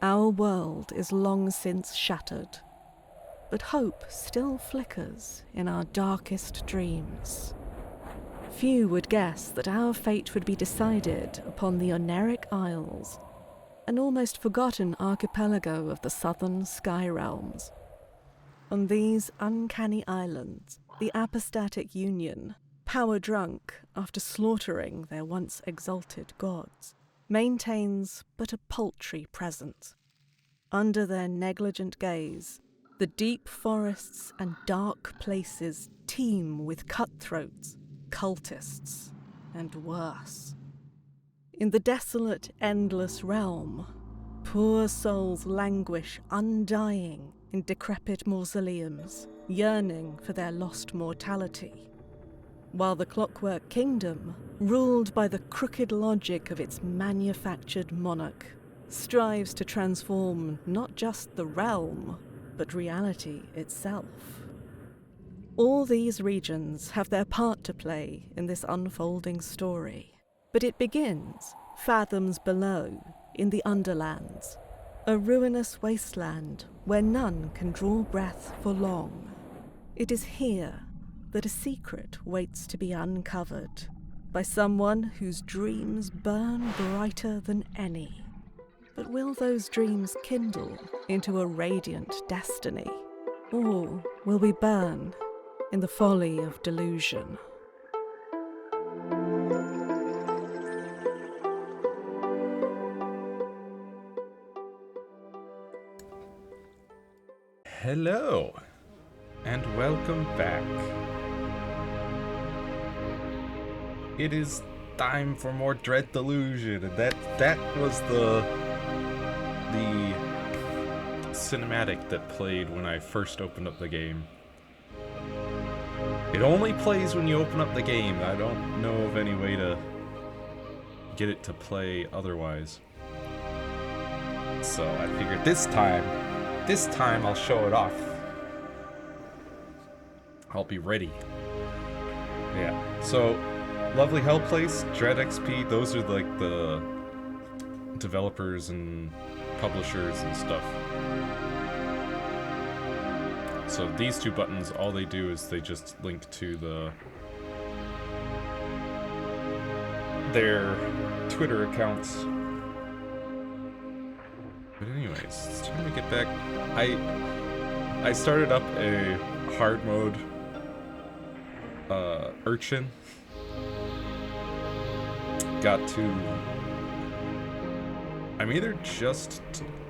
Our world is long since shattered, but hope still flickers in our darkest dreams. Few would guess that our fate would be decided upon the Oneric Isles, an almost forgotten archipelago of the southern sky realms. On these uncanny islands, the apostatic union, power-drunk after slaughtering their once exalted gods, maintains but a paltry presence. Under their negligent gaze, the deep forests and dark places teem with cutthroats, cultists, and worse. In the desolate, endless realm, poor souls languish undying in decrepit mausoleums, yearning for their lost mortality, while the Clockwork Kingdom, ruled by the crooked logic of its manufactured monarch, strives to transform not just the realm, but reality itself. All these regions have their part to play in this unfolding story, but it begins fathoms below, in the Underlands, a ruinous wasteland where none can draw breath for long. It is here that a secret waits to be uncovered by someone whose dreams burn brighter than any. But will those dreams kindle into a radiant destiny, or will we burn in the folly of delusion? Hello, and welcome back. It is time for more Dread Delusion, and that was the cinematic that played when I first opened up the game. It only plays when you open up the game. I don't know of any way to get it to play otherwise. So I figured this time I'll show it off. I'll be ready. Yeah, so Lovely Hell Place, Dread XP, those are like the developers and publishers and stuff. So these two buttons, all they do is they just link to their Twitter accounts. But anyways, it's time to get back. I started up a hard mode Urchin. Got to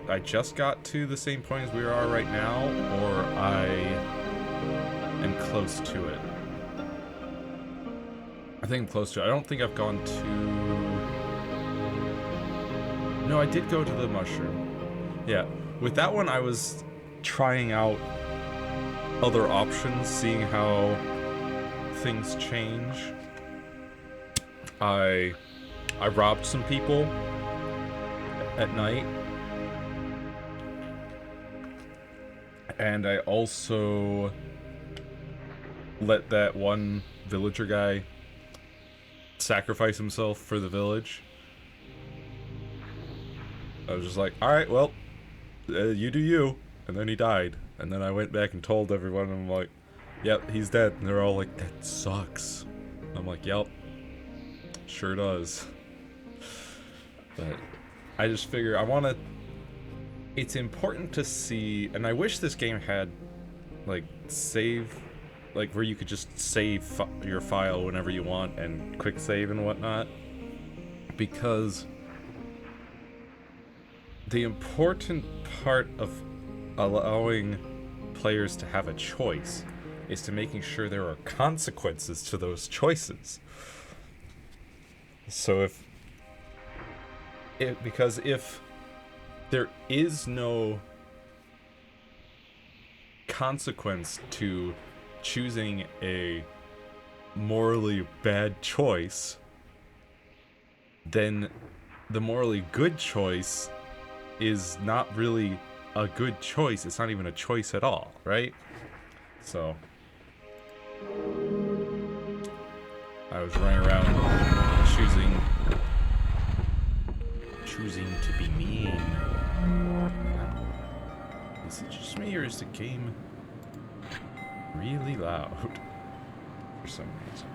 I just got to the same point as we are right now, or I am close to it. I think I'm close to it. I don't think I've gone to... No, I did go to the mushroom. Yeah, with that one I was trying out other options, seeing how things change. I robbed some people at night. And I also let that one villager guy sacrifice himself for the village. I was just like, alright, well, you do you. And then he died. And then I went back and told everyone, and I'm like, yep, he's dead. And they're all like, that sucks. I'm like, yep, sure does. But I just figure it's important to see, and I wish this game had, like, save, like, where you could just save your file whenever you want and quick save and whatnot. Because the important part of allowing players to have a choice is to making sure there are consequences to those choices. So because if there is no consequence to choosing a morally bad choice, then the morally good choice is not really a good choice. It's not even a choice at all, right? So I was running around choosing to be mean. Is it just me, or is the game really loud for some reason?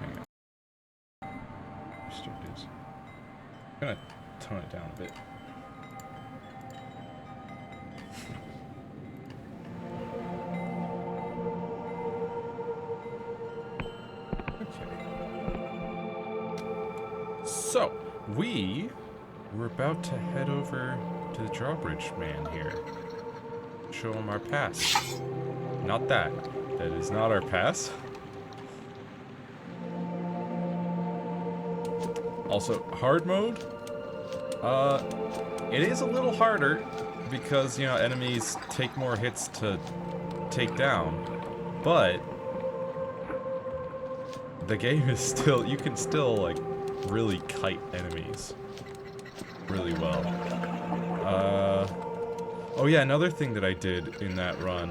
Hang on. Restricted. I'm gonna tone it down a bit. So, we were about to head over to the drawbridge man here. Show him our pass. Not that. That is not our pass. Also, hard mode? It is a little harder because, you know, enemies take more hits to take down. But the game is still, you can still, like, really kite enemies really well. Oh yeah, another thing that I did in that run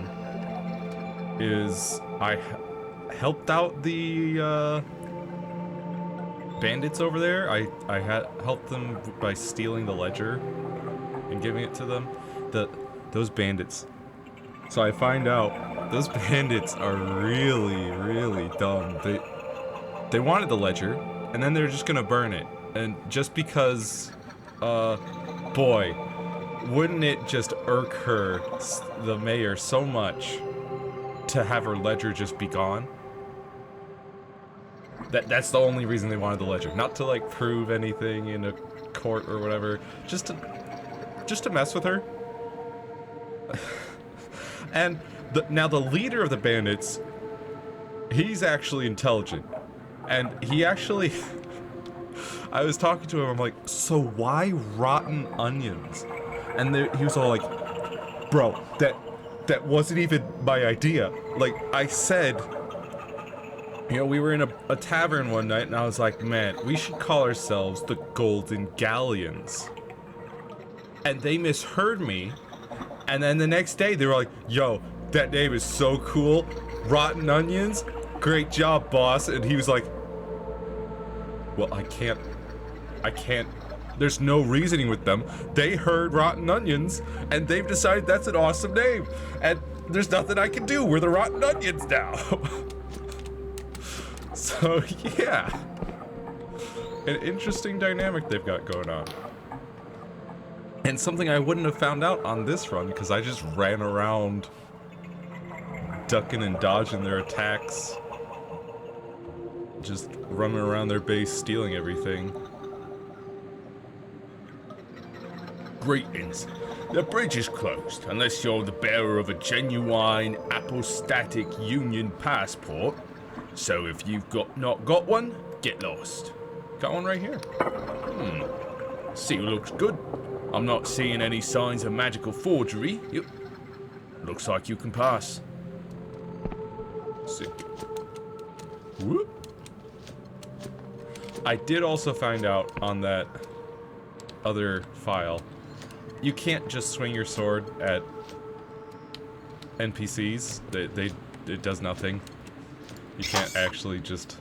is I helped out the bandits over there. I had helped them by stealing the ledger and giving it to them. Those bandits. So I find out those bandits are really dumb. They wanted the ledger, and then they're just gonna burn it. And just because, boy, wouldn't it just irk her, the mayor, so much to have her ledger just be gone? That's the only reason they wanted the ledger. Not to, like, prove anything in a court or whatever. Just to mess with her. And now the leader of the bandits, he's actually intelligent. And he actually... I was talking to him, I'm like, so why rotten onions? And he was all like, bro, that wasn't even my idea. Like, I said, you know, we were in a tavern one night, and I was like, man, we should call ourselves the Golden Galleons. And they misheard me, and then the next day, they were like, yo, that name is so cool, rotten onions, great job, boss. And he was like, well, I can't, there's no reasoning with them. They heard rotten onions, and they've decided that's an awesome name. And there's nothing I can do. We're the rotten onions now. So, yeah. An interesting dynamic they've got going on. And something I wouldn't have found out on this run, because I just ran around ducking and dodging their attacks. Just running around their base, stealing everything. Greetings. The bridge is closed unless you're the bearer of a genuine apostatic Union passport. So if you've not got one, get lost. Got one right here. Seal looks good. I'm not seeing any signs of magical forgery. Yep. Looks like you can pass. Sick. Whoop. I did also find out on that other file, you can't just swing your sword at NPCs. It does nothing. You can't actually just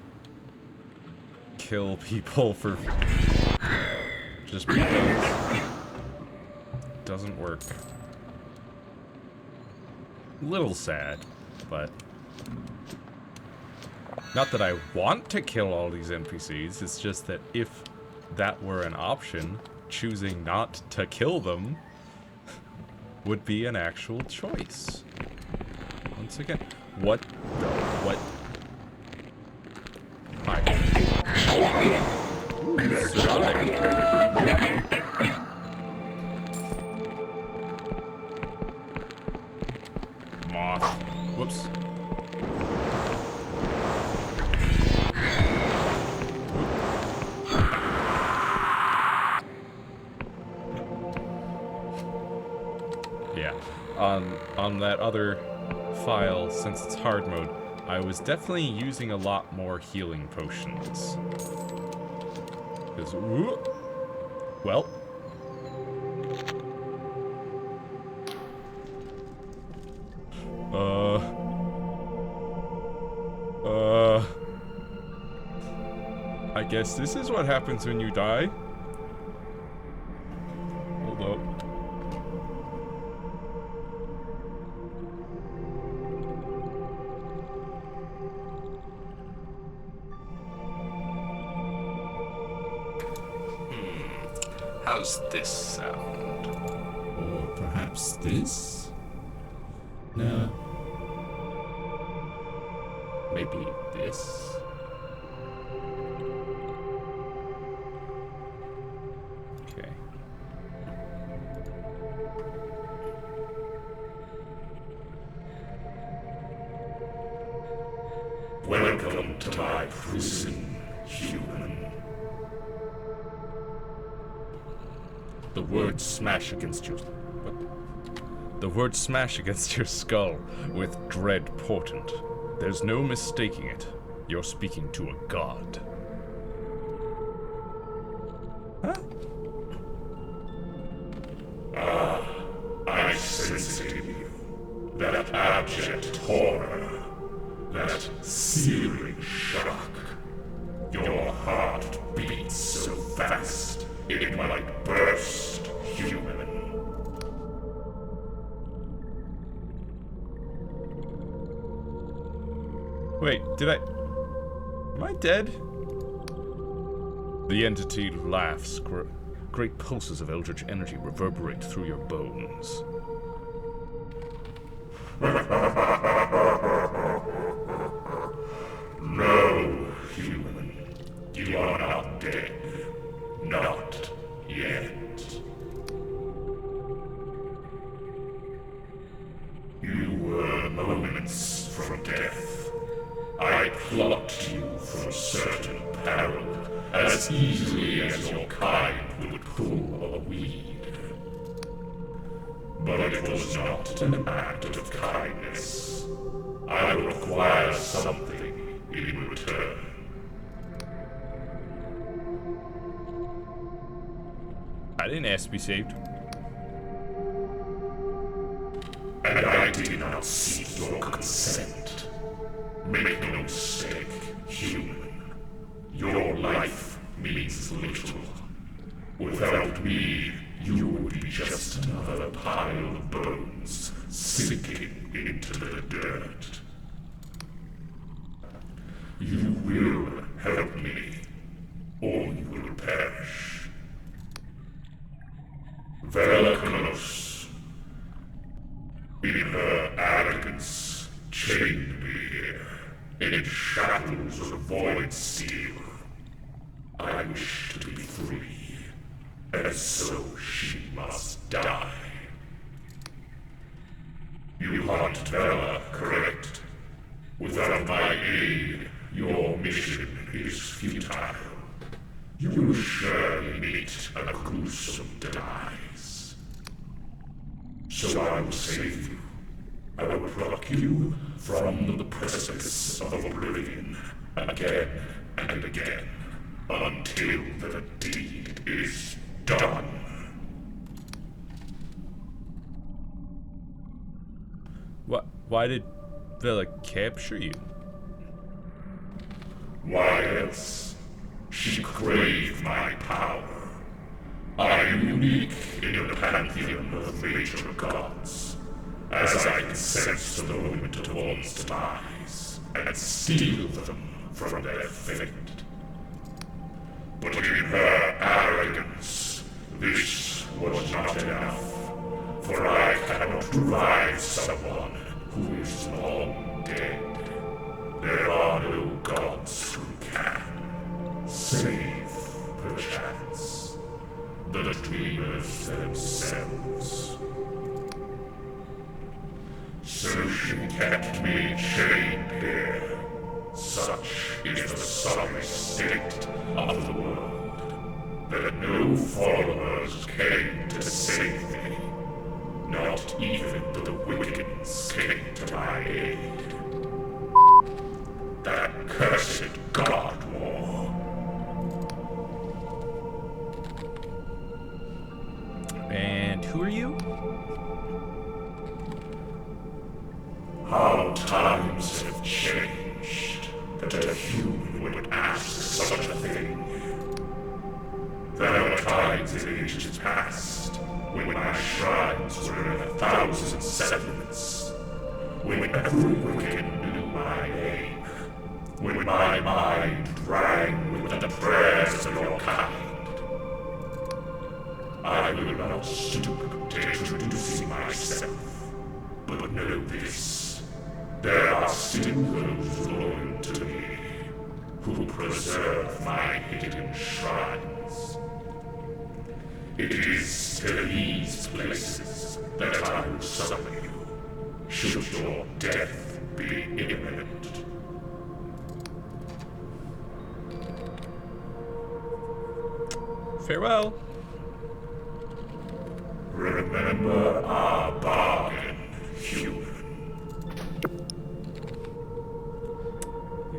kill people for just because. It doesn't work. Little sad, but not that I want to kill all these NPCs, it's just that if that were an option, choosing not to kill them would be an actual choice. Once again, what? Hi. Ooh, survive. Moth. Whoops. Yeah, on that other file, since it's hard mode, I was definitely using a lot more healing potions. Because, well, I guess this is what happens when you die. Hold up. How's this sound? Or perhaps this? No. Maybe this? Okay. Welcome to my prison, human. The words smash against your... The words smash against your skull with dread portent. There's no mistaking it. You're speaking to a god. I sense it in you. That abject horror. That searing shock. Your heart beats so fast it might burst, human. Wait, am I dead? The entity laughs. Great pulses of eldritch energy reverberate through your bones. No, human. You are not dead. Not yet. You were moments from death. I plucked you from certain peril as easily as your kind would pull a weed. But it was not an act of kindness. I require something in return. I didn't ask to be saved. And I did not seek your consent. Make no mistake, human. Your life means little. Without me, you would be just another pile of bones sinking into the dirt. You will help me, or you will perish. Velocros, in her arrogance, chained me here, in shackles of void steel. I wish to be free, and so she must die. You hunt Vela, correct? Without my aid, your mission is futile. You will surely meet a gruesome demise. So I will save you. I will pluck you from the precipice of oblivion again and again until the deed is done. Why did Vela capture you? Why else? She craved my power. I am unique in the pantheon of major gods, as I can sense the moment of one's demise and steal them from their fate. But in her arrogance, this was not enough, for I cannot revive someone who is long dead. There are no gods who can. Save, perchance, the dreamers themselves. So she kept me chained here. Such is the sorry state of the world, that no followers came to save me. Not even the Wiccans came to my aid. That cursed God War. And who are you? How times have changed, that a human would ask such a thing. There were times in ages past when my shrines were in 1,000 settlements, when every wicked knew my name, when my mind rang with the prayers of your kind. I will not stoop to introducing myself, but know this. There are still those loyal to me, who preserve my hidden shrines. It is to these places that I will summon you, should your death be imminent. Farewell. Remember our bargain, human.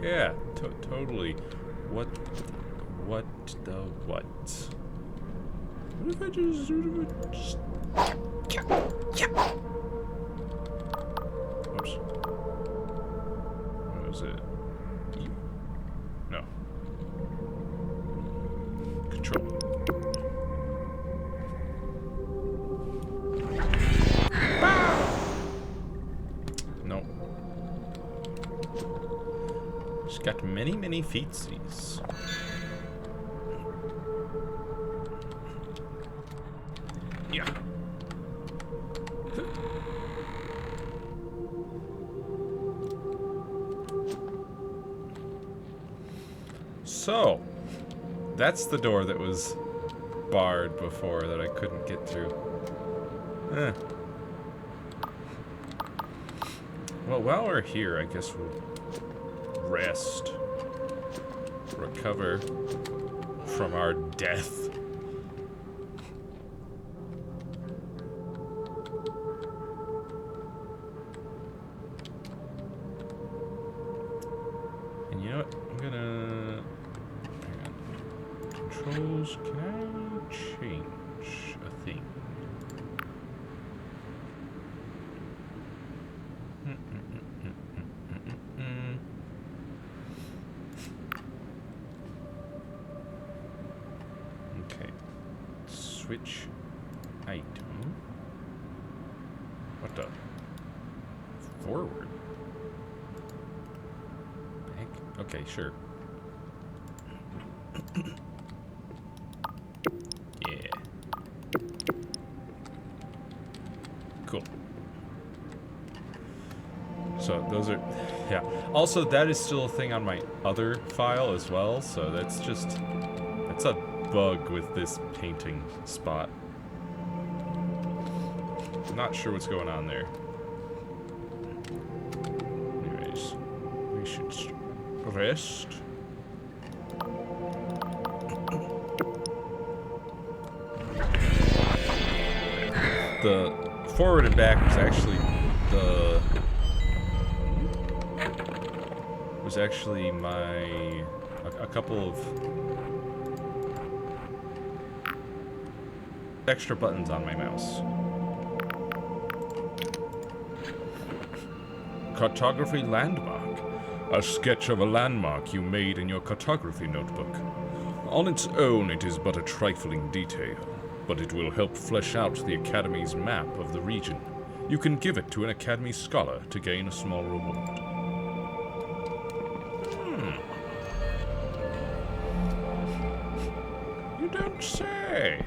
Yeah, totally. What the what? What if I just... Oops. What was it? E? No. Control. No. Just got many feetsies. Yeah. So, that's the door that was barred before that I couldn't get through. Eh. Well, while we're here, I guess we'll rest, recover from our death. And you know what? I'm gonna... Hang on. Controls, can I change a thing? Okay. Switch item. What the? Forward. Back? Okay, sure. Yeah. Cool. So those are, yeah. Also, that is still a thing on my other file as well, so that's just, that's a bug with this painting spot. I'm not sure what's going on there. Anyways, we should rest. The forward and back was actually my a couple of extra buttons on my mouse. Cartography landmark. A sketch of a landmark you made in your cartography notebook. On its own, it is but a trifling detail, but it will help flesh out the Academy's map of the region. You can give it to an Academy scholar to gain a small reward. You don't say.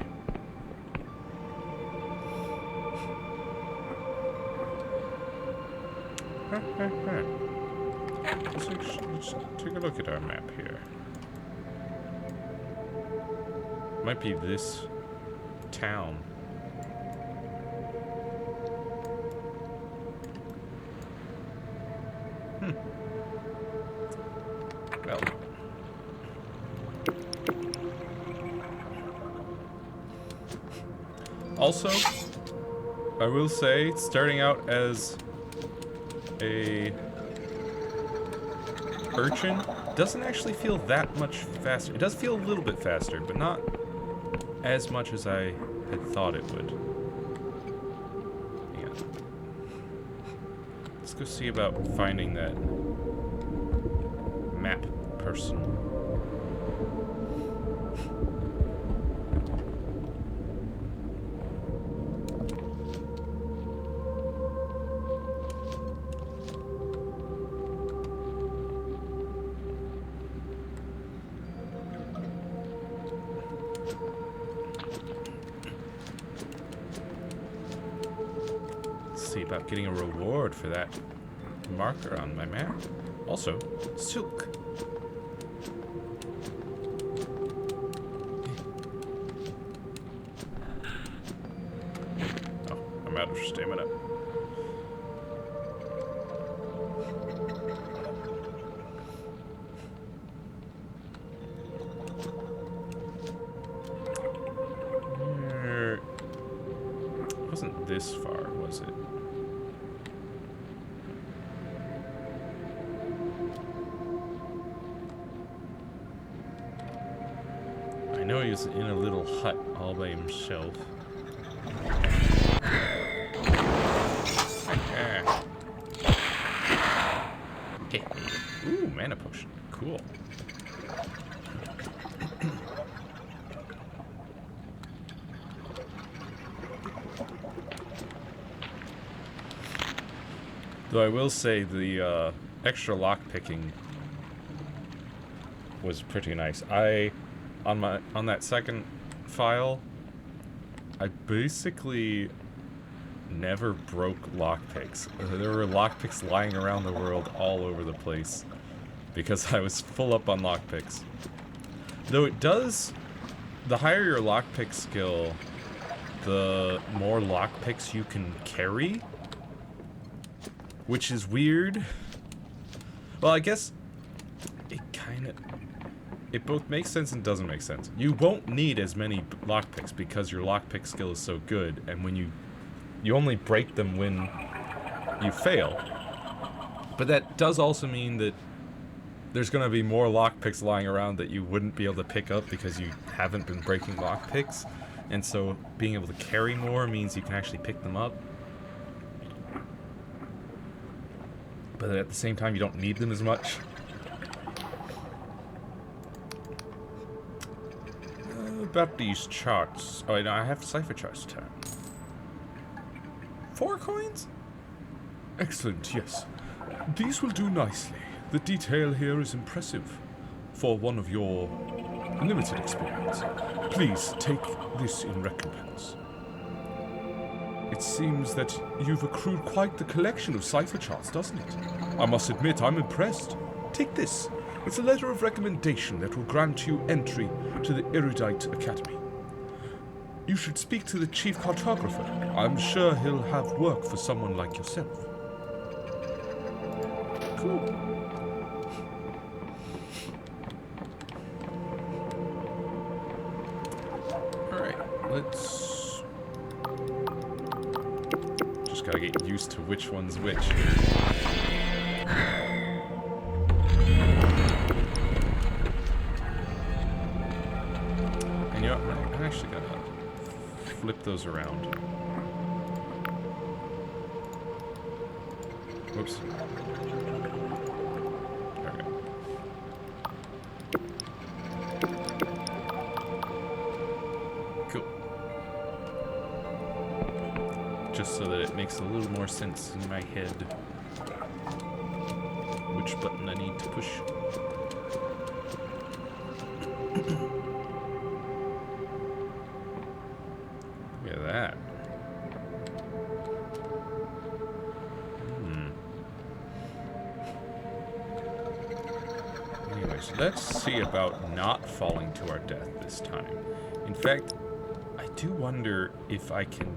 Let's take a look at our map here. Might be this town. Well. Also, I will say, starting out as a urchin doesn't actually feel that much faster. It does feel a little bit faster, but not as much as I had thought it would. Yeah. Let's go see about finding that map person. See about getting a reward for that marker on my map. Also, silk. Oh, I'm out of stamina. It wasn't this far, was it? I know he was in a little hut all by himself. Ooh, mana potion. Cool. Though I will say the extra lockpicking was pretty nice. On that second file, I basically never broke lockpicks. There were lockpicks lying around the world all over the place because I was full up on lockpicks. Though it does, the higher your lockpick skill, the more lockpicks you can carry, which is weird. Well, I guess it both makes sense and doesn't make sense. You won't need as many lockpicks because your lockpick skill is so good, and when you only break them when you fail. But that does also mean that there's going to be more lockpicks lying around that you wouldn't be able to pick up because you haven't been breaking lockpicks, and so being able to carry more means you can actually pick them up. But at the same time, you don't need them as much. About these charts. Oh, I have cipher charts to turn. 4 coins? Excellent, yes. These will do nicely. The detail here is impressive for one of your limited experience. Please take this in recompense. It seems that you've accrued quite the collection of cipher charts, doesn't it? I must admit, I'm impressed. Take this. It's a letter of recommendation that will grant you entry to the Erudite Academy. You should speak to the chief cartographer. I'm sure he'll have work for someone like yourself. Cool. Alright, let's... Just gotta get used to which one's which. And you know what, I'm actually gonna flip those around. Whoops. There we go. Cool. Just so that it makes a little more sense in my head which button I need to push. Look at that. Anyways, let's see about not falling to our death this time. In fact, I do wonder if I can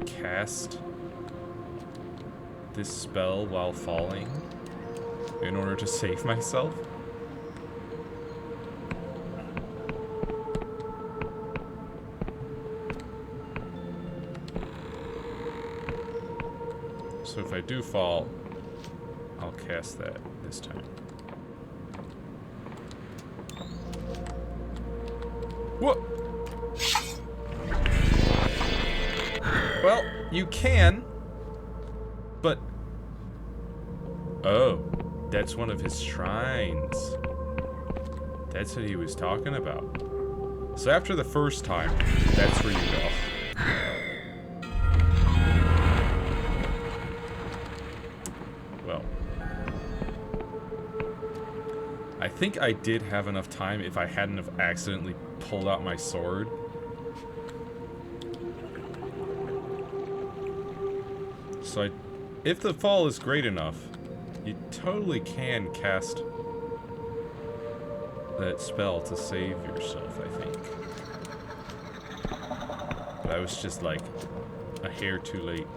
cast this spell while falling in order to save myself. So if I do fall, I'll cast that this time. What? Well, you can, but... Oh, that's one of his shrines. That's what he was talking about. So after the first time, that's where you go. Well, I think I did have enough time if I hadn't have accidentally pulled out my sword. So if the fall is great enough, you totally can cast that spell to save yourself, I think. But I was just like a hair too late.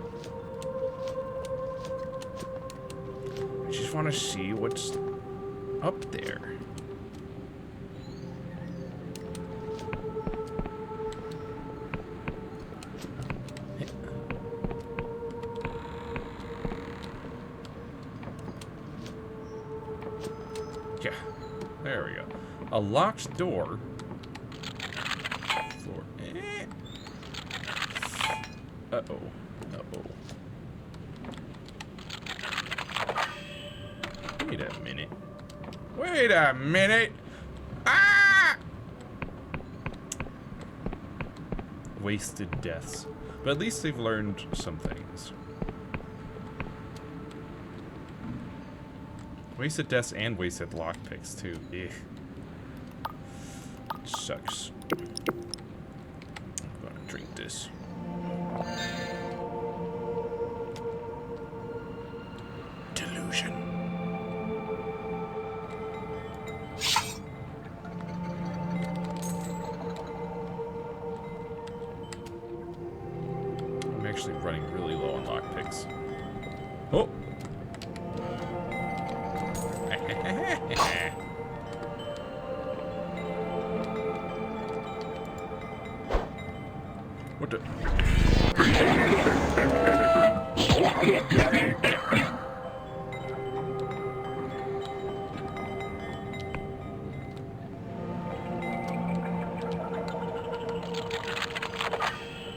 I just want to see what's up there. Yeah, there we go. A locked door. Uh-oh. Uh-oh. Wait a minute. Wait a minute! Ah! Wasted deaths. But at least they've learned some things. Wasted deaths and wasted lockpicks, too. Ugh. Sucks. I'm gonna drink this. Delusion. I'm actually running really low on lockpicks. Oh! What the?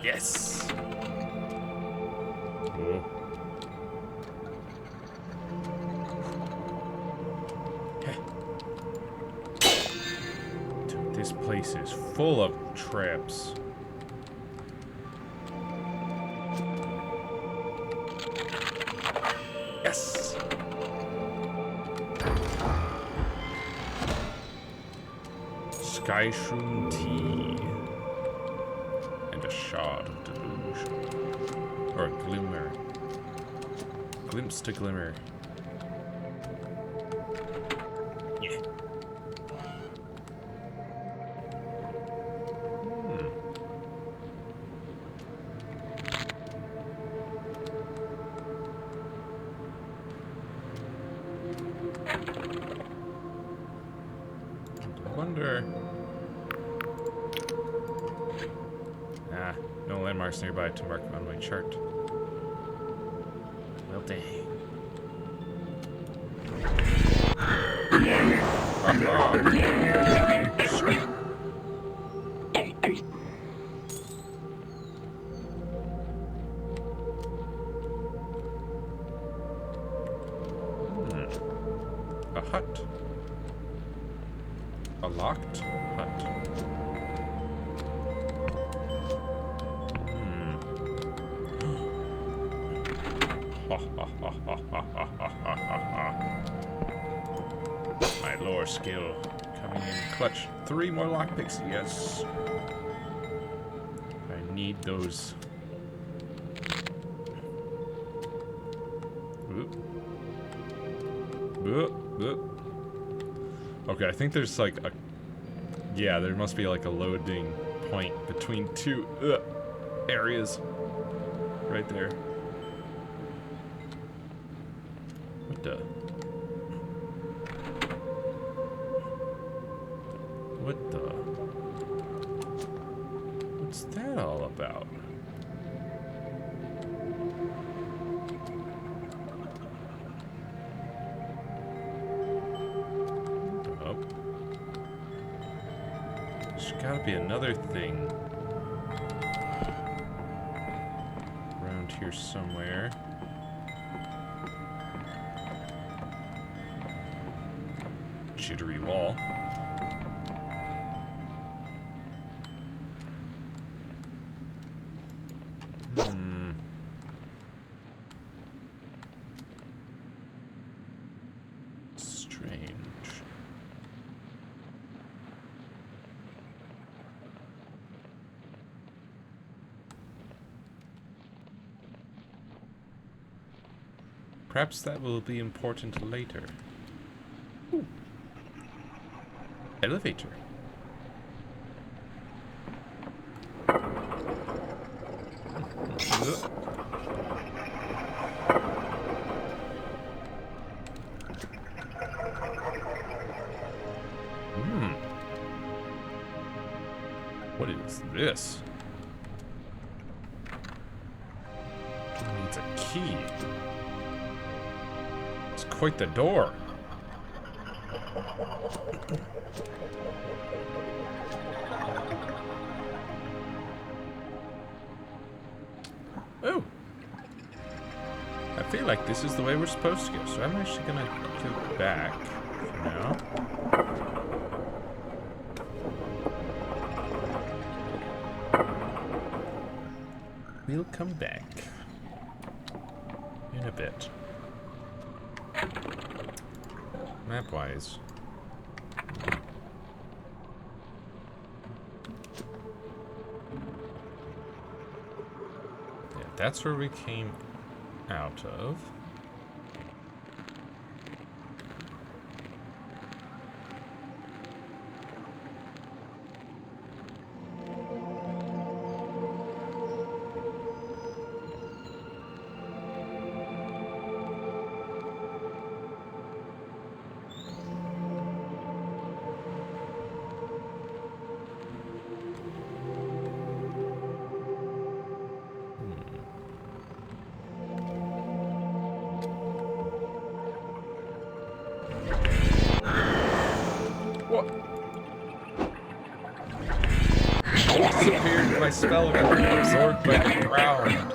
Yes! Oh. Dude, this place is full of traps. Yes! Skyshroom tea. And a shard of delusion. Or a glimmer. Glimpse to glimmer. Yeah. Wonder. Ah, no landmarks nearby to mark on my chart. Well, dang. A hut. A locked hut. My lore skill coming in clutch. 3 more lockpicks, yes. I need those. Okay, I think there's like a... Yeah, there must be like a loading point between 2 areas. Right there. What the... What the... What's that all about? Gotta be another thing around here somewhere. Jittery wall. Perhaps that will be important later. Ooh. Elevator. What is this? It needs a key. It's quite the door. Oh. I feel like this is the way we're supposed to go, so I'm actually gonna go back for now. We'll come back in a bit. Map-wise. Yeah, that's where we came out of. Disappeared. My spell got absorbed by the ground.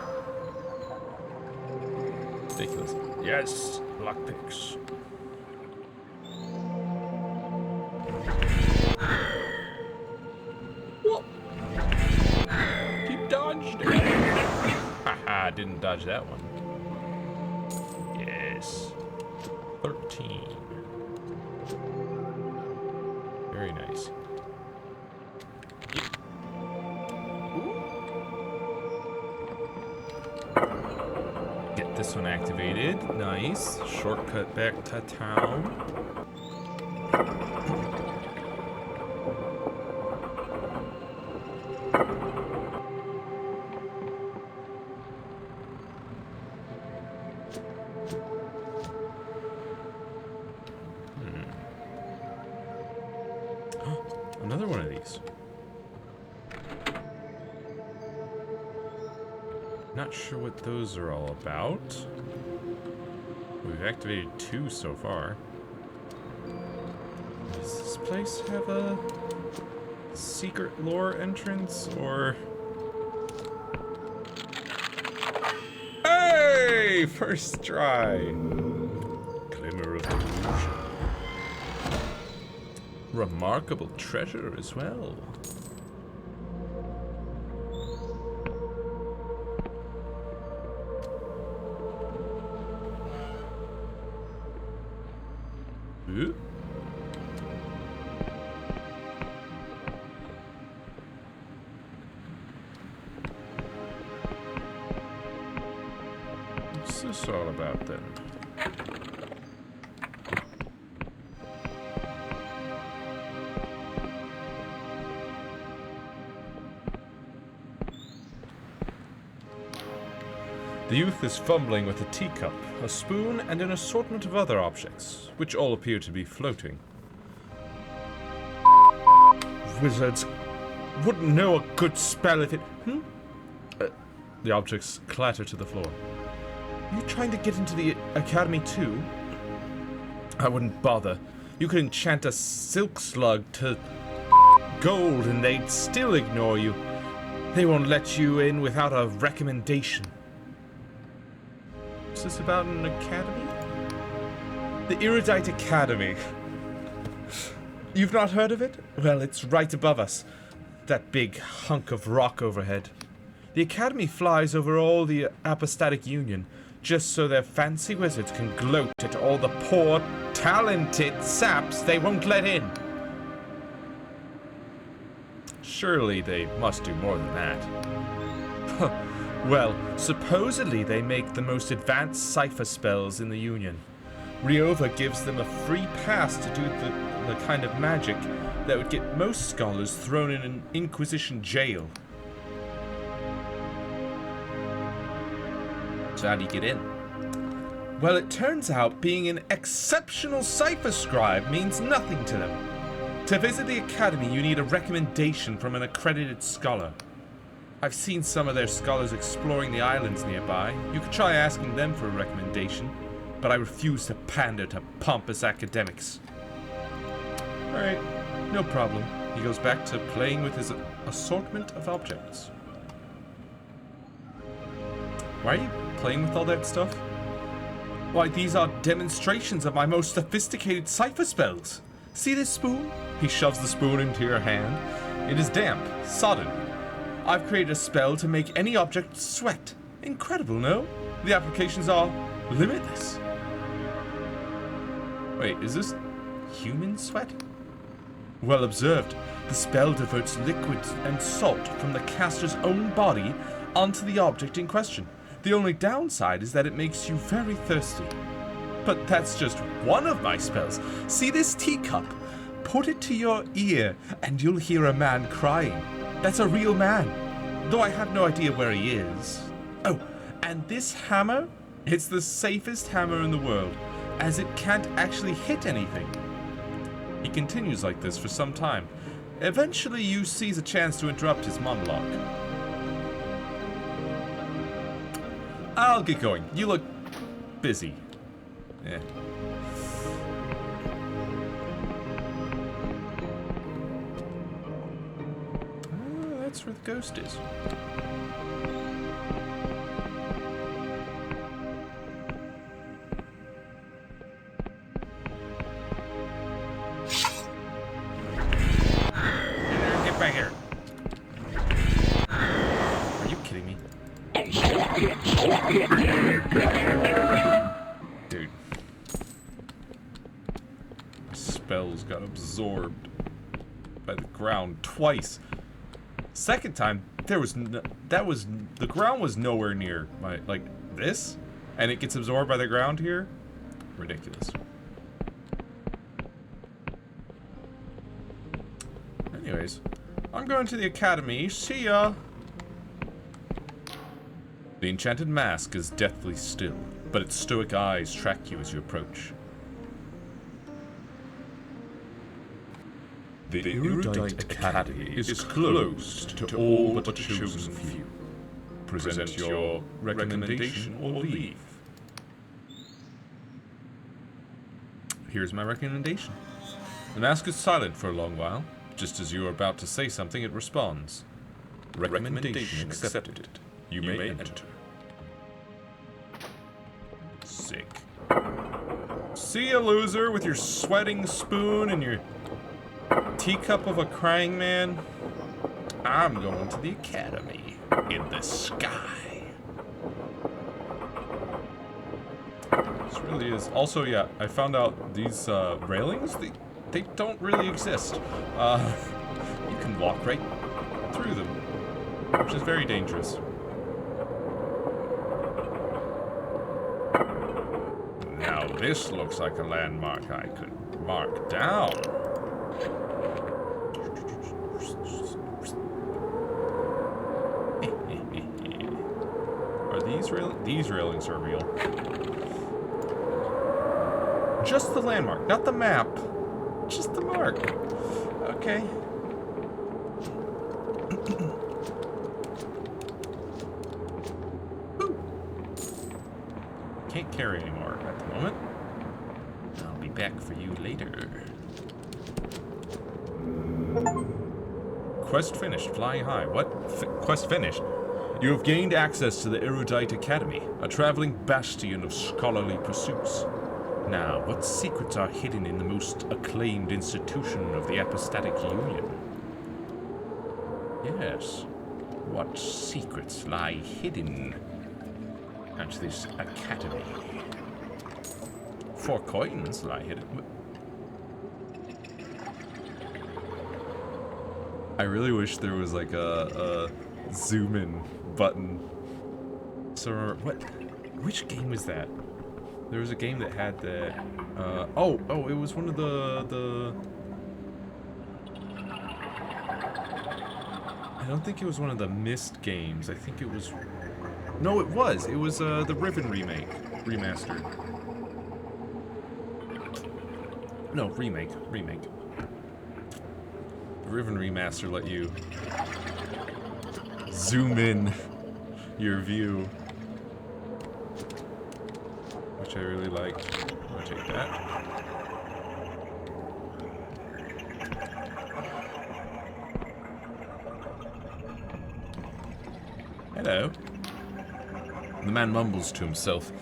Ridiculous. Yes, lockpicks. What? You dodged it. Haha, didn't dodge that one. Yes. 13. Very nice. Get this one activated. Nice. Shortcut back to town. Another one of these. Not sure what those are all about. We've activated 2 so far. Does this place have a secret lore entrance, or... Hey! First try! Glimmer of illusion. Remarkable treasure as well. Ooh. What's this all about then? The youth is fumbling with a teacup, a spoon, and an assortment of other objects, which all appear to be floating. Wizards wouldn't know a good spell if it... The objects clatter to the floor. Are you trying to get into the academy too? I wouldn't bother. You could enchant a silk slug to gold and they'd still ignore you. They won't let you in without a recommendation. What's this about an academy? The Erudite Academy. You've not heard of it? Well, it's right above us. That big hunk of rock overhead. The Academy flies over all the Apostatic Union, just so their fancy wizards can gloat at all the poor, talented saps they won't let in. Surely they must do more than that. Well, supposedly they make the most advanced cipher spells in the Union. Riova gives them a free pass to do the kind of magic that would get most scholars thrown in an Inquisition jail. So how do you get in? Well, it turns out being an exceptional cipher scribe means nothing to them. To visit the Academy, you need a recommendation from an accredited scholar. I've seen some of their scholars exploring the islands nearby. You could try asking them for a recommendation, but I refuse to pander to pompous academics. Alright, no problem. He goes back to playing with his assortment of objects. Why are you playing with all that stuff? Why, these are demonstrations of my most sophisticated cipher spells. See this spoon? He shoves the spoon into your hand. It is damp, sodden. I've created a spell to make any object sweat. Incredible, no? The applications are limitless. Wait, is this human sweat? Well observed. The spell diverts liquid and salt from the caster's own body onto the object in question. The only downside is that it makes you very thirsty. But that's just one of my spells. See this teacup? Put it to your ear and you'll hear a man crying. That's a real man, though I have no idea where he is. Oh, and this hammer? It's the safest hammer in the world, as it can't actually hit anything. He continues like this for some time. Eventually, you seize a chance to interrupt his monologue. I'll get going. You look busy. Yeah. That's where the ghost is. Get back here. Are you kidding me? Dude. My spells got absorbed by the ground twice. Second time, the ground was nowhere near my, like, this, and it gets absorbed by the ground here? Ridiculous. Anyways, I'm going to the academy. See ya! The enchanted mask is deathly still, but its stoic eyes track you as you approach. The Erudite Academy is closed to all but a chosen few. Present your recommendation or leave. Here's my recommendation. The mask is silent for a long while. Just as you are about to say something, it responds. Recommendation accepted. You may enter. Sick. See ya, loser, with your sweating spoon and your teacup of a crying man. I'm going to the academy in the sky. This really is. Also, yeah, I found out these railings, they don't really exist. You can walk right through them, which is very dangerous. Now this looks like a landmark I could mark down. Are these railings are real? Just the landmark, not the map. Just the mark. Okay. Can't carry anymore at the moment. I'll be back for you later. Quest finished. Flying high. What? Quest finished? You have gained access to the Erudite Academy, a traveling bastion of scholarly pursuits. Now, what secrets are hidden in the most acclaimed institution of the Apostatic Union? Yes, what secrets lie hidden at this academy? 4 coins lie hidden. I really wish there was like a zoom in button Sorcerer. What? Which game was that? There was a game that had that. Oh, it was one of the. I don't think it was one of the Myst games. I think it was. No, it was. It was the Riven remaster. No, remake. The Riven remaster let you zoom in your view, which I really liked. I'm gonna take that. Hello. The man mumbles to himself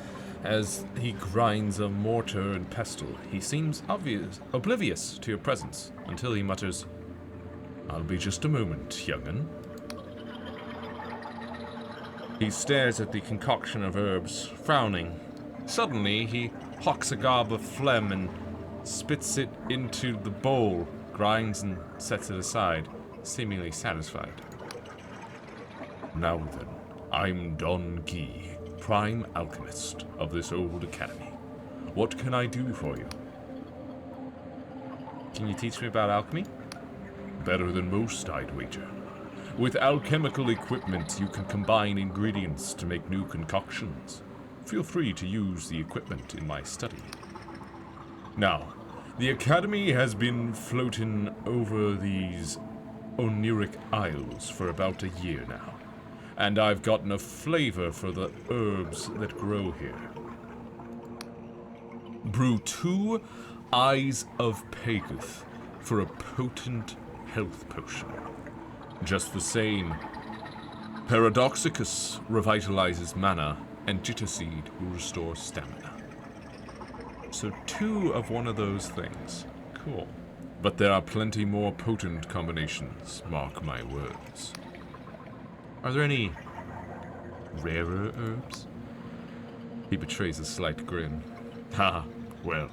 as he grinds a mortar and pestle. He seems oblivious to your presence until he mutters, "I'll be just a moment, young'un." He stares at the concoction of herbs, frowning. Suddenly, he hawks a gob of phlegm and spits it into the bowl, grinds and sets it aside, seemingly satisfied. "Now then, I'm Don Guy, prime alchemist of this old academy. What can I do for you?" "Can you teach me about alchemy?" "Better than most, I'd wager. With alchemical equipment, you can combine ingredients to make new concoctions. Feel free to use the equipment in my study. Now, the Academy has been floating over these oniric isles for about a year now, and I've gotten a flavor for the herbs that grow here. Brew 2 Eyes of Pagoth for a potent health potion. Just the same, Paradoxicus revitalizes mana, and Jitterseed will restore stamina. So 2 of one of those things. Cool. But there are plenty more potent combinations, mark my words. Are there any rarer herbs?" He betrays a slight grin. "Ha, well,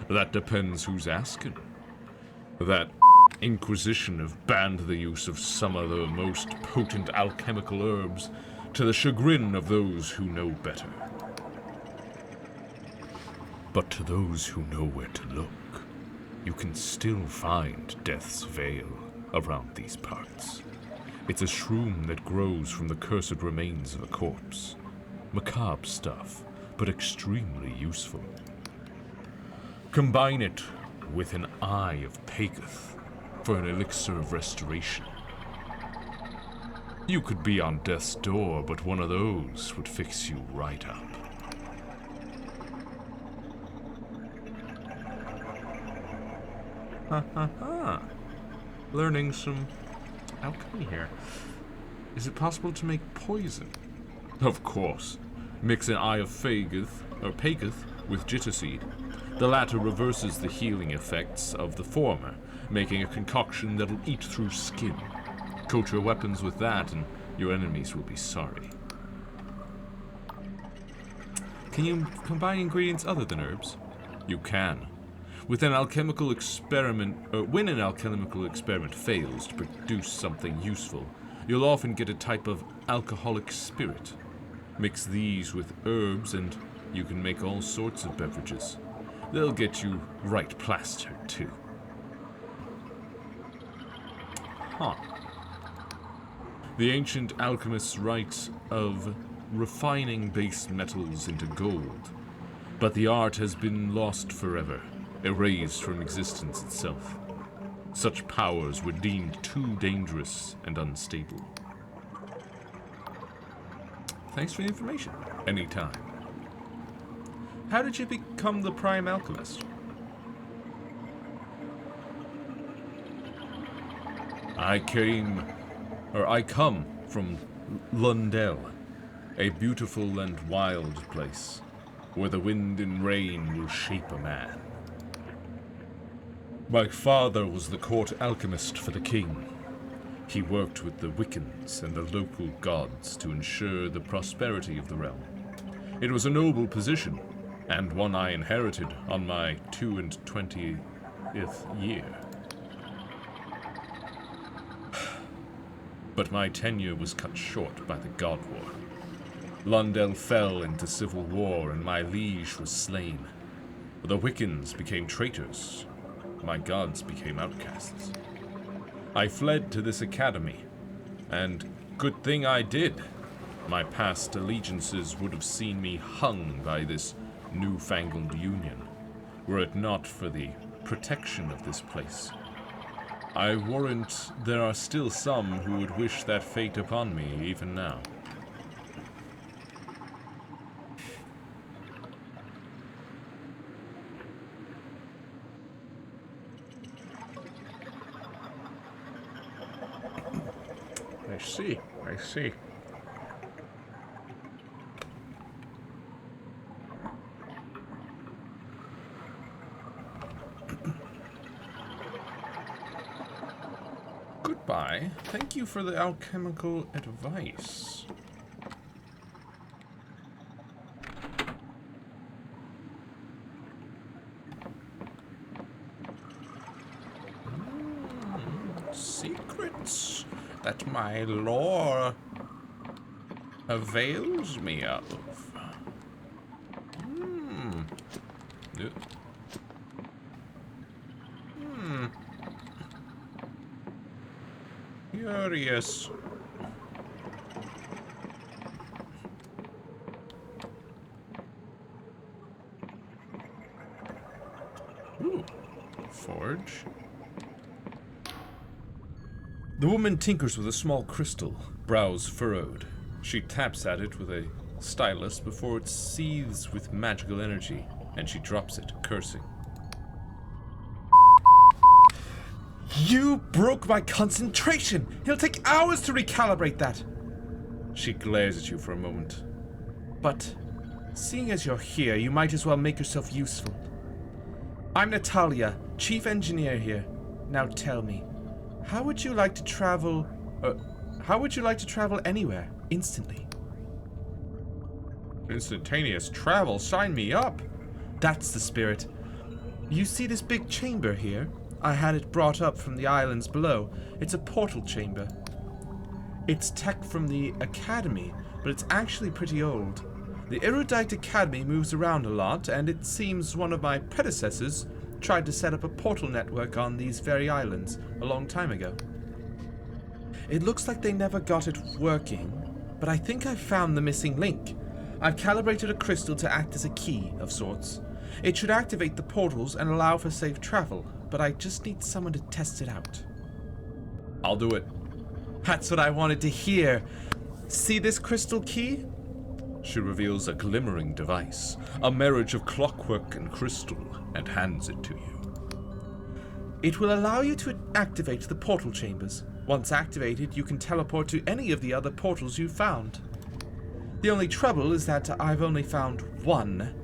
that depends who's asking. That inquisition have banned the use of some of the most potent alchemical herbs to the chagrin of those who know better. But to those who know where to look, you can still find Death's Veil around these parts. It's a shroom that grows from the cursed remains of a corpse. Macabre stuff, but extremely useful. Combine it with an Eye of Pagoth for an elixir of restoration. You could be on death's door, but one of those would fix you right up." Ha. Learning some alchemy here. Is it possible to make poison? Of course. Mix an Eye of Pagoth with Jitterseed. The latter reverses the healing effects of the former, making a concoction that'll eat through skin. Coat your weapons with that, and your enemies will be sorry. Can you combine ingredients other than herbs? You can. When an alchemical experiment fails to produce something useful, you'll often get a type of alcoholic spirit. Mix these with herbs and you can make all sorts of beverages. They'll get you right plastered, too. Huh. The ancient alchemists write of refining base metals into gold, but the art has been lost forever, erased from existence itself. Such powers were deemed too dangerous and unstable. Thanks for the information. Anytime. How did you become the Prime Alchemist? I come from Lundell, a beautiful and wild place, where the wind and rain will shape a man. My father was the court alchemist for the king. He worked with the Wiccans and the local gods to ensure the prosperity of the realm. It was a noble position, and one I inherited on my 22nd year. But my tenure was cut short by the God War. Londel fell into civil war and my liege was slain. The Wiccans became traitors. My gods became outcasts. I fled to this academy, and good thing I did. My past allegiances would have seen me hung by this newfangled union, were it not for the protection of this place. I warrant there are still some who would wish that fate upon me even now. I see. Goodbye. Thank you for the alchemical advice. Secrets that my lore avails me of. Curious. Ooh, forge. The woman tinkers with a small crystal, brows furrowed. She taps at it with a stylus before it seethes with magical energy, and she drops it, cursing. You broke my concentration! It'll take hours to recalibrate that! She glares at you for a moment. But, seeing as you're here, you might as well make yourself useful. I'm Natalia, chief engineer here. Now tell me, how would you like to travel anywhere, instantly? Instantaneous travel? Sign me up! That's the spirit. You see this big chamber here? I had it brought up from the islands below. It's a portal chamber. It's tech from the academy, but it's actually pretty old. The erudite academy moves around a lot, and it seems one of my predecessors tried to set up a portal network on these very islands a long time ago. It looks like they never got it working, but I think I found the missing link. I've calibrated a crystal to act as a key of sorts. It should activate the portals and allow for safe travel, but I just need someone to test it out. I'll do it. That's what I wanted to hear. See this crystal key? She reveals a glimmering device, a marriage of clockwork and crystal, and hands it to you. It will allow you to activate the portal chambers. Once activated, you can teleport to any of the other portals you've found. The only trouble is that I've only found one,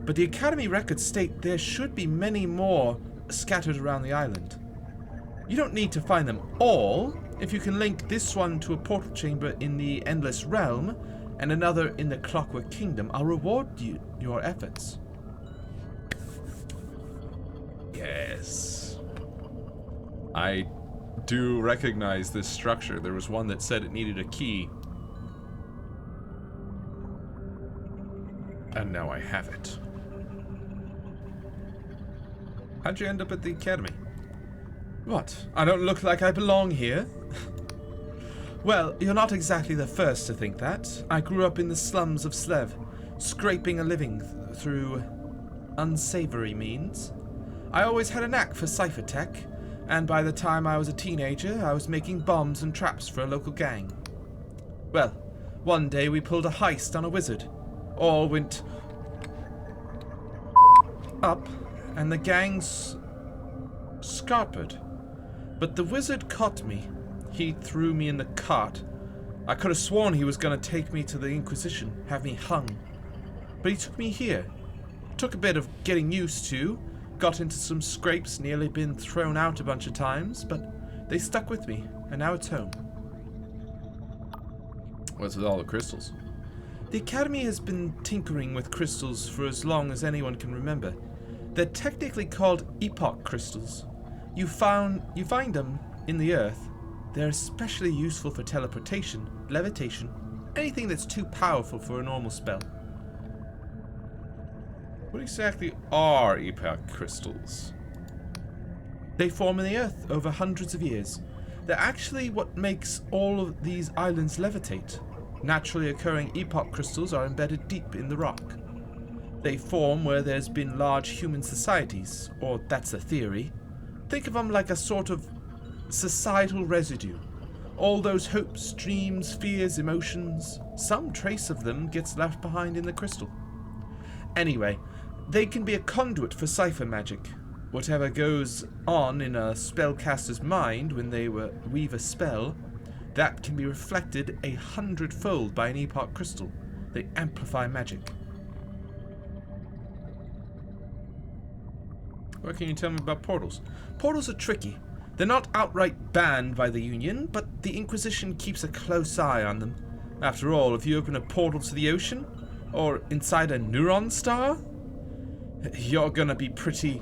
but the Academy records state there should be many more scattered around the island. You don't need to find them all. If you can link this one to a portal chamber in the Endless Realm and another in the Clockwork Kingdom, I'll reward you your efforts. Yes. I do recognize this structure. There was one that said it needed a key. And now I have it. How'd you end up at the academy? What? I don't look like I belong here? Well, you're not exactly the first to think that. I grew up in the slums of Slev, scraping a living through unsavory means. I always had a knack for cipher tech, and by the time I was a teenager, I was making bombs and traps for a local gang. Well, one day we pulled a heist on a wizard. All went up, and the gangs scarpered. But the wizard caught me. He threw me in the cart. I could have sworn he was going to take me to the Inquisition, have me hung. But he took me here. Took a bit of getting used to. Got into some scrapes, nearly been thrown out a bunch of times, but they stuck with me, and now it's home. What's with all the crystals? The Academy has been tinkering with crystals for as long as anyone can remember. They're technically called epoch crystals. You find them in the earth. They're especially useful for teleportation, levitation, Anything that's too powerful for a normal spell. What exactly are epoch crystals? They form in the earth over hundreds of years. They're actually what makes all of these islands levitate. Naturally occurring epoch crystals are embedded deep in the rock. They form where there's been large human societies, or that's the theory. Think of them like a sort of societal residue. All those hopes, dreams, fears, emotions, some trace of them gets left behind in the crystal. Anyway, they can be a conduit for cipher magic. Whatever goes on in a spellcaster's mind when they weave a spell, that can be reflected 100-fold by an epoch crystal. They amplify magic. What can you tell me about portals? Portals are tricky. They're not outright banned by the Union, but the Inquisition keeps a close eye on them. After all, if you open a portal to the ocean, or inside a neuron star, you're gonna be pretty...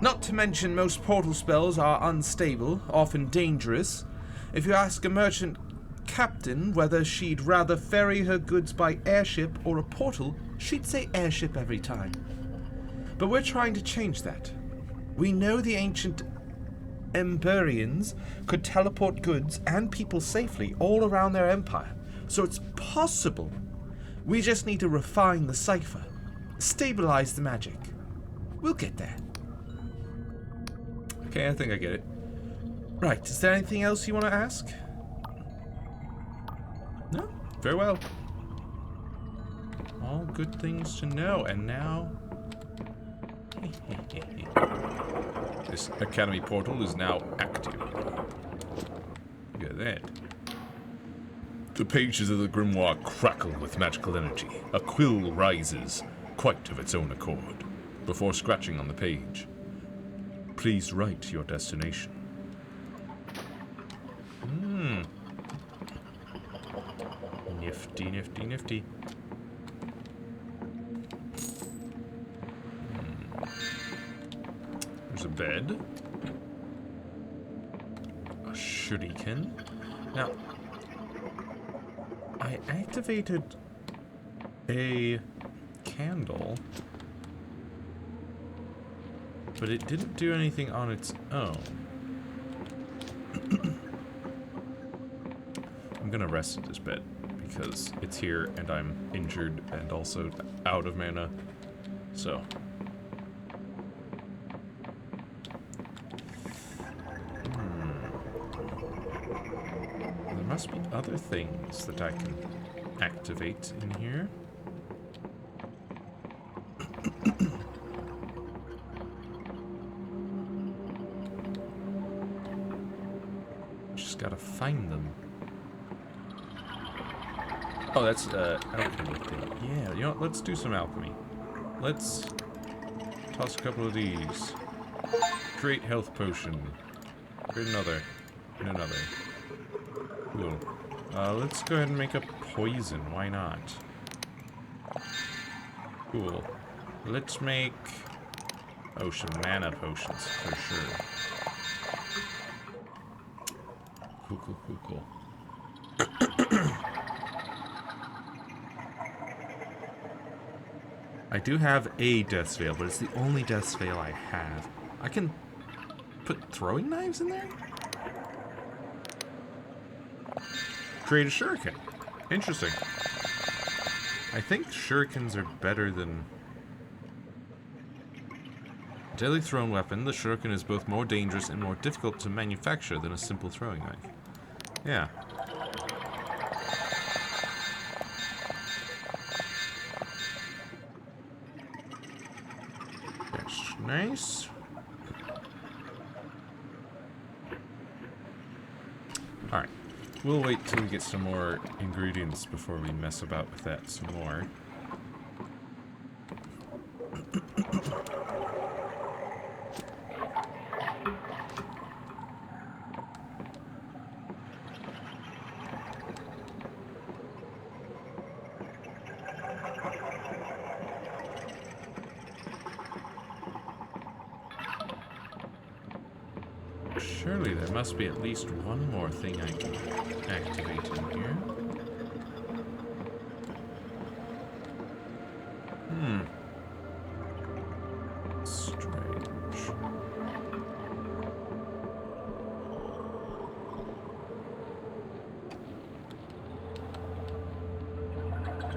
Not to mention, most portal spells are unstable, often dangerous. If you ask a merchant captain whether she'd rather ferry her goods by airship or a portal, she'd say airship every time. But we're trying to change that. We know the ancient Emberians could teleport goods and people safely all around their empire, so it's possible. We just need to refine the cipher, stabilize the magic. We'll get there. Okay, I think I get it. Right, is there anything else you want to ask? No? Farewell. All good things to know, and now... This academy portal is now active. Look at that. The pages of the grimoire crackle with magical energy. A quill rises, quite of its own accord. Before scratching on the page, please write your destination. Nifty, nifty, nifty. There's a bed. A shuriken. Now, I activated a candle, but it didn't do anything on its own. I'm gonna rest at this bed because it's here and I'm injured and also out of mana. So. There must be other things that I can activate in here. Just gotta find them. Oh, that's alchemy thing. Yeah, you know what? Let's do some alchemy. Let's toss a couple of these. Create health potion. Create another. And another. Cool. Let's go ahead and make a poison. Why not? Cool. Let's make ocean mana potions for sure. Cool, cool, cool, cool. I do have a Death's Veil, but it's the only Death's Veil I have. I can put throwing knives in there? Create a shuriken. Interesting. I think shurikens are better than... Deadly thrown weapon, the shuriken is both more dangerous and more difficult to manufacture than a simple throwing knife. Yeah. That's nice. Alright. We'll wait till we get some more ingredients before we mess about with that some more. Surely there must be at least one more thing I can activate in here. Strange.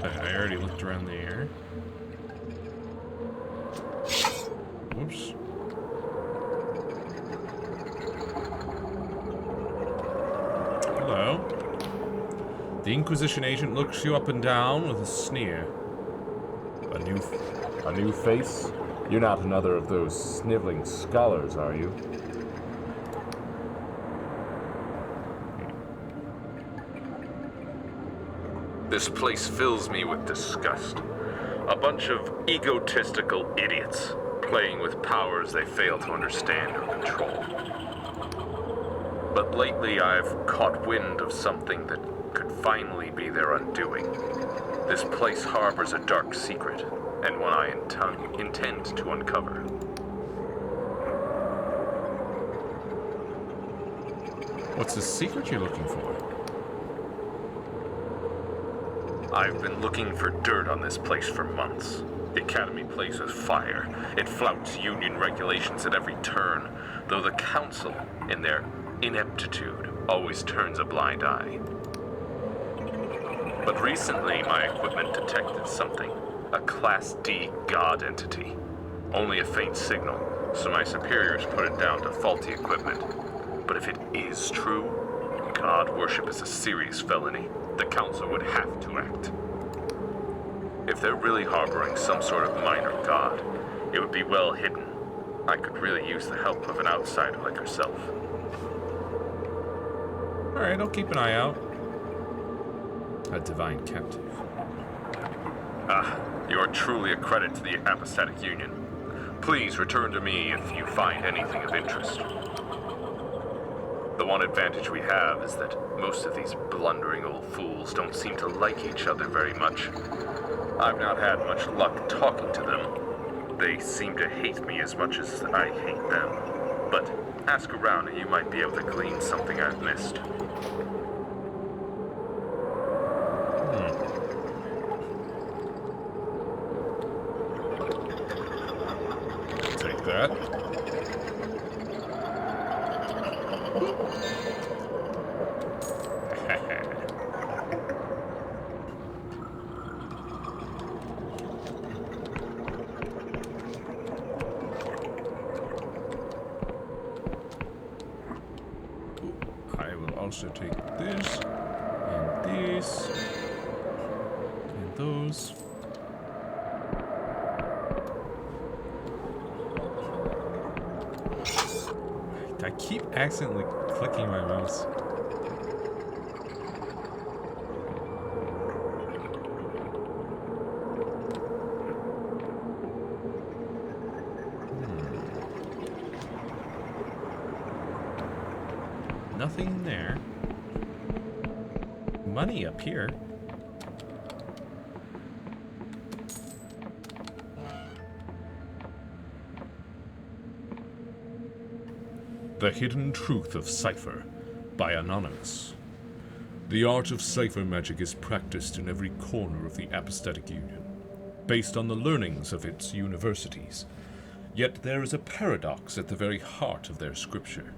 I already looked around there. Whoops. Hello. The Inquisition agent looks you up and down with a sneer. A new face? You're not another of those sniveling scholars, are you? This place fills me with disgust. A bunch of egotistical idiots playing with powers they fail to understand or control. But lately I've caught wind of something that could finally be their undoing. This place harbors a dark secret, and one I intend to uncover. What's the secret you're looking for? I've been looking for dirt on this place for months. The Academy plays with fire. It flouts union regulations at every turn, though the Council, in their ineptitude, always turns a blind eye. But recently, my equipment detected something. A Class D God entity. Only a faint signal, so my superiors put it down to faulty equipment. But if it is true, God worship is a serious felony. The Council would have to act. If they're really harboring some sort of minor god, it would be well hidden. I could really use the help of an outsider like herself. Alright, I'll keep an eye out. A divine captive. Ah, you are truly a credit to the Apostatic Union. Please return to me if you find anything of interest. The one advantage we have is that most of these blundering old fools don't seem to like each other very much. I've not had much luck talking to them. They seem to hate me as much as I hate them. But ask around and you might be able to glean something I've missed. Take that. I will also take this, and this, and those. I keep accidentally clicking my mouse. Nothing in there. Money up here. The Hidden Truth of Cipher by Anonymous. The art of cipher magic is practiced in every corner of the Apostatic Union, based on the learnings of its universities. Yet there is a paradox at the very heart of their scripture.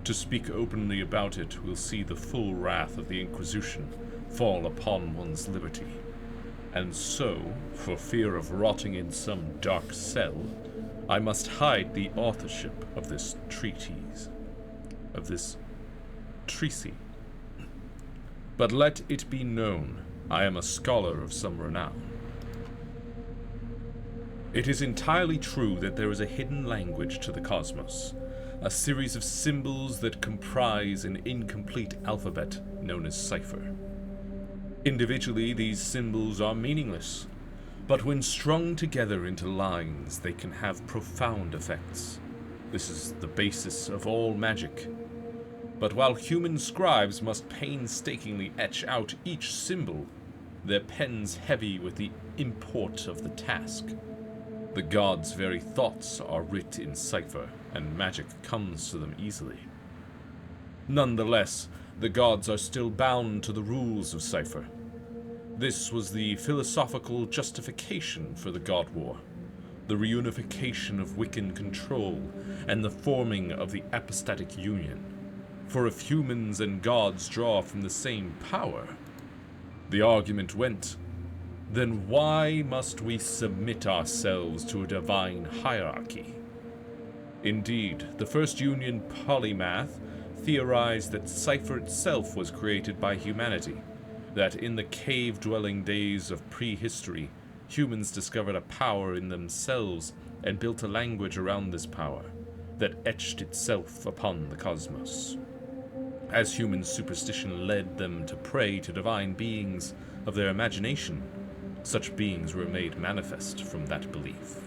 To speak openly about it will see the full wrath of the Inquisition fall upon one's liberty. And so, for fear of rotting in some dark cell, I must hide the authorship of this treatise. But let it be known, I am a scholar of some renown. It is entirely true that there is a hidden language to the cosmos, a series of symbols that comprise an incomplete alphabet known as cipher. Individually, these symbols are meaningless, but when strung together into lines, they can have profound effects. This is the basis of all magic. But while human scribes must painstakingly etch out each symbol, their pens heavy with the import of the task, the gods' very thoughts are writ in cipher, and magic comes to them easily. Nonetheless, the gods are still bound to the rules of Cypher. This was the philosophical justification for the God War, the reunification of Wiccan control, and the forming of the apostatic union. For if humans and gods draw from the same power, the argument went, then why must we submit ourselves to a divine hierarchy? Indeed, the first union polymath theorized that Cypher itself was created by humanity, that in the cave-dwelling days of prehistory, humans discovered a power in themselves and built a language around this power that etched itself upon the cosmos. As human superstition led them to pray to divine beings of their imagination, such beings were made manifest from that belief.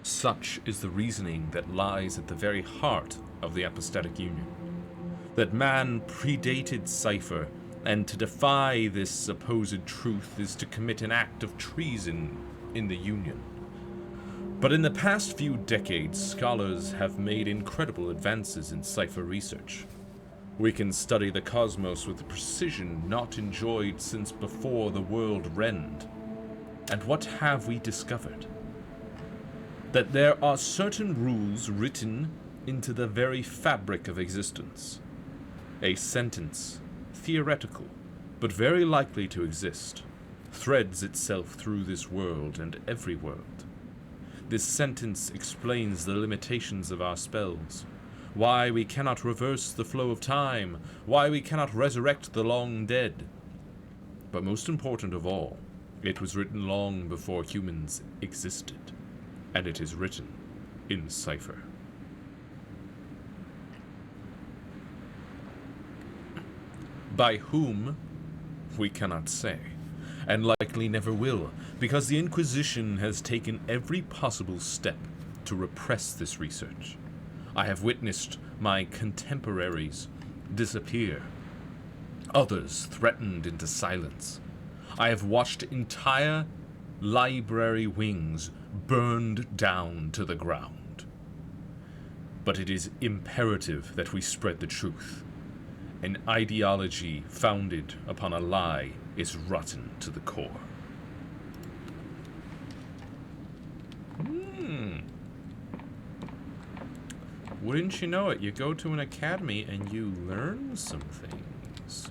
Such is the reasoning that lies at the very heart of the apostatic union, that man predated Cypher, and to defy this supposed truth is to commit an act of treason in the union. But in the past few decades, scholars have made incredible advances in Cypher research. We can study the cosmos with a precision not enjoyed since before the world rend. And what have we discovered? That there are certain rules written into the very fabric of existence. A sentence, theoretical, but very likely to exist, threads itself through this world and every world. This sentence explains the limitations of our spells, why we cannot reverse the flow of time, why we cannot resurrect the long dead. But most important of all, it was written long before humans existed, and it is written in Cypher. By whom, we cannot say, and likely never will, because the Inquisition has taken every possible step to repress this research. I have witnessed my contemporaries disappear, others threatened into silence. I have watched entire library wings burned down to the ground. But it is imperative that we spread the truth. An ideology founded upon a lie is rotten to the core. Wouldn't you know it, you go to an academy and you learn some things.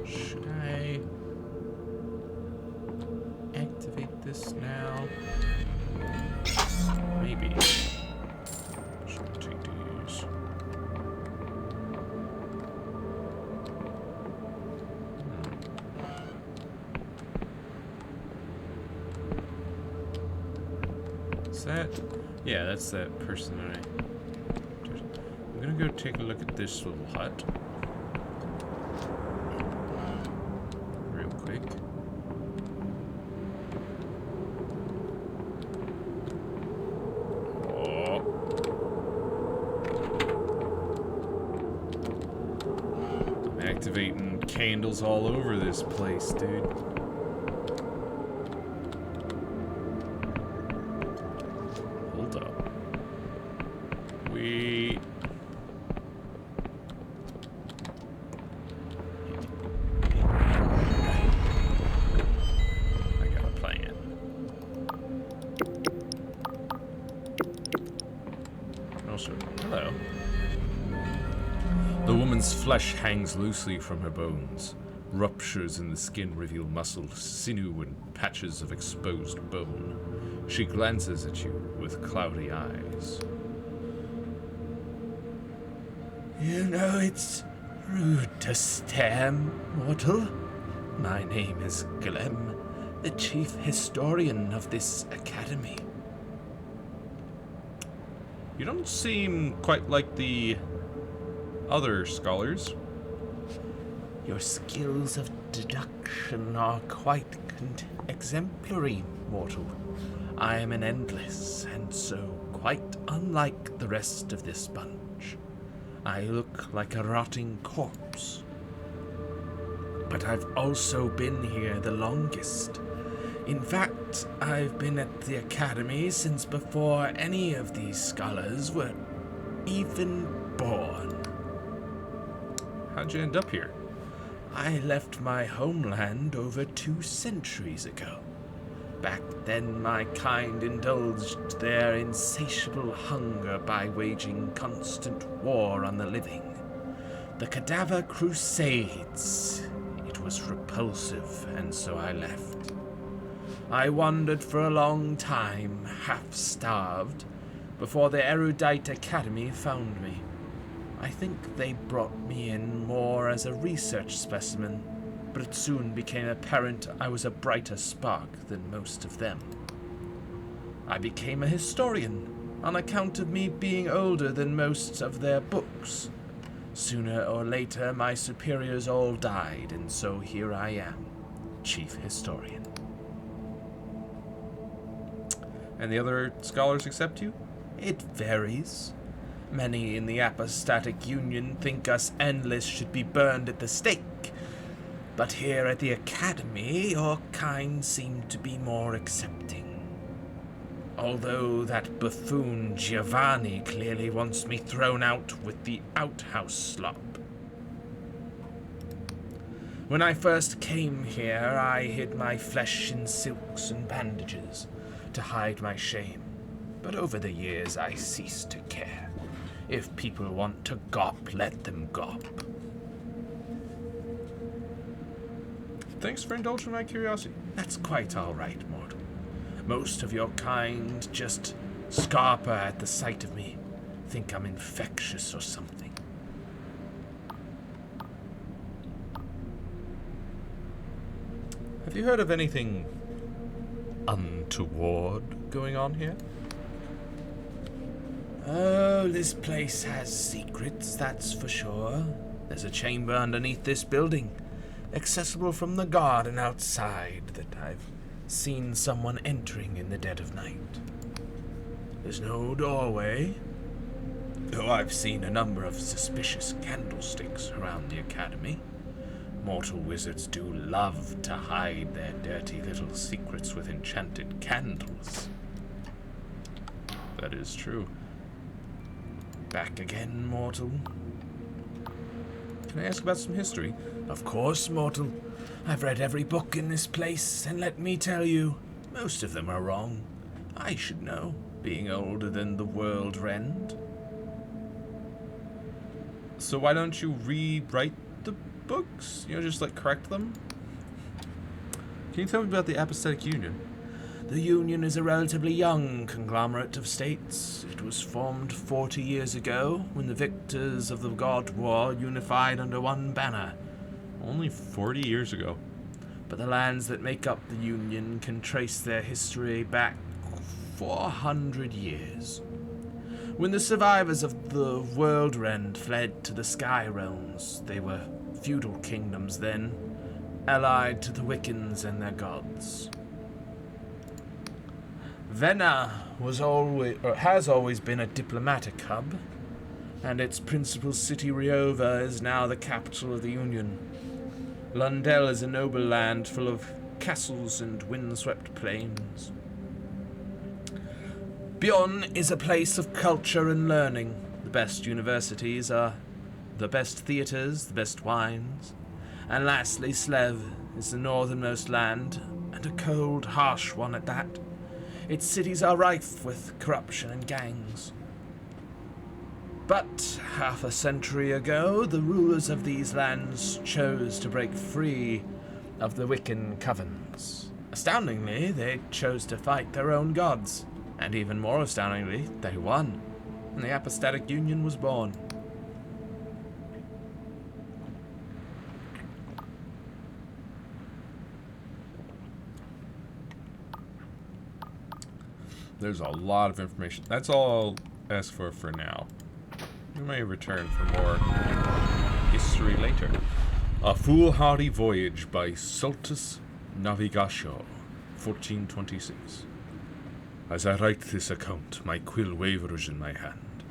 Should I activate this now? Maybe. Should I take these? Is that? Yeah, that's that person that I'm gonna go take a look at this little hut. Real quick. Oh. I'm activating candles all over this place, dude. Hello. The woman's flesh hangs loosely from her bones. Ruptures in the skin reveal muscle, sinew, and patches of exposed bone. She glances at you with cloudy eyes. You know, it's rude to stare, mortal. My name is Glem, the chief historian of this academy. You don't seem quite like the other scholars. Your skills of deduction are quite exemplary, mortal. I am an endless, and so quite unlike the rest of this bunch. I look like a rotting corpse. but I've also been here the longest. In fact, I've been at the academy since before any of these scholars were even born. How'd you end up here? I left my homeland over 2 centuries ago. Back then, my kind indulged their insatiable hunger by waging constant war on the living. The Cadaver Crusades. It was repulsive, and so I left. I wandered for a long time, half-starved, before the Erudite Academy found me. I think they brought me in more as a research specimen, but it soon became apparent I was a brighter spark than most of them. I became a historian, on account of me being older than most of their books. Sooner or later, my superiors all died, and so here I am, chief historian. And the other scholars accept you? It varies. Many in the Apostatic Union think us endless should be burned at the stake. But here at the Academy, your kind seem to be more accepting. Although that buffoon Giovanni clearly wants me thrown out with the outhouse slop. When I first came here, I hid my flesh in silks and bandages to hide my shame. But over the years, I ceased to care. If people want to gawp, let them gawp. Thanks for indulging my curiosity. That's quite all right, mortal. Most of your kind just scarper at the sight of me. Think I'm infectious or something. Have you heard of anything untoward going on here? Oh, this place has secrets, that's for sure. There's a chamber underneath this building, accessible from the garden outside, that I've seen someone entering in the dead of night. There's no doorway, though I've seen a number of suspicious candlesticks around the academy. Mortal wizards do love to hide their dirty little secrets with enchanted candles. That is true. Back again, mortal? Can I ask about some history? Of course, mortal. I've read every book in this place, and let me tell you, most of them are wrong. I should know, being older than the world rend. So why don't you rewrite the books? You know, just like correct them? Can you tell me about the Apostatic Union? The Union is a relatively young conglomerate of states. It was formed 40 years ago, when the victors of the God War unified under one banner. Only 40 years ago. But the lands that make up the Union can trace their history back 400 years. When the survivors of the World Rend fled to the Sky Realms, they were feudal kingdoms then, allied to the Wiccans and their gods. Venna has always been a diplomatic hub, and its principal city, Riova, is now the capital of the Union. Lundell is a noble land full of castles and windswept plains. Bjorn is a place of culture and learning. The best universities are the best theatres, the best wines. And lastly, Slev is the northernmost land, and a cold, harsh one at that. Its cities are rife with corruption and gangs. But half a century ago, the rulers of these lands chose to break free of the Wiccan covens. Astoundingly, they chose to fight their own gods. And even more astoundingly, they won. And the Apostatic Union was born. There's a lot of information. That's all I'll ask for now. We may return for more history later. A Foolhardy Voyage by Sultus Navigatio, 1426. As I write this account, my quill wavers in my hand.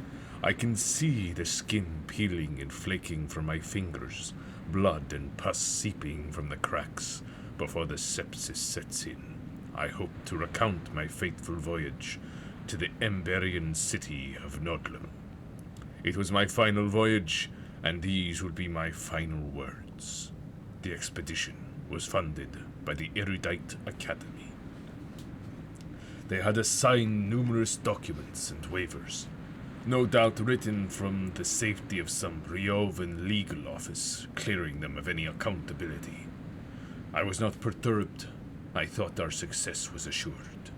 I can see the skin peeling and flaking from my fingers, blood and pus seeping from the cracks before the sepsis sets in. I hope to recount my fateful voyage to the Emberian city of Nodlum. It was my final voyage, and these will be my final words. The expedition was funded by the Erudite Academy. They had assigned numerous documents and waivers, no doubt written from the safety of some Riovan legal office, clearing them of any accountability. I was not perturbed. I thought our success was assured.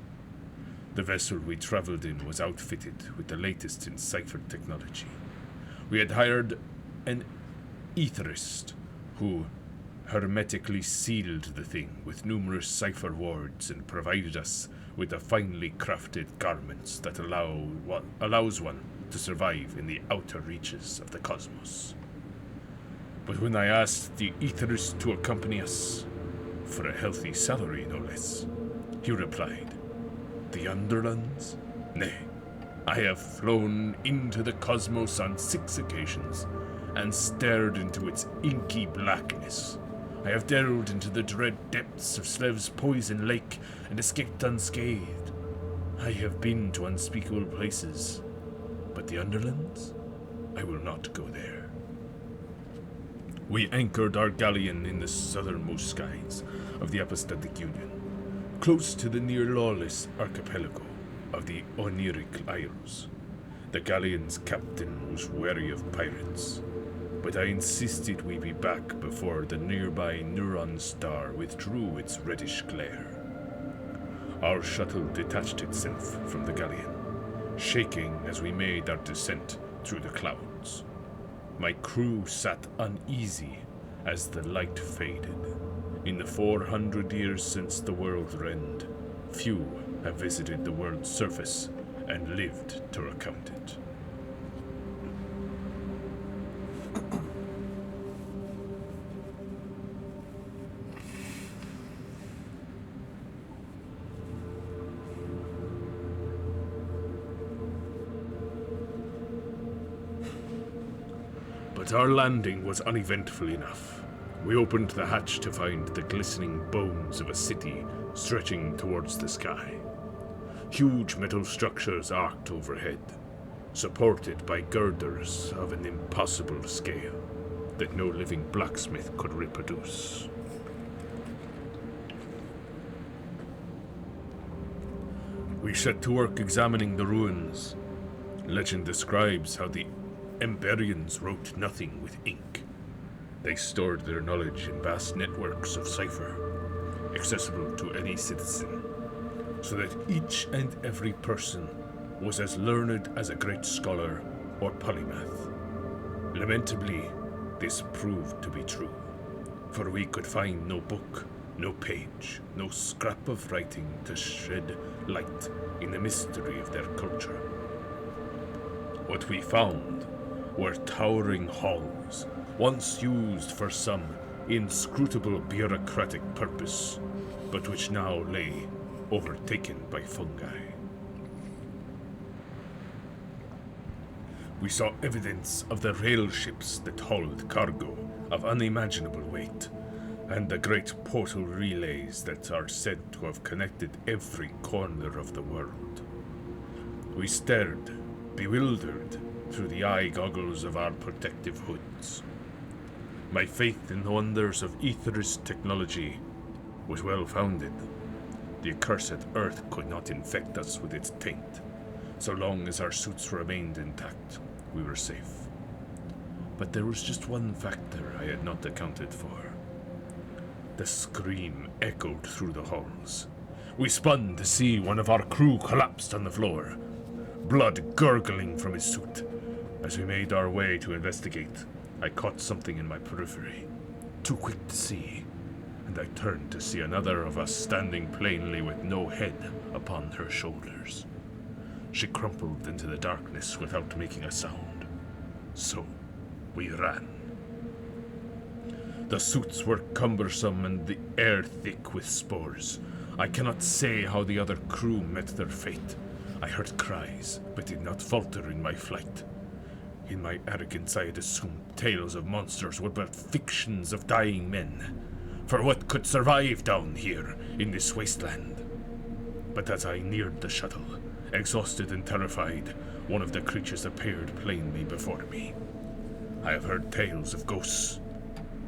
The vessel we traveled in was outfitted with the latest in cipher technology. We had hired an etherist who hermetically sealed the thing with numerous cipher wards and provided us with the finely crafted garments that allows one to survive in the outer reaches of the cosmos. But when I asked the etherist to accompany us, for a healthy salary no less, he replied, "The Underlands? Nay, I have flown into the cosmos on 6 occasions and stared into its inky blackness. I have delved into the dread depths of Slev's poison lake and escaped unscathed. I have been to unspeakable places, but the Underlands? I will not go there." We anchored our galleon in the southernmost skies of the Apostatic Union, close to the near-lawless archipelago of the Oniric Isles. The galleon's captain was wary of pirates, but I insisted we be back before the nearby Neuron star withdrew its reddish glare. Our shuttle detached itself from the galleon, shaking as we made our descent through the clouds. My crew sat uneasy as the light faded. In the 400 years since the world's end, few have visited the world's surface and lived to recount it. But our landing was uneventful enough. We opened the hatch to find the glistening bones of a city stretching towards the sky. Huge metal structures arced overhead, supported by girders of an impossible scale that no living blacksmith could reproduce. We set to work examining the ruins. Legend describes how the Emberians wrote nothing with ink. They stored their knowledge in vast networks of cipher, accessible to any citizen, so that each and every person was as learned as a great scholar or polymath. Lamentably, this proved to be true, for we could find no book, no page, no scrap of writing to shed light in the mystery of their culture. What we found were towering halls, once used for some inscrutable bureaucratic purpose, but which now lay overtaken by fungi. We saw evidence of the rail ships that hauled cargo of unimaginable weight, and the great portal relays that are said to have connected every corner of the world. We stared, bewildered, through the eye goggles of our protective hoods. My faith in the wonders of etherist technology was well founded. The accursed Earth could not infect us with its taint. So long as our suits remained intact, we were safe. But there was just one factor I had not accounted for. The scream echoed through the halls. We spun to see one of our crew collapsed on the floor, blood gurgling from his suit. As we made our way to investigate, I caught something in my periphery, too quick to see, and I turned to see another of us standing plainly with no head upon her shoulders. She crumpled into the darkness without making a sound. So, we ran. The suits were cumbersome and the air thick with spores. I cannot say how the other crew met their fate. I heard cries, but did not falter in my flight. In my arrogance, I had assumed tales of monsters were but fictions of dying men. For what could survive down here in this wasteland? But as I neared the shuttle, exhausted and terrified, one of the creatures appeared plainly before me. I have heard tales of ghosts,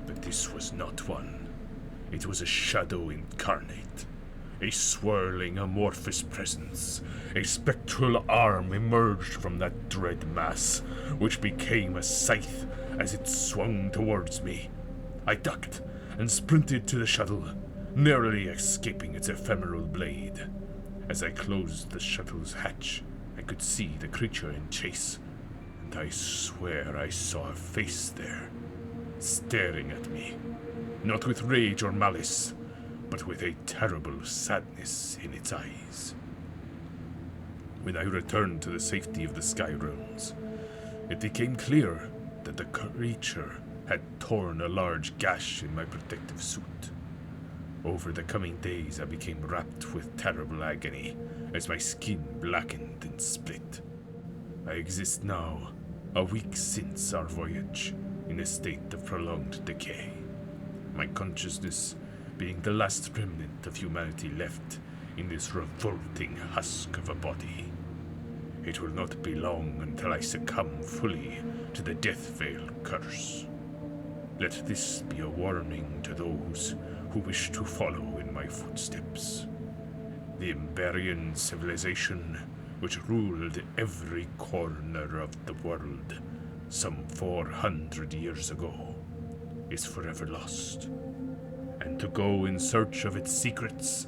but this was not one. It was a shadow incarnate. A swirling, amorphous presence. A spectral arm emerged from that dread mass, which became a scythe as it swung towards me. I ducked and sprinted to the shuttle, narrowly escaping its ephemeral blade. As I closed the shuttle's hatch, I could see the creature in chase, and I swear I saw a face there, staring at me, not with rage or malice, but with a terrible sadness in its eyes. When I returned to the safety of the sky realms, it became clear that the creature had torn a large gash in my protective suit. Over the coming days, I became wrapped with terrible agony as my skin blackened and split. I exist now, a week since our voyage, in a state of prolonged decay. My consciousness being the last remnant of humanity left in this revolting husk of a body. It will not be long until I succumb fully to the Death Veil curse. Let this be a warning to those who wish to follow in my footsteps. The Emberian civilization, which ruled every corner of the world some 400 years ago, is forever lost. And to go in search of its secrets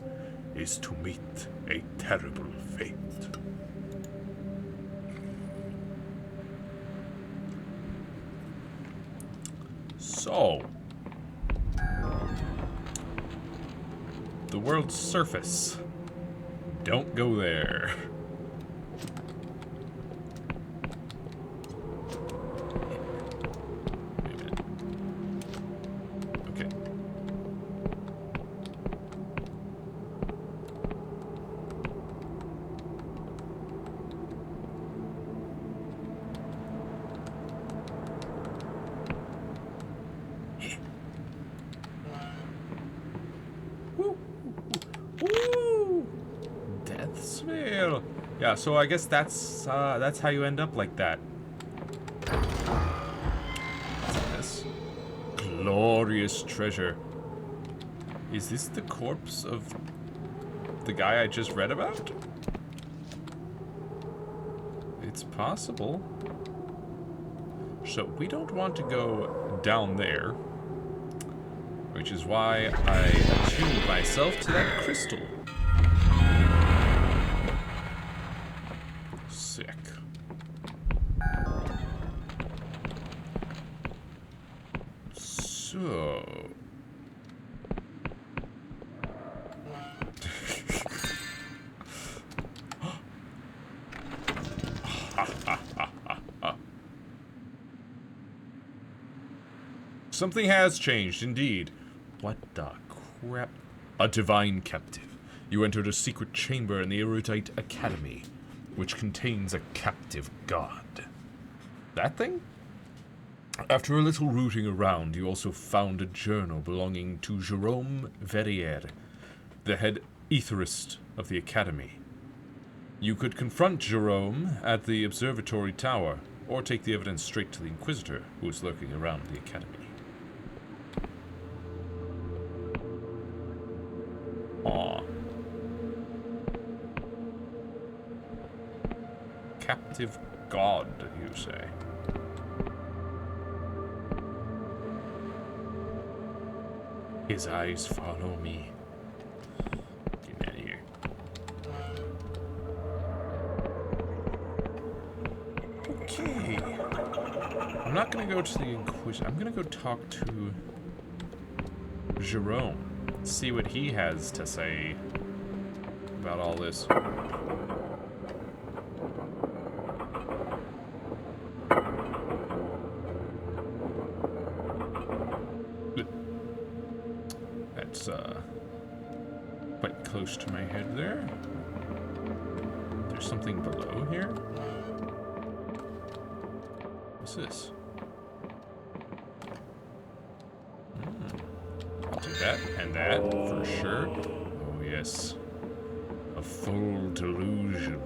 is to meet a terrible fate. So, the world's surface. Don't go there. Wait a minute. Okay. Death's Veil. Yeah, so I guess that's how you end up like that. What's this? Glorious treasure. Is this the corpse of the guy I just read about? It's possible. So we don't want to go down there, which is why I attuned myself to that crystal. Sick. So... Something has changed, indeed. What the crap? A divine captive. You entered a secret chamber in the Erudite Academy, which contains a captive god. That thing? After a little rooting around, you also found a journal belonging to Jerome Verrier, the head etherist of the Academy. You could confront Jerome at the observatory tower, or take the evidence straight to the Inquisitor, who is lurking around the Academy. Aw. Captive god, you say? His eyes follow me. Get out of here. Okay. I'm not gonna go to the Inquisition. I'm gonna go talk to Jerome. See what he has to say about all this. That's quite close to my head there. There's something below here. What's this? I'll take that and that for sure. Oh yes. A full delusion.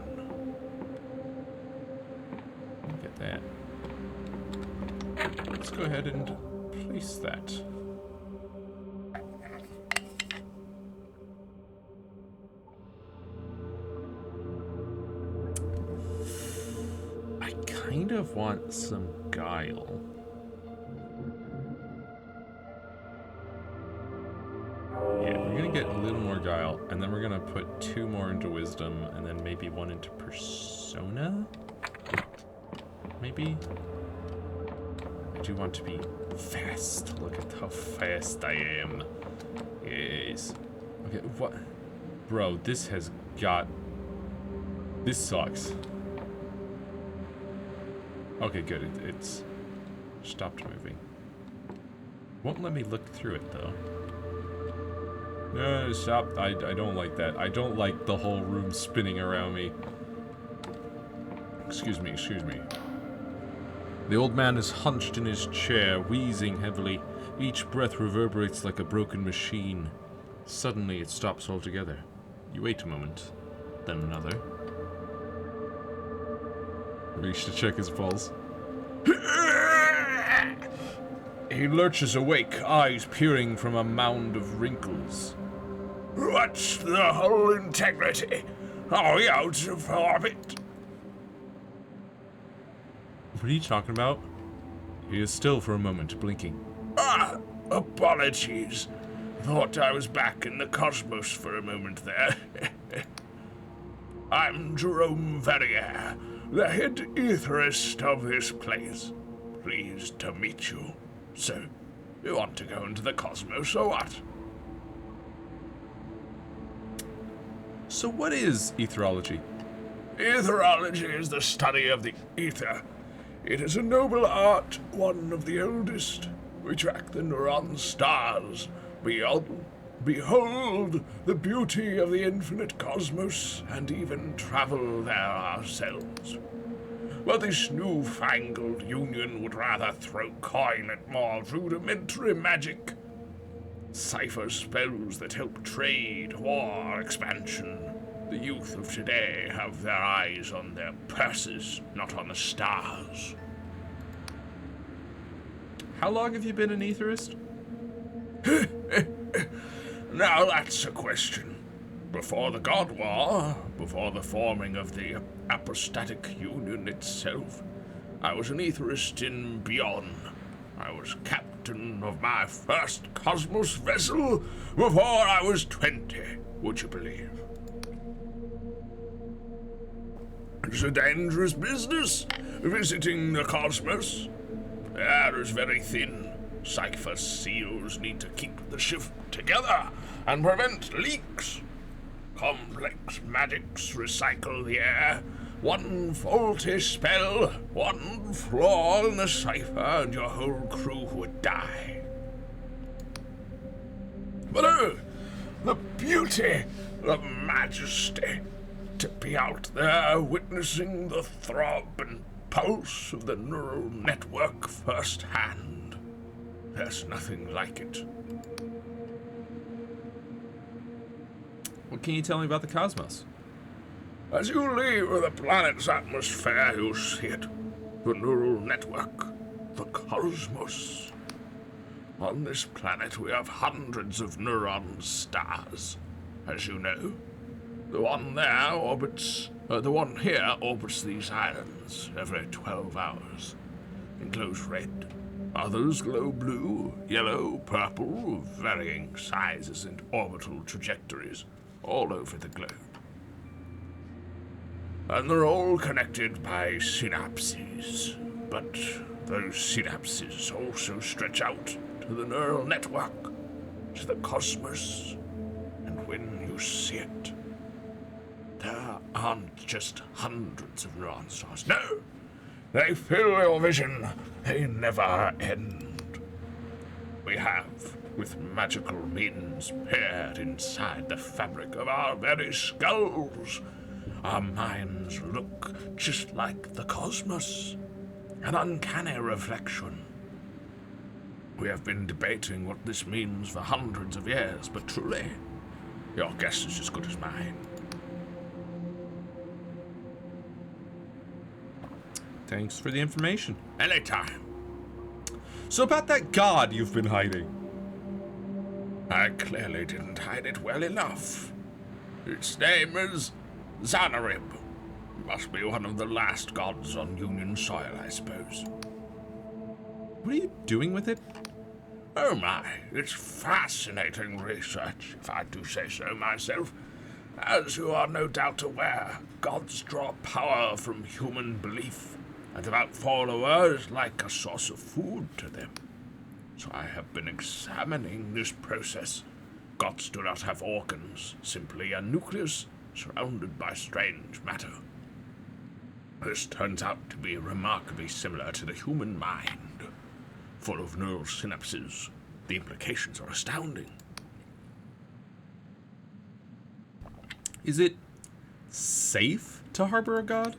Get that. Let's go ahead and place that. I kind of want some guile. Yeah, we're gonna get a little more guile, and then we're gonna put 2 more into wisdom, and then maybe 1 into persona? Maybe? I do want to be fast. Look at how fast I am. Yes. Okay, what? Bro, this has got... This sucks. Okay, good. It's stopped moving. Won't let me look through it, though. No, stop. I don't like that. I don't like the whole room spinning around me. Excuse me, excuse me. The old man is hunched in his chair, wheezing heavily. Each breath reverberates like a broken machine. Suddenly, it stops altogether. You wait a moment, then another. Reach to check his pulse. He lurches awake, eyes peering from a mound of wrinkles. What's the whole integrity? Are we out of orbit? What are you talking about? He is still for a moment, blinking. Apologies. Thought I was back in the cosmos for a moment there. I'm Jerome Verrier, the head etherist of this place. Pleased to meet you. So, you want to go into the cosmos or what? So what is etherology? Etherology is the study of the ether. It is a noble art, one of the oldest. We track the neuron stars. Behold the beauty of the infinite cosmos, and even travel there ourselves. But this newfangled union would rather throw coin at more rudimentary magic. Cipher spells that help trade, war, expansion. The youth of today have their eyes on their purses, not on the stars. How long have you been an etherist? Now that's a question. Before the God War, before the forming of the apostatic union itself, I was an etherist in Beyond. I was captain of my first cosmos vessel before I was 20, would you believe? It's a dangerous business, visiting the cosmos. The air is very thin. Cipher seals need to keep the ship together and prevent leaks. Complex magics recycle the air. One faulty spell, one flaw in the cipher, and your whole crew would die. But oh, the beauty, the majesty, to be out there witnessing the throb and pulse of the neural network firsthand. There's nothing like it. What can you tell me about the cosmos? As you leave the planet's atmosphere, you see it. The neural network. The cosmos. On this planet, we have hundreds of neuron stars. As you know, the one here orbits these islands every 12 hours. It glows red. Others glow blue, yellow, purple, of varying sizes and orbital trajectories all over the globe. And they're all connected by synapses. But those synapses also stretch out to the neural network, to the cosmos. And when you see it, there aren't just hundreds of neuron stars. No! They fill your vision. They never end. We have, with magical means, peered inside the fabric of our very skulls. Our minds look just like the cosmos. An uncanny reflection. We have been debating what this means for hundreds of years, but truly, your guess is as good as mine. Thanks for the information. Anytime. So about that god you've been hiding. I clearly didn't hide it well enough. Its name is Xanarib. Must be one of the last gods on Union soil, I suppose. What are you doing with it? Oh my, it's fascinating research, if I do say so myself. As you are no doubt aware, gods draw power from human belief, and without followers like a source of food to them. So I have been examining this process. Gods do not have organs, simply a nucleus surrounded by strange matter. This turns out to be remarkably similar to the human mind, full of neural synapses. The implications are astounding. Is it safe to harbor a god?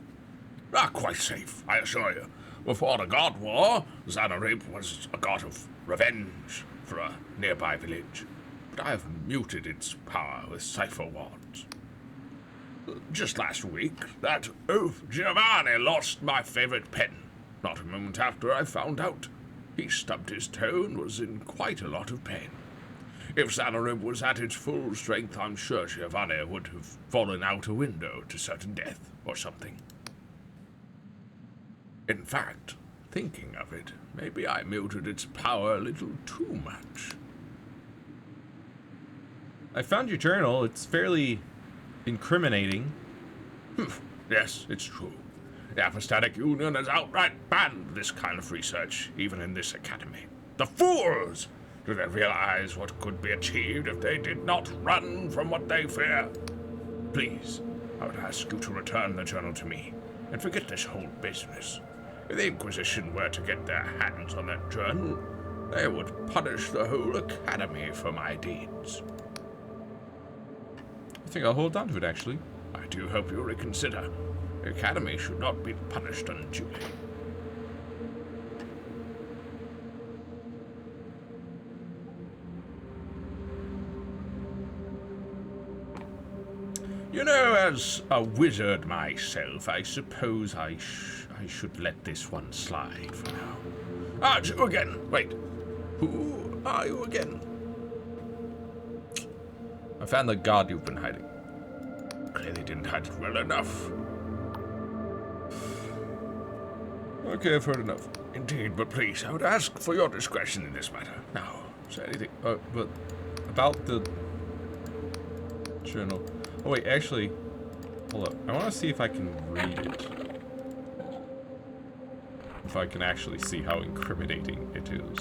Quite safe, I assure you. Before the God War, Xanarib was a god of revenge for a nearby village, but I have muted its power with cipher wards. Just last week, that oaf Giovanni lost my favorite pen. Not a moment after I found out. He stubbed his toe and was in quite a lot of pain. If Xanarib was at its full strength, I'm sure Giovanni would have fallen out a window to certain death or something. In fact, thinking of it, maybe I muted its power a little too much. I found your journal. It's fairly incriminating. Yes, it's true. The Apostatic Union has outright banned this kind of research, even in this academy. The fools! Do they realize what could be achieved if they did not run from what they fear? Please, I would ask you to return the journal to me, and forget this whole business. If the Inquisition were to get their hands on that journal, they would punish the whole academy for my deeds. I think I'll hold on to it, actually. I do hope you reconsider. The academy should not be punished unduly. You know, as a wizard myself, I suppose I should let this one slide for now. It's you again. Wait. Who are you again? I found the god you've been hiding. Clearly didn't hide it well enough. Okay, I've heard enough. Indeed, but please, I would ask for your discretion in this matter. Now, say anything. But about the journal. Oh wait, actually, hold up. I want to see if I can read it. If I can actually see how incriminating it is.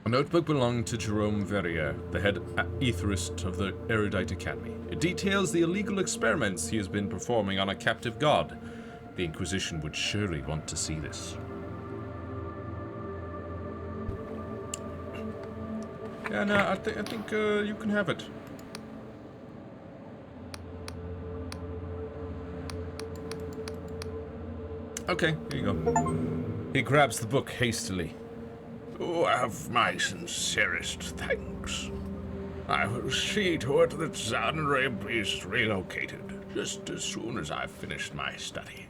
A notebook belonged to Jerome Verrier, the head aetherist of the Erudite Academy. It details the illegal experiments he has been performing on a captive god. The Inquisition would surely want to see this. Yeah, no, I think you can have it. Okay, here you go. He grabs the book hastily. You have my sincerest thanks. I will see to it that Xanarib is relocated just as soon as I've finished my study.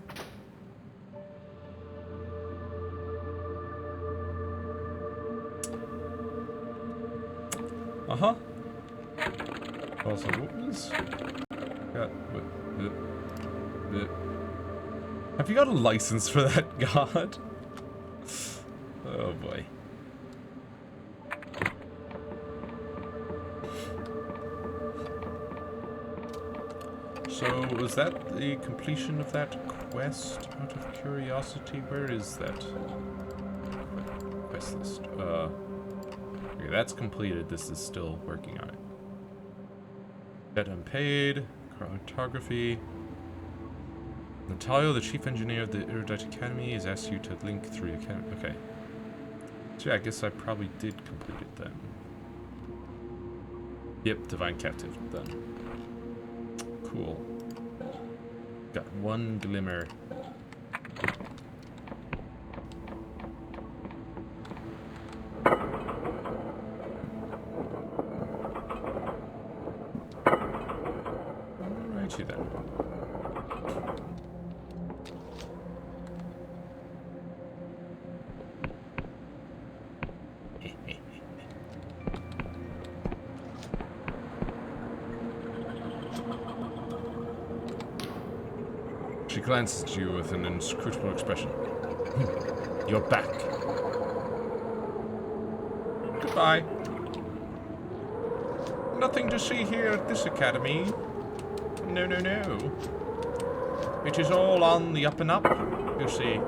Uh-huh. Also, whoops. Have you got a license for that god? Oh boy. So, was that the completion of that quest? Out of curiosity, where is that quest list? Okay, that's completed. This is still working on it. Debt unpaid. Cartography. Natalia, the chief engineer of the Erudite Academy, has asked you to link through your academy. Okay. So yeah, I guess I probably did complete it then. Yep, Divine Captive, done. cool. Got one glimmer. Alrighty then. She glances at you with an inscrutable expression. You're back. Goodbye. Nothing to see here at this academy. No, no, no. It is all on the up and up, you see.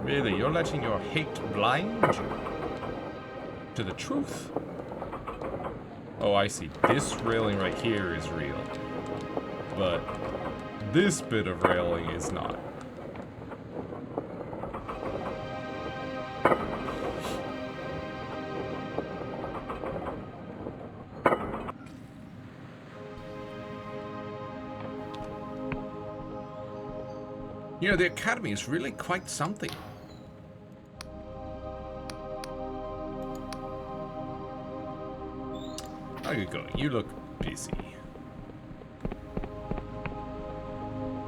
Really, you're letting your hate blind you to the truth. Oh, I see. This railing right here is real. But this bit of railing is not. You know, the academy is really quite something. How are you going? You look busy.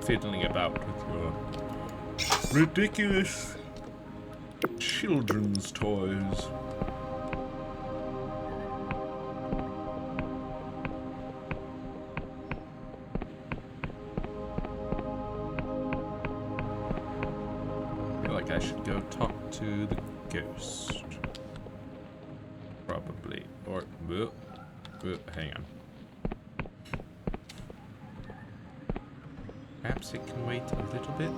Fiddling about with your ridiculous children's toys. I feel like I should go talk to the ghost. Probably. Or, hang on. Perhaps it can wait a little bit.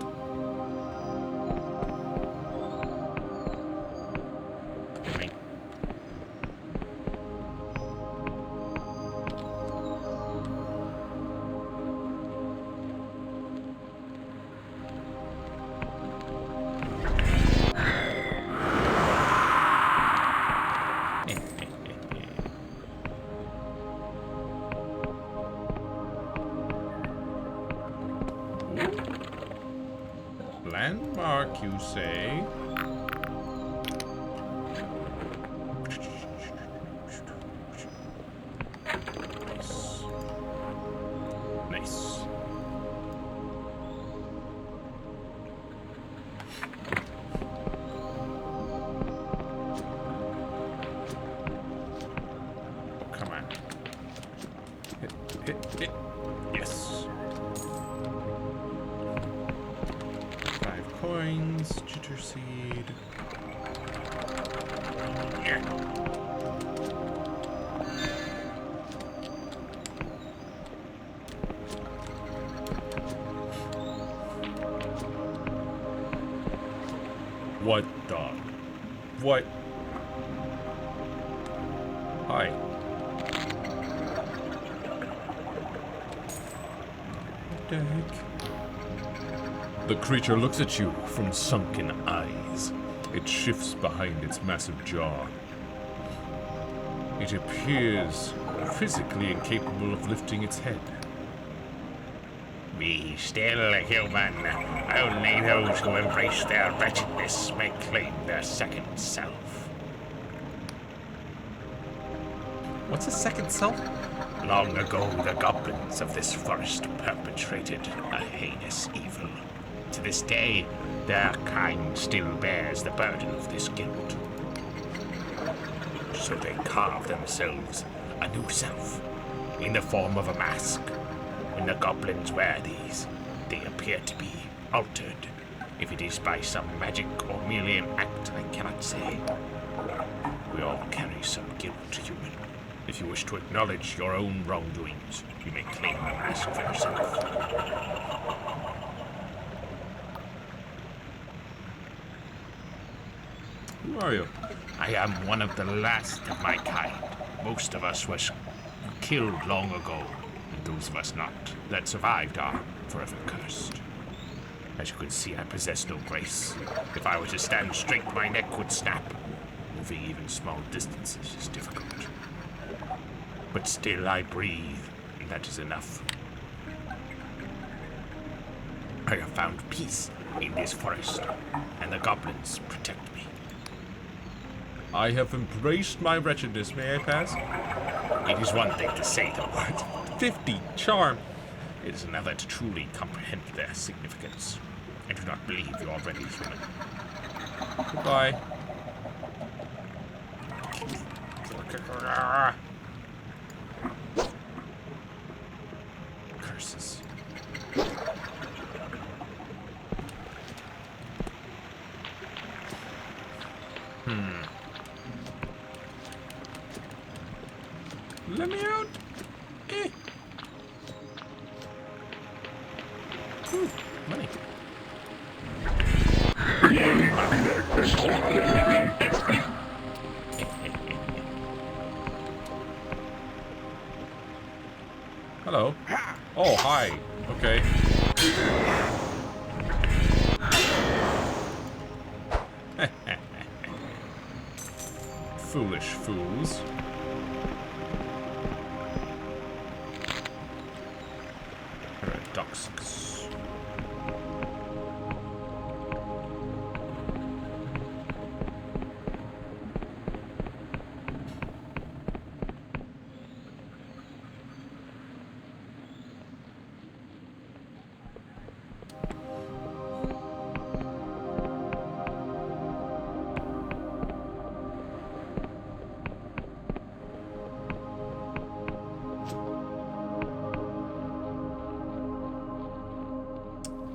Wait. Landmark, you say? Nice. Nice. Come on. Hit. Yes. 5 coins, jitter seed. Yeah. What the? What? Hi. What the heck? The creature looks at you from sunken eyes. It shifts behind its massive jaw. It appears physically incapable of lifting its head. Be still human. Only those who embrace their wretchedness may claim their second self. What's a second self? Long ago, the goblins of this forest perpetrated a heinous evil. To this day, their kind still bears the burden of this guilt. So they carve themselves a new self in the form of a mask. When the goblins wear these, they appear to be altered. If it is by some magic or merely an act, I cannot say. We all carry some guilt, human. If you wish to acknowledge your own wrongdoings, you may claim the mask for yourself. Who are you? I am one of the last of my kind. Most of us was killed long ago, and those of us not that survived are forever cursed. As you can see, I possess no grace. If I were to stand straight, my neck would snap. moving even small distances is difficult. But still I breathe, and that is enough. I have found peace in this forest, and the goblins protect me. I have embraced my wretchedness. May I pass? It is one thing to say the word 50 charm. It is another to truly comprehend their significance. I do not believe you are ready, human. Goodbye. Curses. Let me out. Ooh, money. Hello. Oh, hi. Okay. Foolish fools. Paradoxus.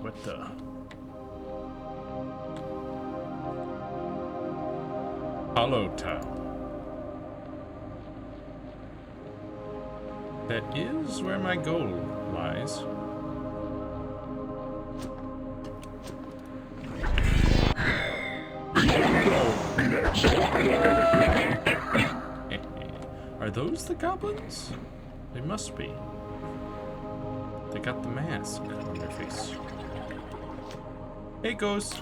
What the? Hollow Town. That is where my goal lies. Are those the goblins? They must be. They got the mask on their face. Hey, Ghost.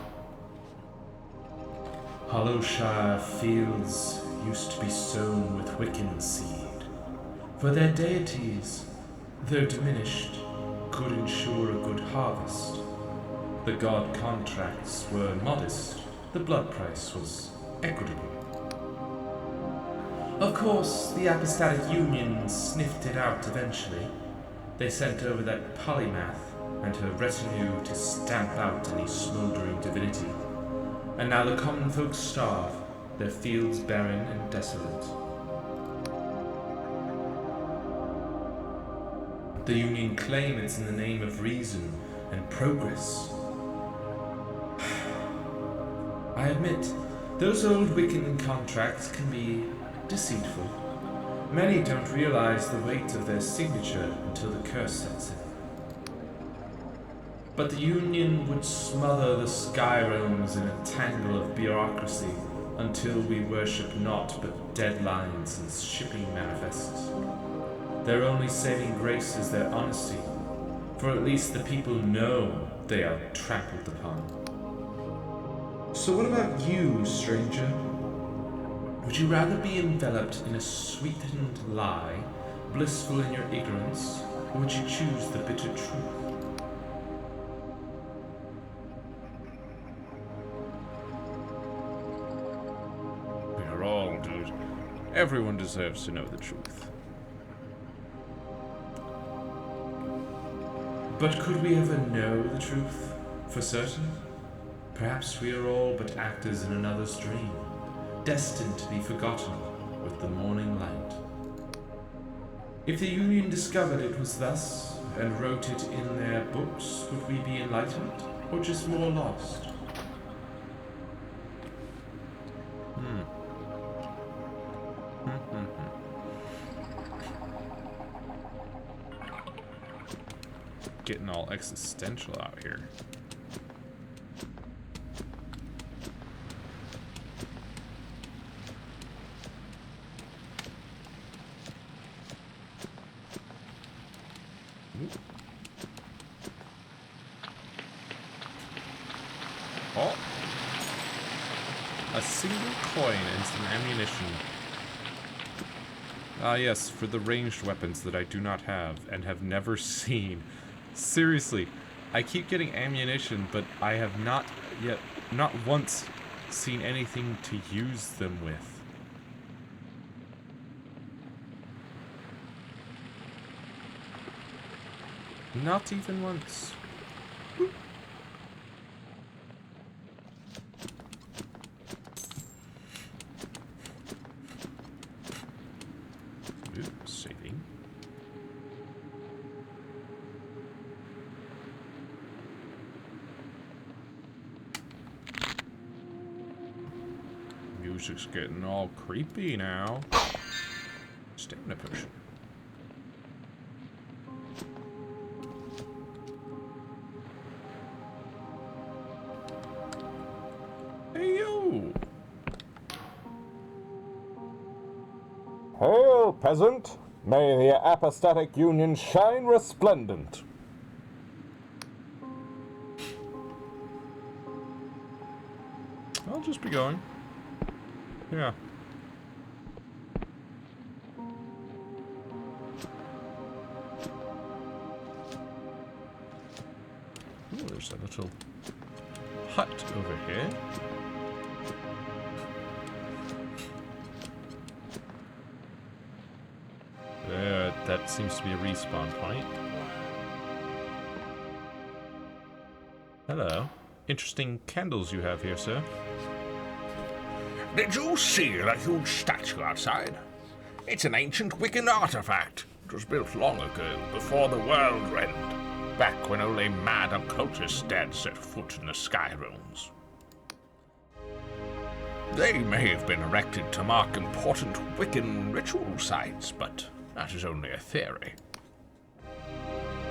Hollowshire fields used to be sown with Wiccan seed, for their deities, though diminished, could ensure a good harvest. The god contracts were modest, the blood price was equitable. Of course, the Apostolic Union sniffed it out eventually. They sent over that polymath and her retinue to stamp out any smoldering divinity. And now the common folk starve, their fields barren and desolate. The Union claim it's in the name of reason and progress. I admit, those old Wiccan contracts can be deceitful. Many don't realize the weight of their signature until the curse sets in. But the Union would smother the sky realms in a tangle of bureaucracy until we worship naught but deadlines and shipping manifests. Their only saving grace is their honesty, for at least the people know they are trampled upon. So what about you, stranger? Would you rather be enveloped in a sweetened lie, blissful in your ignorance, or would you choose the bitter truth? We are all, dude. Everyone deserves to know the truth. But could we ever know the truth for certain? Perhaps we are all but actors in another's dream, destined to be forgotten with the morning light. If the Union discovered it was thus, and wrote it in their books, would we be enlightened, or just more lost? Getting all existential out here. Oh. A single coin and some ammunition. Ah, yes, for the ranged weapons that I do not have and have never seen. Seriously, I keep getting ammunition, but I have not yet, not once, seen anything to use them with. Not even once. Ooh, saving. Music's getting all creepy now. Stamina potion. Hey, yo! Hail, peasant! May the apostatic union shine resplendent. I'll just be going. Yeah. Ooh, there's a little hut over here. There, that seems to be a respawn point. Hello. Interesting candles you have here, sir. Did you see the huge statue outside? It's an ancient Wiccan artifact. It was built long ago, before the world end, back when only mad occultists dared set foot in the sky realms. They may have been erected to mark important Wiccan ritual sites, but that is only a theory.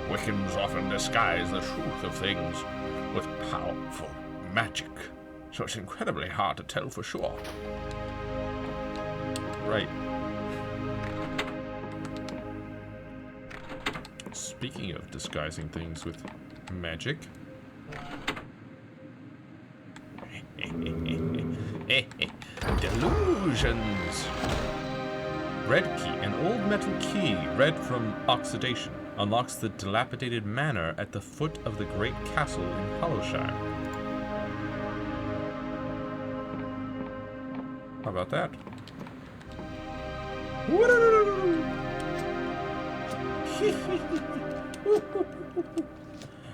Wiccans often disguise the truth of things with powerful magic, so it's incredibly hard to tell for sure. Right. Speaking of disguising things with magic. Delusions! Red key, an old metal key, red from oxidation, unlocks the dilapidated manor at the foot of the great castle in Hollowshire. How about that?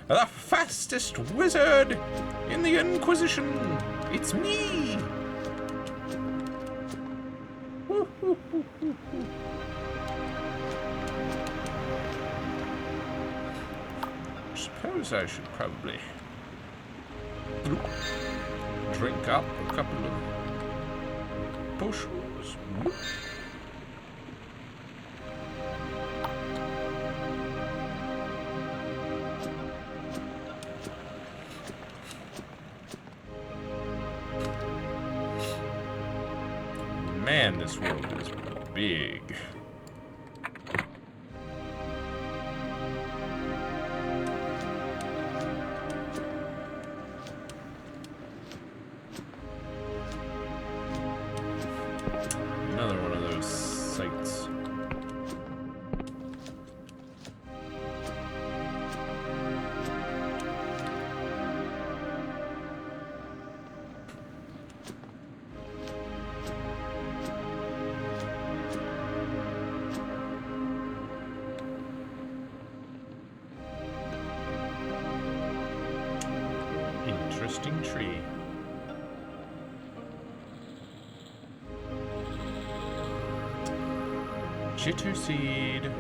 The fastest wizard in the Inquisition! It's me! Suppose I should probably drink up a couple of potions. Man, this world is big. Another one of those sites. Interesting tree. Jitter seed.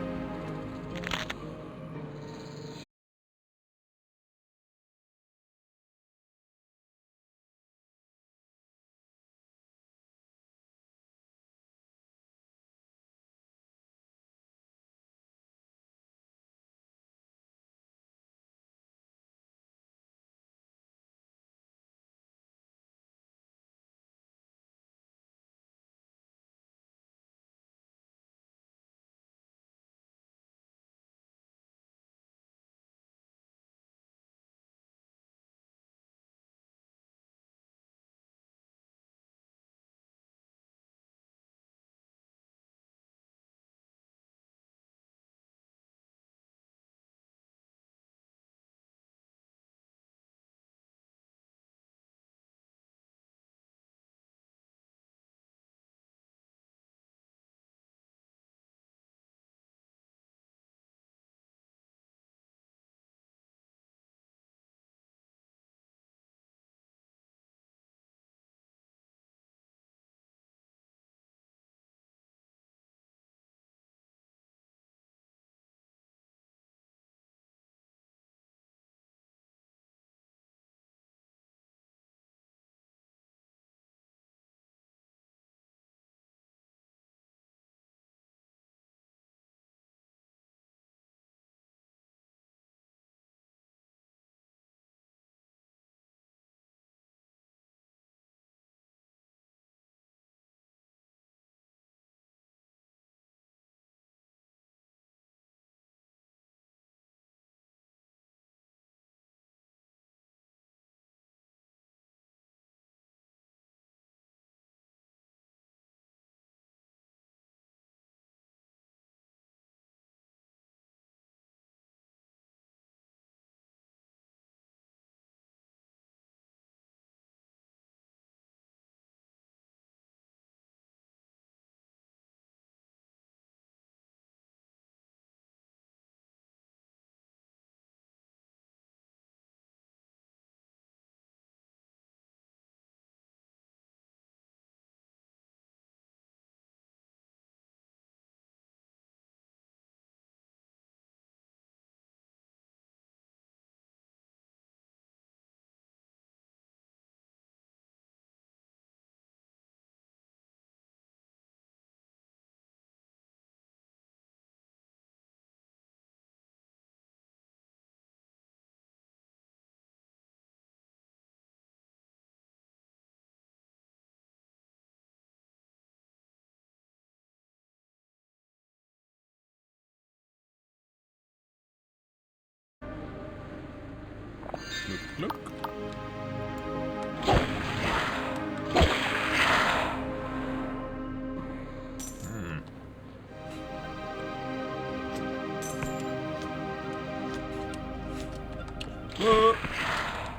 look.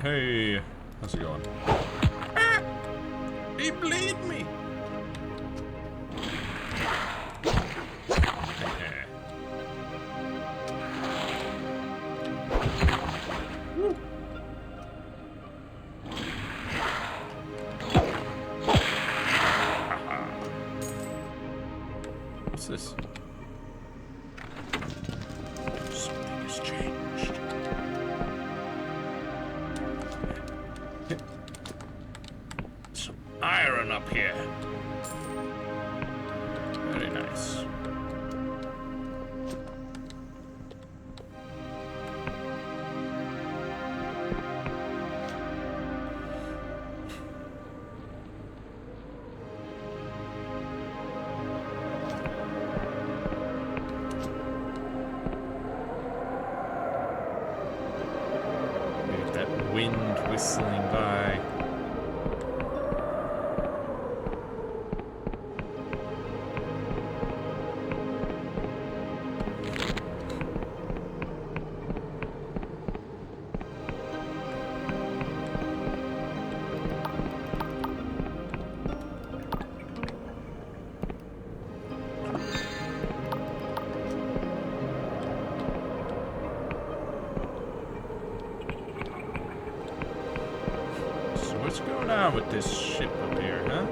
Hey, how's it going? Ah! He bleed me. What's this? Something has changed. Some iron up here. Very nice. Get that wind whistling by. So what's going on with this ship up here, huh?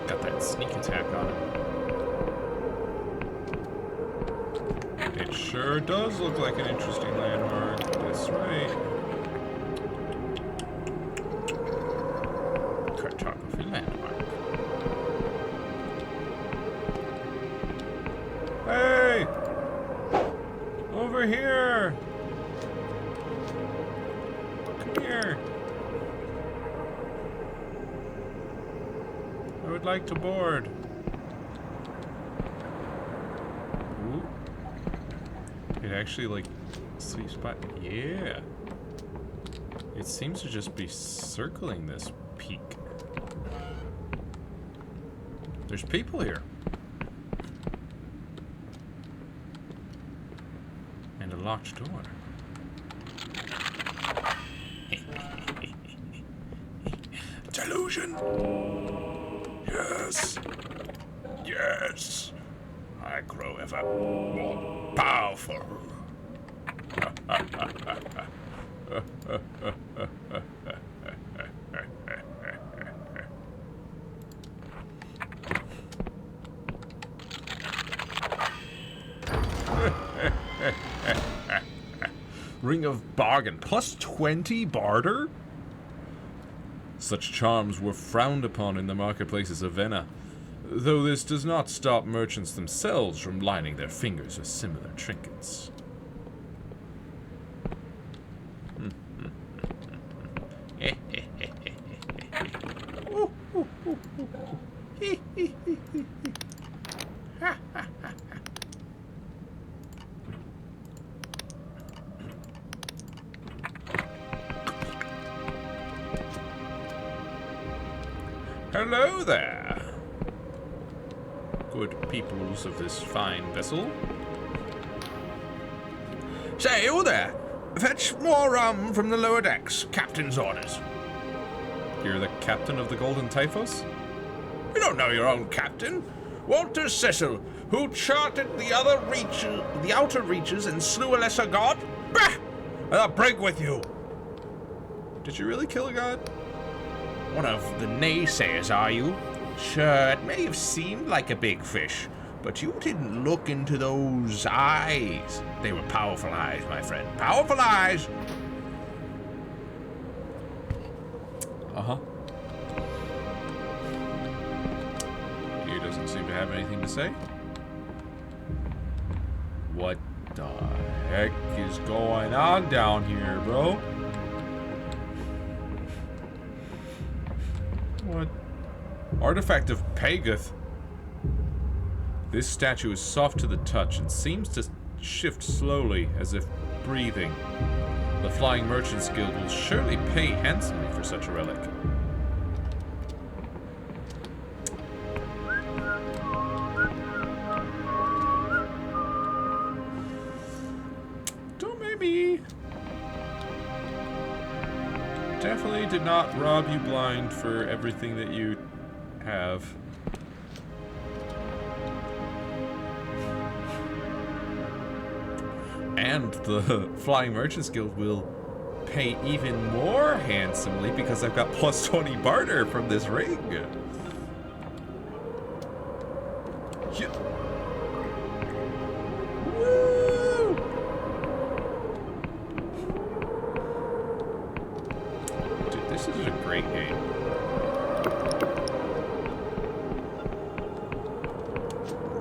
Got that sneak attack on him. It sure does look like an interesting landmark. That's right. Cartography landmark. Hey! Over here! Come here. I would like to board. Ooh. It actually, like, sweet spot. Yeah. It seems to just be circling this peak. There's people here. And a locked door. Delusion. Yes. Yes. I grow ever more powerful. Ring of bargain. Plus 20 barter? Such charms were frowned upon in the marketplaces of Vienna, though this does not stop merchants themselves from lining their fingers with similar trinkets. Hello there, good peoples of this fine vessel. Say, you there. Fetch more rum from the lower decks. Captain's orders. You're the captain of the Golden Typhus? You don't know your own captain. Walter Cecil, who charted the outer reaches and slew a lesser god? Bah! I'll break with you. Did you really kill a god? One of the naysayers, are you? Sure, it may have seemed like a big fish, but you didn't look into those eyes. They were powerful eyes, my friend. Powerful eyes. Uh-huh. He doesn't seem to have anything to say. What the heck is going on down here, bro? What? Artifact of Pagoth. This statue is soft to the touch and seems to shift slowly as if breathing. The Flying Merchants Guild will surely pay handsomely for such a relic. Don't make me. Definitely did not rob you blind for everything that you have. And the Flying Merchants Guild will pay even more handsomely because I've got plus 20 barter from this ring. Yeah. Woo! Dude, this is a great game.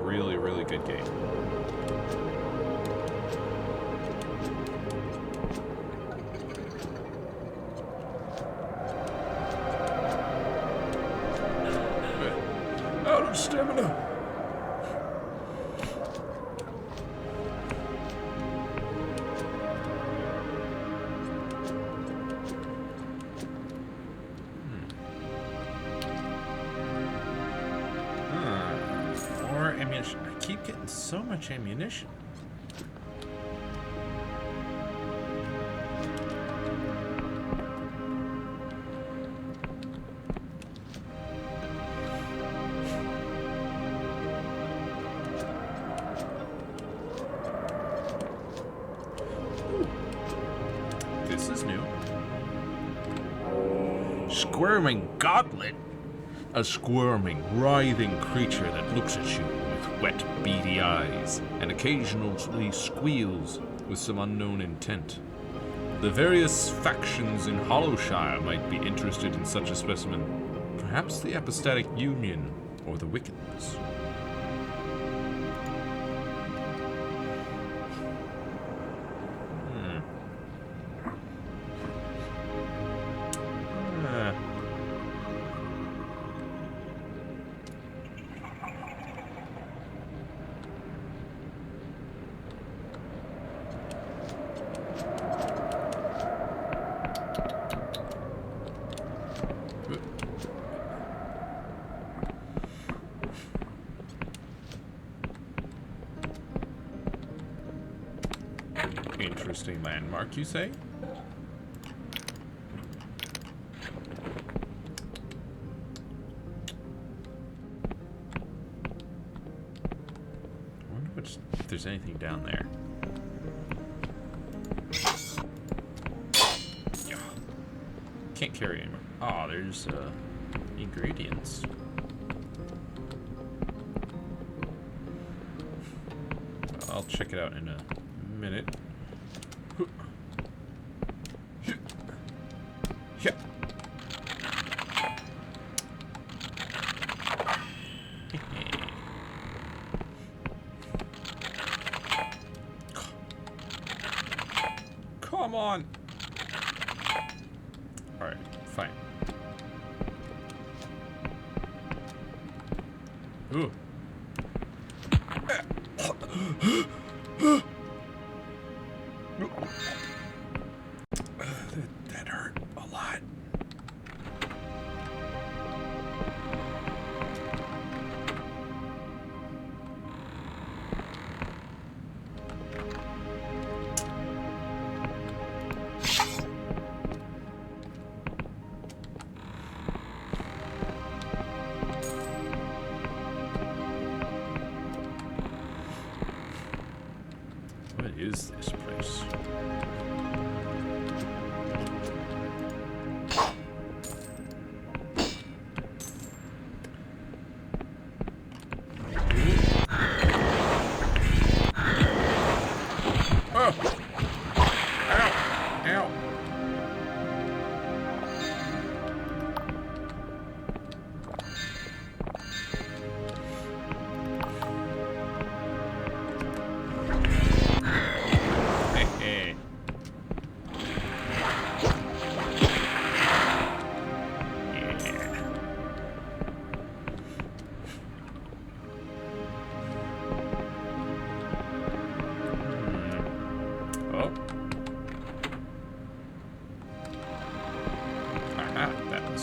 Really, really good game. Out of stamina. More ammunition. I keep getting so much ammunition. This is new. Squirming goblet. A squirming, writhing creature that looks at you with wet, beady eyes and occasionally squeals with some unknown intent. The various factions in Hollowshire might be interested in such a specimen. Perhaps the Apostatic Union or the Wiccans. Interesting landmark, you say? I wonder if there's anything down there. Yeah. Can't carry anymore. Oh, there's ingredients. I'll check it out in a minute. Yeah. Come on. All right, fine. Ooh. That hurt a lot.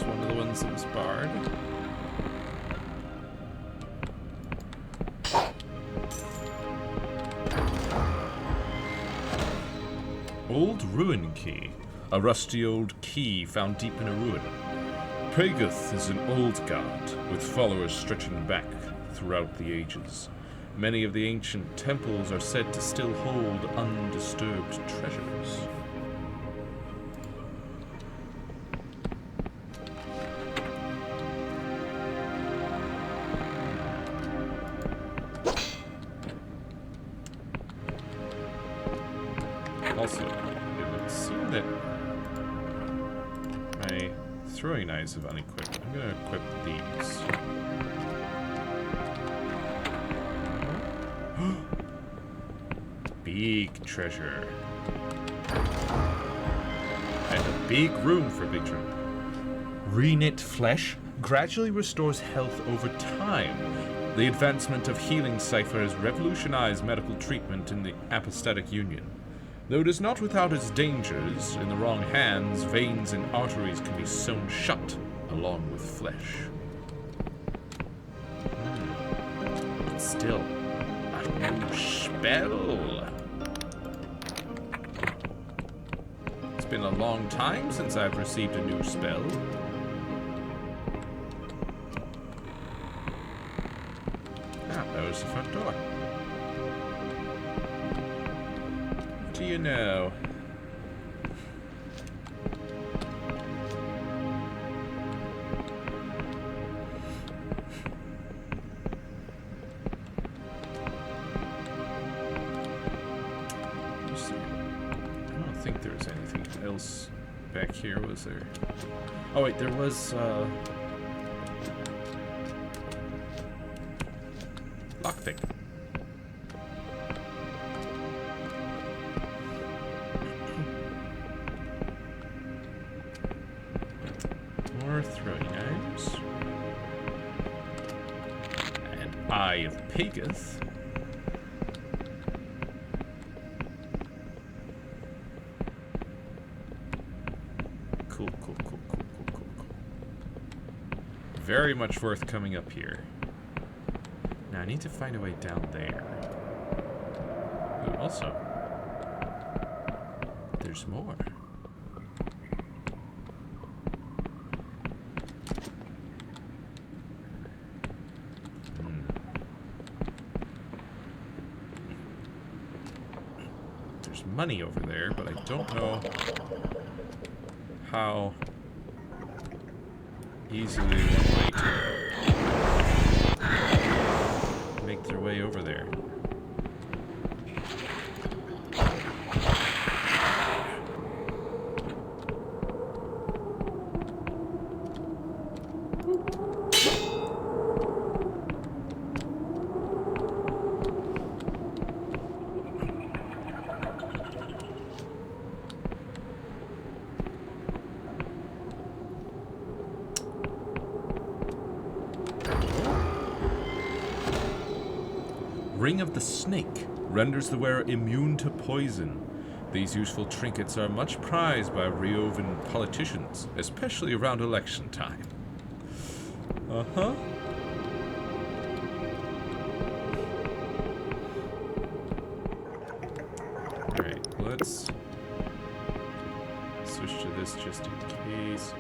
this one of the ones that was barred? Old Ruin Key. A rusty old key found deep in a ruin. Pegath is an old god, with followers stretching back throughout the ages. Many of the ancient temples are said to still hold undisturbed treasures. Also, it would seem that my throwing knives have unequipped. I'm going to equip these. Big treasure. And a big room for big treasure. Reknit flesh gradually restores health over time. The advancement of healing cipher has revolutionized medical treatment in the Apostatic Union. Though it is not without its dangers, in the wrong hands, veins and arteries can be sewn shut, along with flesh. But still, a new spell. It's been a long time since I've received a new spell. Ah, that was the front door. What do you know? I don't think there was anything else back here, was there? Oh wait, there was lockpick. More throwing knives. An Eye of Pegath. Cool. Very much worth coming up here. Now I need to find a way down there. Ooh, also, there's more. There's money over there, but I don't know how easily one might make their way over there. Ring of the Snake renders the wearer immune to poison. These useful trinkets are much prized by Riovan politicians, especially around election time. Uh-huh. Alright, let's switch to this just in case.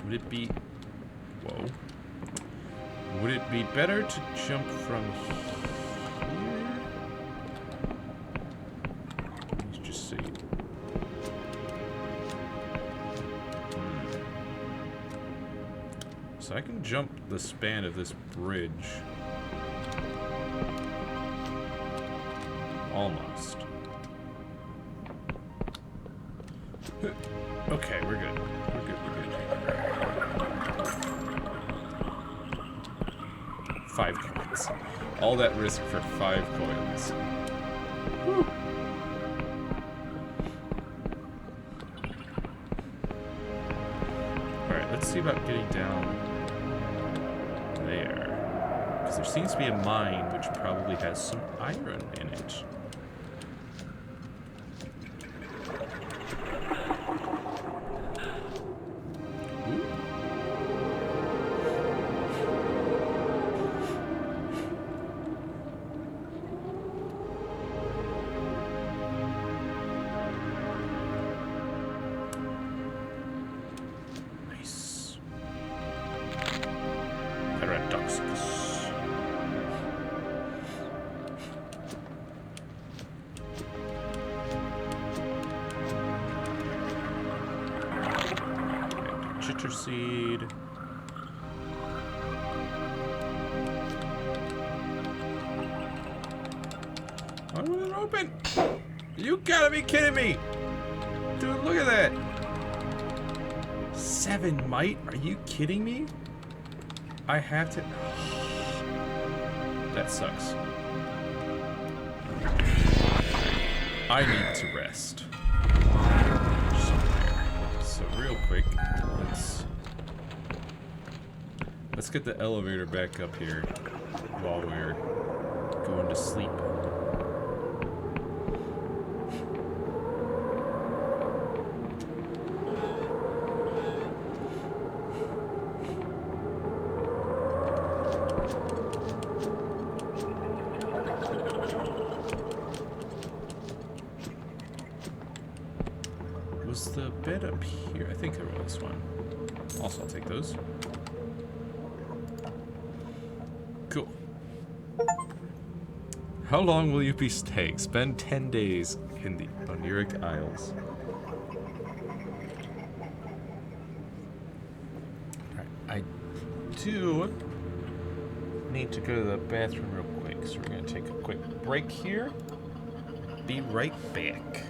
Would it be... Whoa. Would it be better to jump from here? Let's just see. So I can jump the span of this bridge. Almost. Okay, we're good. We're good. 5 coins. All that risk for 5 coins. Woo. Alright, let's see about getting down there. Because there seems to be a mine which probably has some iron in it. Ooh. Chitter seed. Why won't it open? You gotta be kidding me! Dude, look at that! 7 might? Are you kidding me? I have to... That sucks. I need to rest. So real quick, let's get the elevator back up here while we're going to sleep. Was the bed up here? I think there was one. Also, I'll take those. Cool. How long will you be staying? Spend 10 days in the Oniric Isles. Alright, I do need to go to the bathroom real quick, so we're going to take a quick break here. Be right back.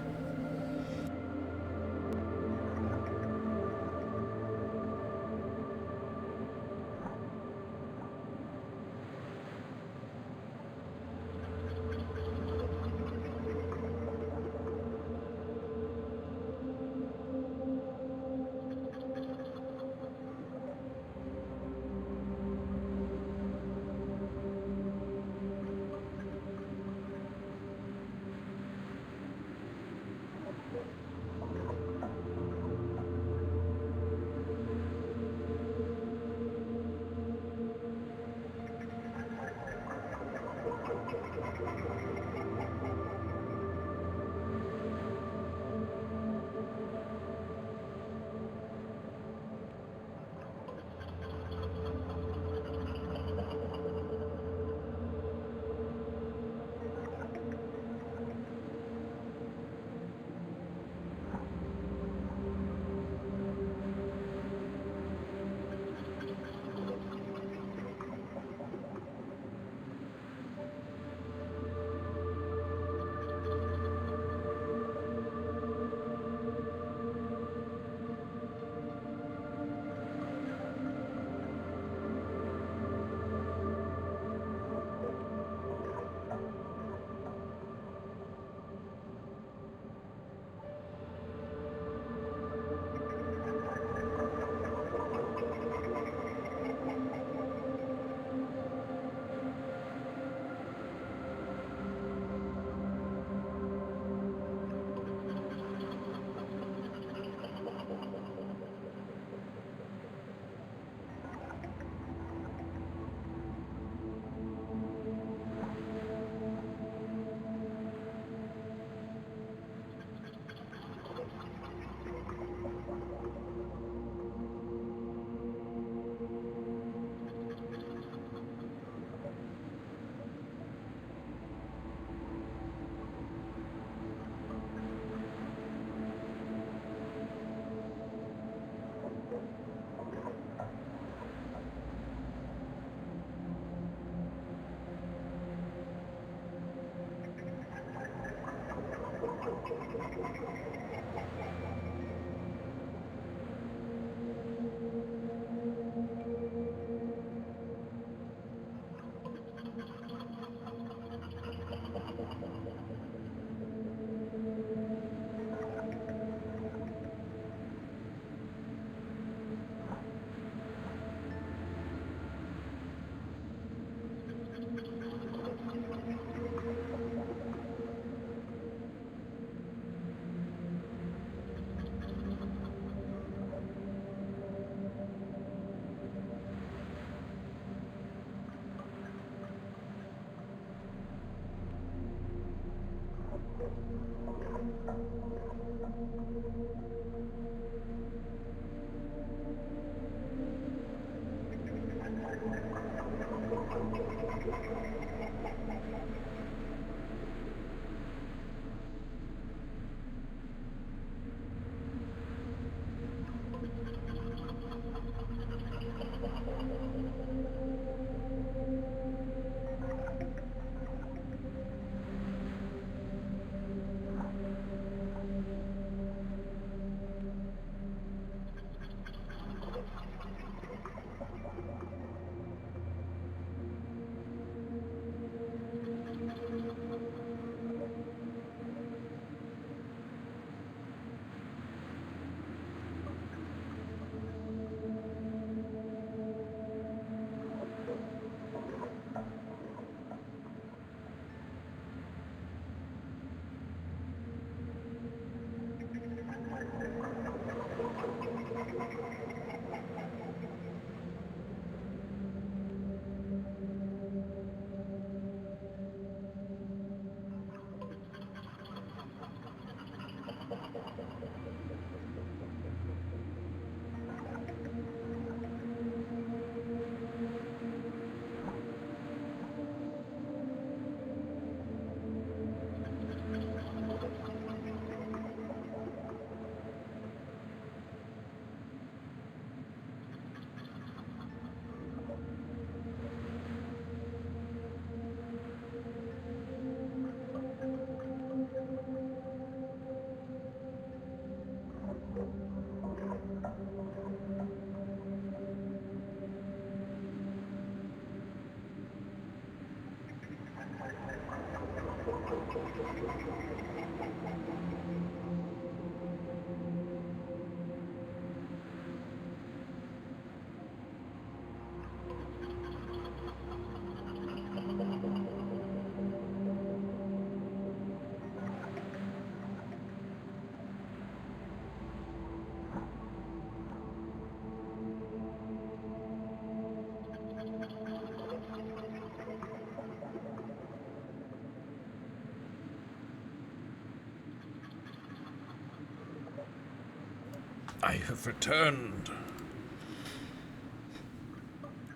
I have returned.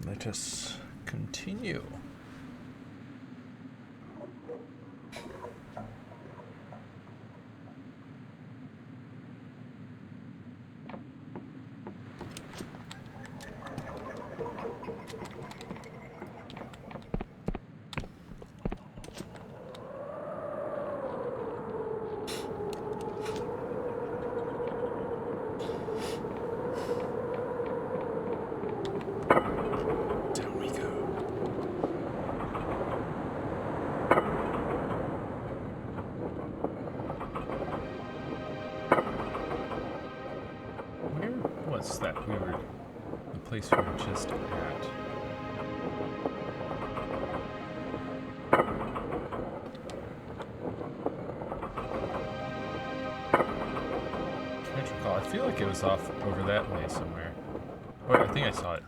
Let us continue. Down we go. Where was that the place we were just at? Can't recall. I feel like it was off over that way somewhere. Wait, I think I saw it.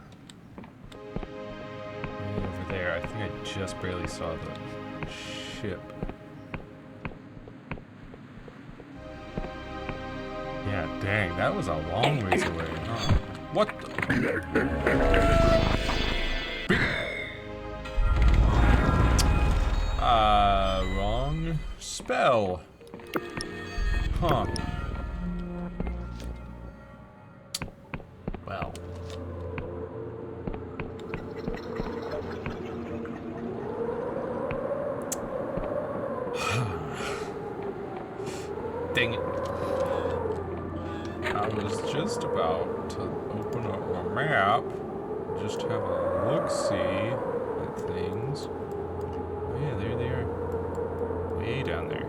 Way over there. I think I just barely saw the ship. Yeah, dang, that was a long ways away. Huh? What the? Wrong spell. Huh. Well. Dang it. I was just about to open up my map, just have a look-see at things. Oh yeah, there they are. Way down there.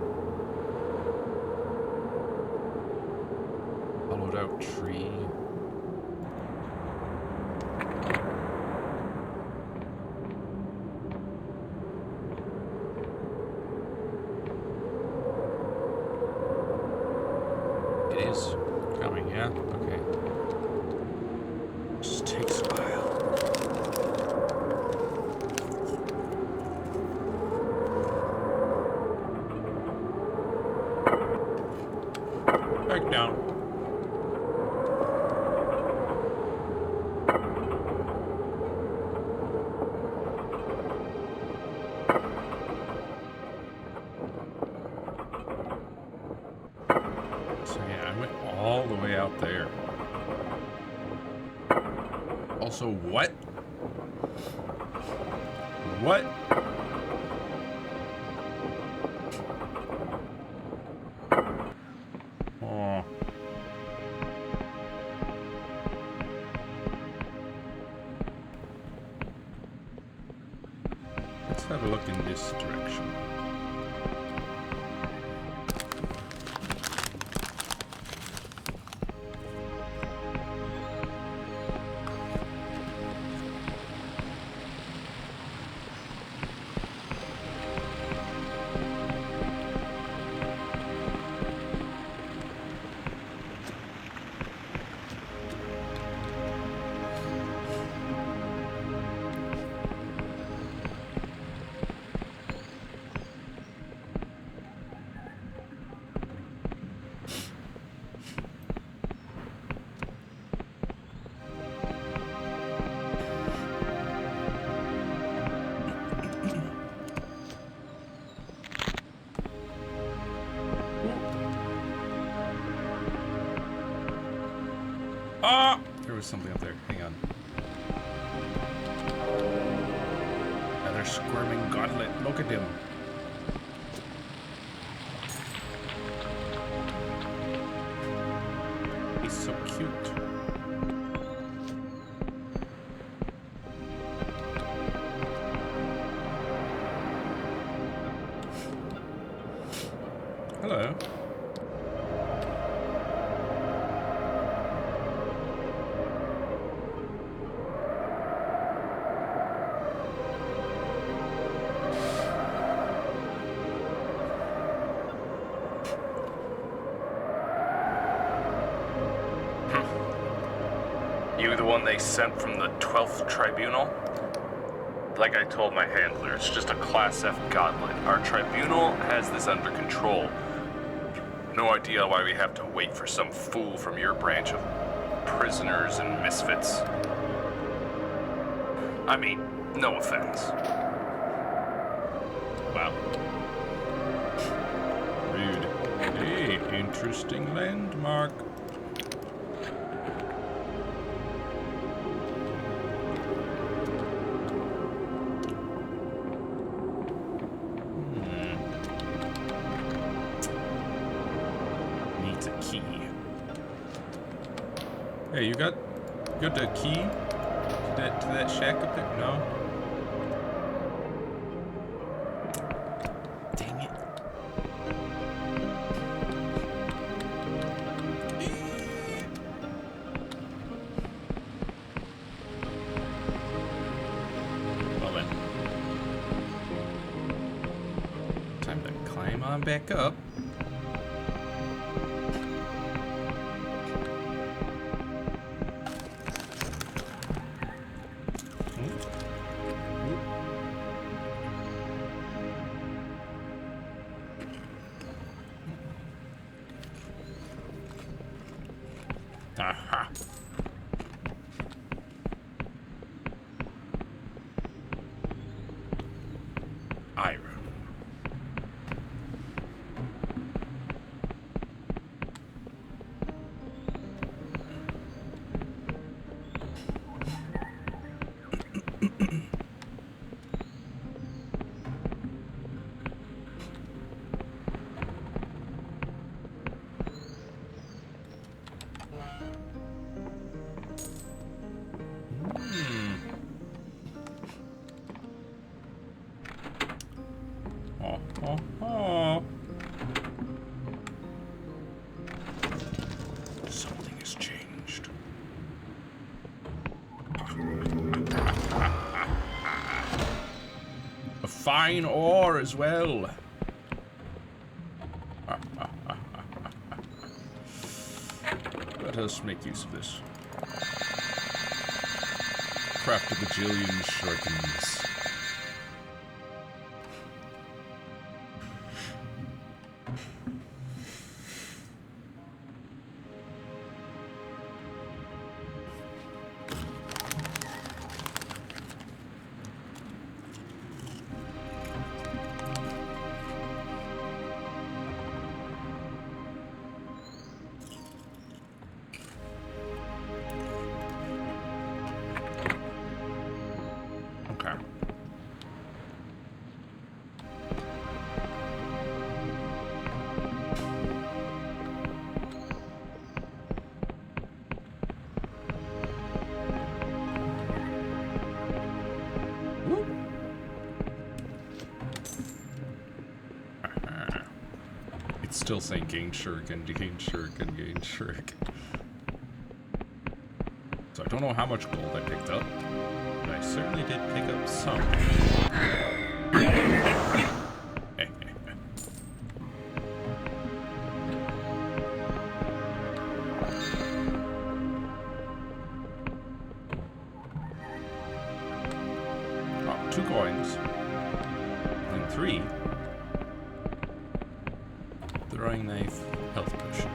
Hollowed out tree. It is coming, yeah? Okay. Just takes a while. Back down. So yeah, I went all the way out there. Also, what? What? Oh. Let's have a look in this direction. Ah! There was something up there. Hang on. Another squirming gauntlet. Look at him. He's so cute. Hello. You the one they sent from the 12th Tribunal? Like I told my handler, it's just a Class F gauntlet. Our tribunal has this under control. No idea why we have to wait for some fool from your branch of prisoners and misfits. I mean, no offense. Wow. Rude. Hey, interesting landmark. Needs a key. Hey, you got the key to that shack up there? No? Dang it. Well then. Time to climb on back up. Aha. Iron. Oh, oh, oh. Something has changed. A fine ore as well. Let us make use of this. Craft a bajillion shurikens. Okay. It's still saying gain shuriken, gain shuriken, gain shuriken. So I don't know how much gold I picked up, but I certainly did pick up some. Oh, 2 coins. And 3. Throwing knife, health potion.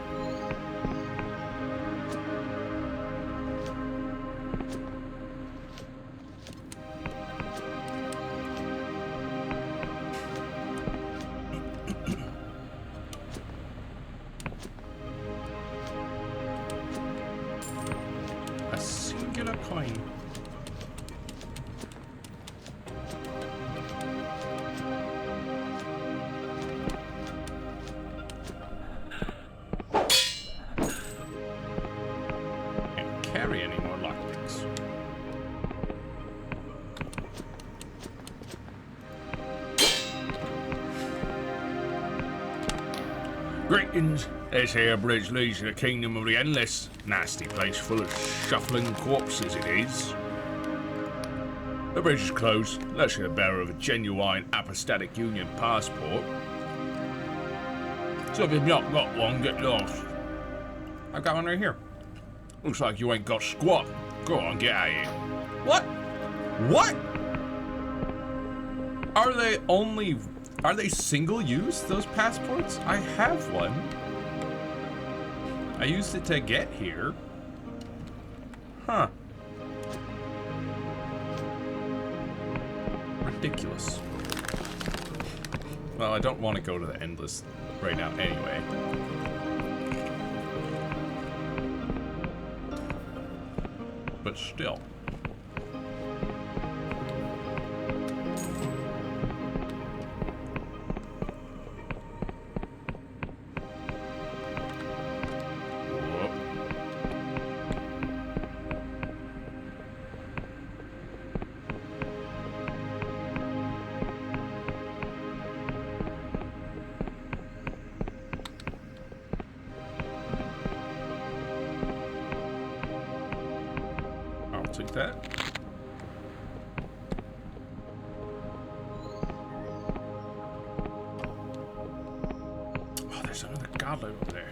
A singular coin. Carry any more lockpicks. Greetings. This here bridge leads to the kingdom of the endless. Nasty place full of shuffling corpses it is. The bridge is closed unless you're the bearer of a genuine apostatic union passport. So if you've not got one, get lost. I've got one right here. Looks like you ain't got squat. Go on, get out of here. What? What? Are they single use, those passports? I have one. I used it to get here. Huh. Ridiculous. Well, I don't want to go to the endless right now anyway. But still. Take that. Oh, there's another goblet over there.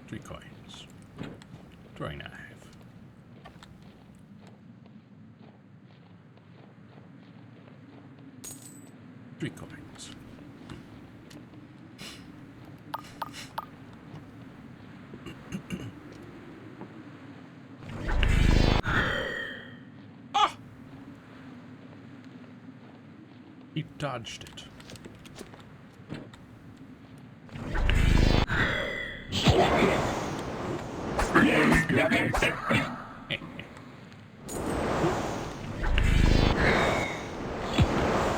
Three coins. Drawing knife. Three coins. Ah! He dodged it.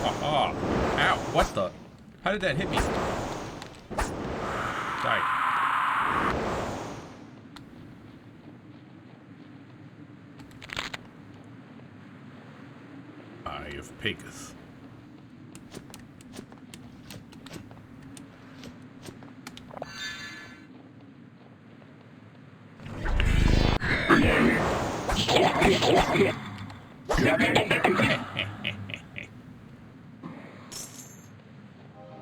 Aha! Ow! What the? How did that hit me? Sorry. Eye of Pageth.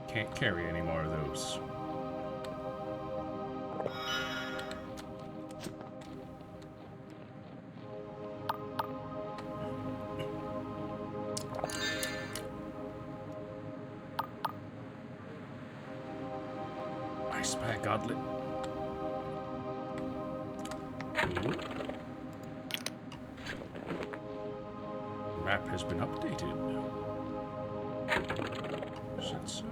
Can't carry any more of those. I spy a goblet. Ooh. Map has been updated. Is it so?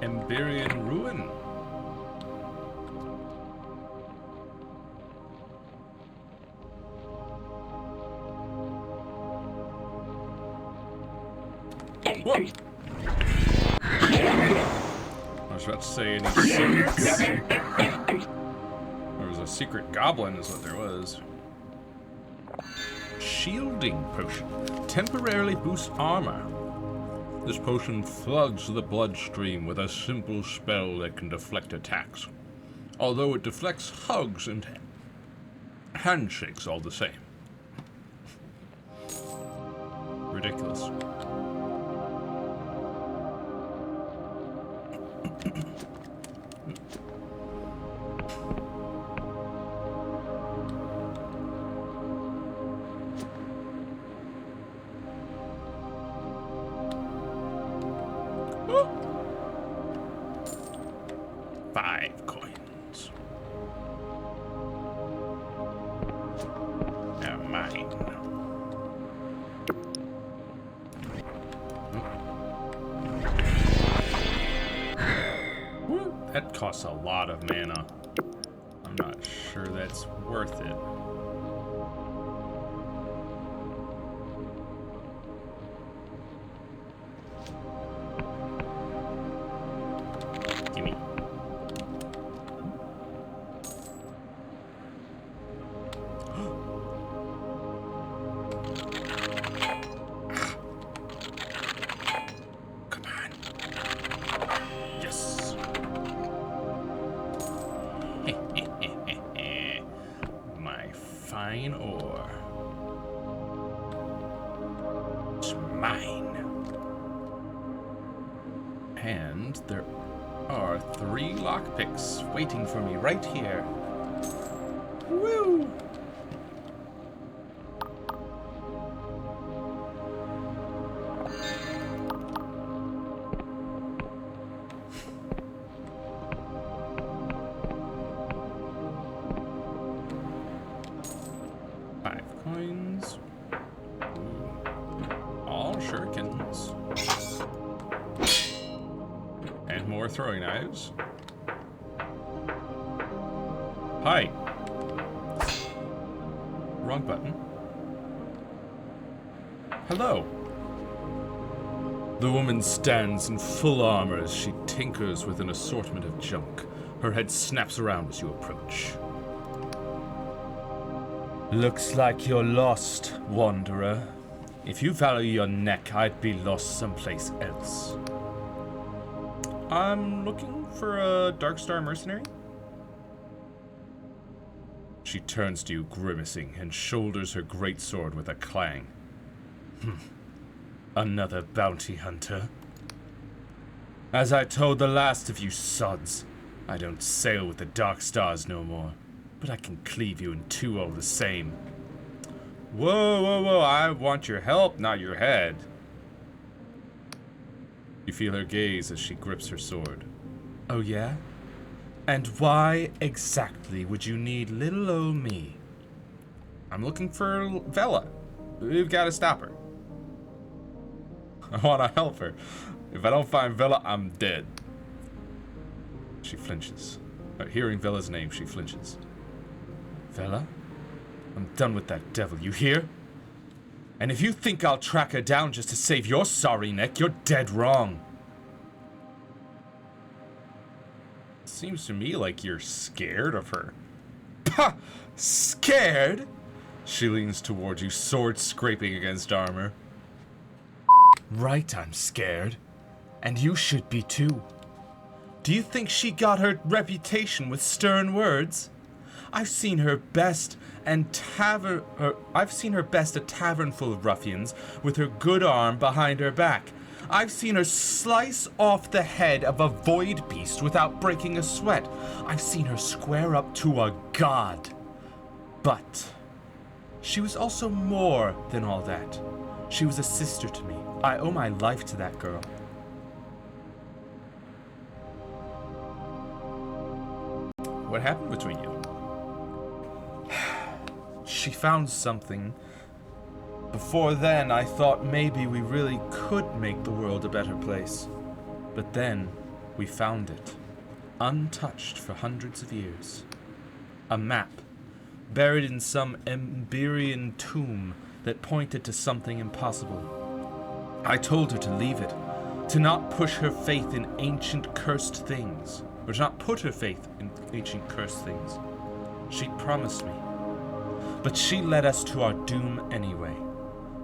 Emberian Ruin. Whoa! I was about to say any secrets. There was a secret goblin is what there was. Shielding potion. Temporarily boosts armor. This potion floods the bloodstream with a simple spell that can deflect attacks. Although it deflects hugs and handshakes all the same. Ridiculous. Five coins. Now mine. Woo, that costs a lot of mana. I'm not sure that's worth it. Gimme. Come on. Yes. fine ore. It's mine. And there are 3 lockpicks waiting for me right here. Woo! Coins. All shurikens. And more throwing knives. Hi. Wrong button. Hello. The woman stands in full armor as she tinkers with an assortment of junk. Her head snaps around as you approach. Looks like you're lost, wanderer. If you value your neck, I'd be lost someplace else. I'm looking for a Darkstar mercenary. She turns to you, grimacing, and shoulders her greatsword with a clang. Another bounty hunter. As I told the last of you sods, I don't sail with the Darkstars no more. But I can cleave you in 2 all the same. Whoa, I want your help, not your head. You feel her gaze as she grips her sword. Oh yeah? And why exactly would you need little old me? I'm looking for Vela. We've got to stop her. I want to help her. If I don't find Vela, I'm dead. She flinches. Hearing Vela's name, she flinches. Vela? I'm done with that devil, you hear? And if you think I'll track her down just to save your sorry neck, you're dead wrong. Seems to me like you're scared of her. Pah! Scared? She leans towards you, sword scraping against armor. Right, I'm scared. And you should be too. Do you think she got her reputation with stern words? I've seen her best a tavern full of ruffians with her good arm behind her back. I've seen her slice off the head of a void beast without breaking a sweat. I've seen her square up to a god. But she was also more than all that. She was a sister to me. I owe my life to that girl. What happened between you? She found something. Before then, I thought maybe we really could make the world a better place. But then, we found it. Untouched for hundreds of years. A map, buried in some Emberian tomb that pointed to something impossible. I told her to leave it, to not push her faith in ancient cursed things, or to not put her faith in ancient cursed things. She promised me. But she led us to our doom anyway.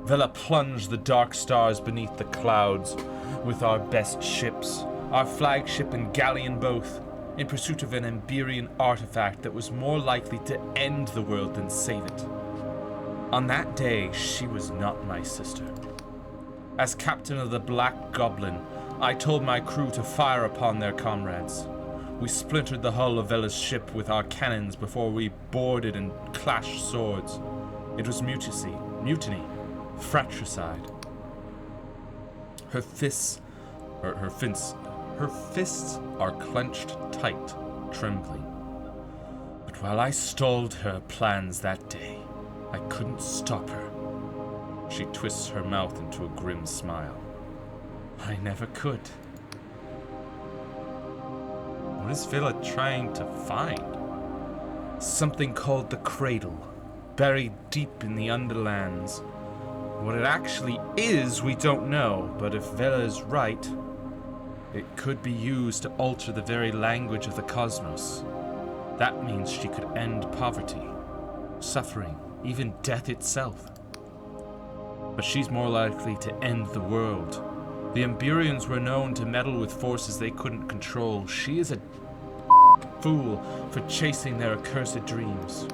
Vela plunged the dark stars beneath the clouds with our best ships, our flagship and galleon both, in pursuit of an Emberian artifact that was more likely to end the world than save it. On that day, she was not my sister. As captain of the Black Goblin, I told my crew to fire upon their comrades. We splintered the hull of Vela's ship with our cannons before we boarded and clashed swords. It was mutiny, fratricide. Her fists are clenched tight, trembling. But while I stalled her plans that day, I couldn't stop her. She twists her mouth into a grim smile. I never could. What is Vela trying to find? Something called the Cradle, buried deep in the Underlands. What it actually is, we don't know, but if Vela is right, it could be used to alter the very language of the cosmos. That means she could end poverty, suffering, even death itself. But she's more likely to end the world. The Emberians were known to meddle with forces they couldn't control. She is a fool for chasing their accursed dreams.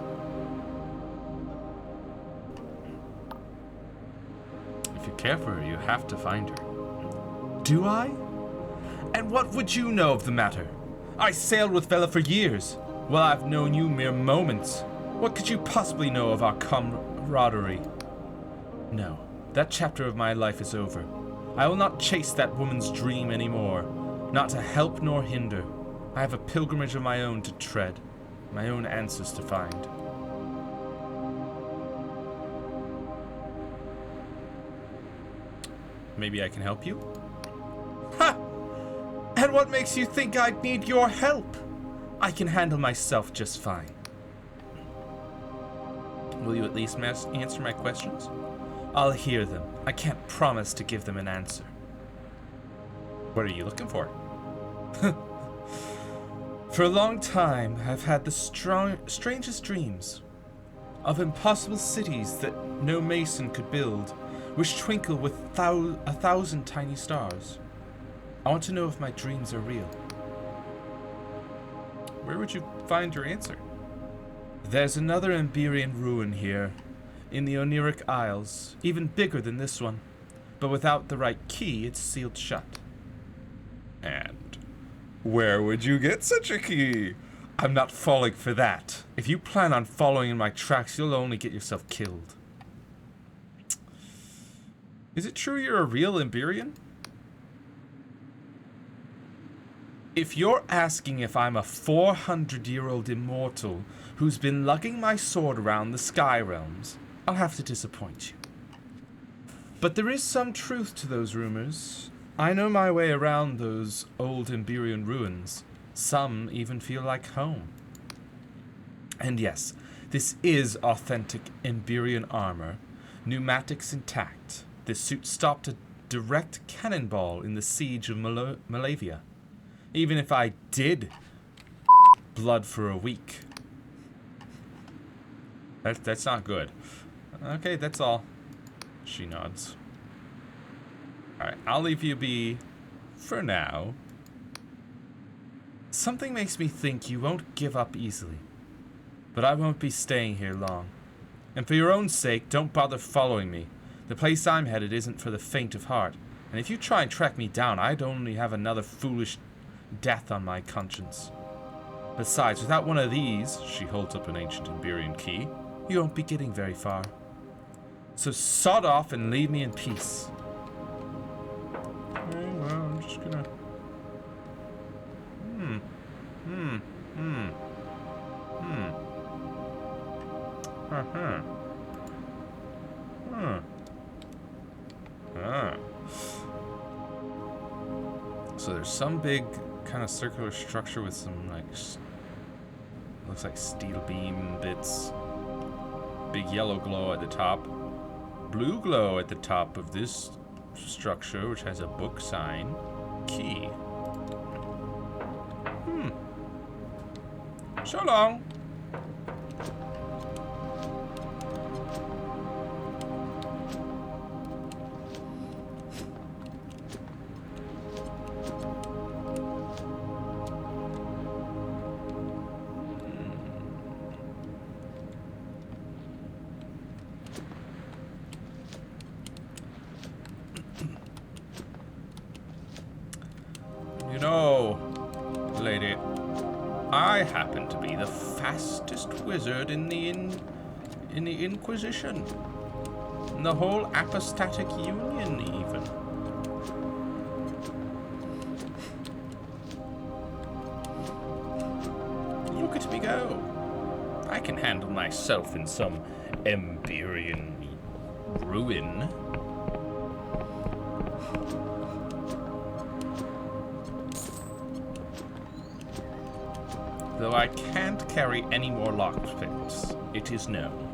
care for her, you have to find her. Do I? And what would you know of the matter? I sailed with Vela for years. Well, I've known you mere moments. What could you possibly know of our camaraderie? No, that chapter of my life is over. I will not chase that woman's dream anymore, not to help nor hinder. I have a pilgrimage of my own to tread, my own answers to find. Maybe I can help you? Ha! And what makes you think I'd need your help? I can handle myself just fine. Will you at least answer my questions? I'll hear them. I can't promise to give them an answer. What are you looking for? For a long time, I've had the strangest dreams of impossible cities that no mason could build, which twinkle with a thousand tiny stars. I want to know if my dreams are real. Where would you find your answer? There's another Emberian ruin here, in the Oniric Isles, even bigger than this one, but without the right key, it's sealed shut. And where would you get such a key? I'm not falling for that. If you plan on following in my tracks, you'll only get yourself killed. Is it true you're a real Emberian? If you're asking if I'm a 400-year-old immortal who's been lugging my sword around the sky realms, I'll have to disappoint you. But there is some truth to those rumors. I know my way around those old Emberian ruins. Some even feel like home. And yes, this is authentic Emberian armor, pneumatics intact. This suit stopped a direct cannonball in the siege of Malavia. Even if I did blood for a week. That's not good. Okay, that's all. She nods. Alright, I'll leave you be for now. Something makes me think you won't give up easily. But I won't be staying here long. And for your own sake, don't bother following me. The place I'm headed isn't for the faint of heart. And if you try and track me down, I'd only have another foolish death on my conscience. Besides, without one of these, she holds up an ancient Emberian key, you won't be getting very far. So sod off and leave me in peace. Okay, well, I'm just gonna... So there's some big kind of circular structure with some like looks like steel beam bits. Big yellow glow at the top. Blue glow at the top of this structure, which has a book sign. Key. So long. You know, lady, I happen to be the fastest wizard in the Inquisition. In the whole apostatic union, even. Look at me go. I can handle myself in some Emberian ruin. Though I can't carry any more lockpicks, it is known.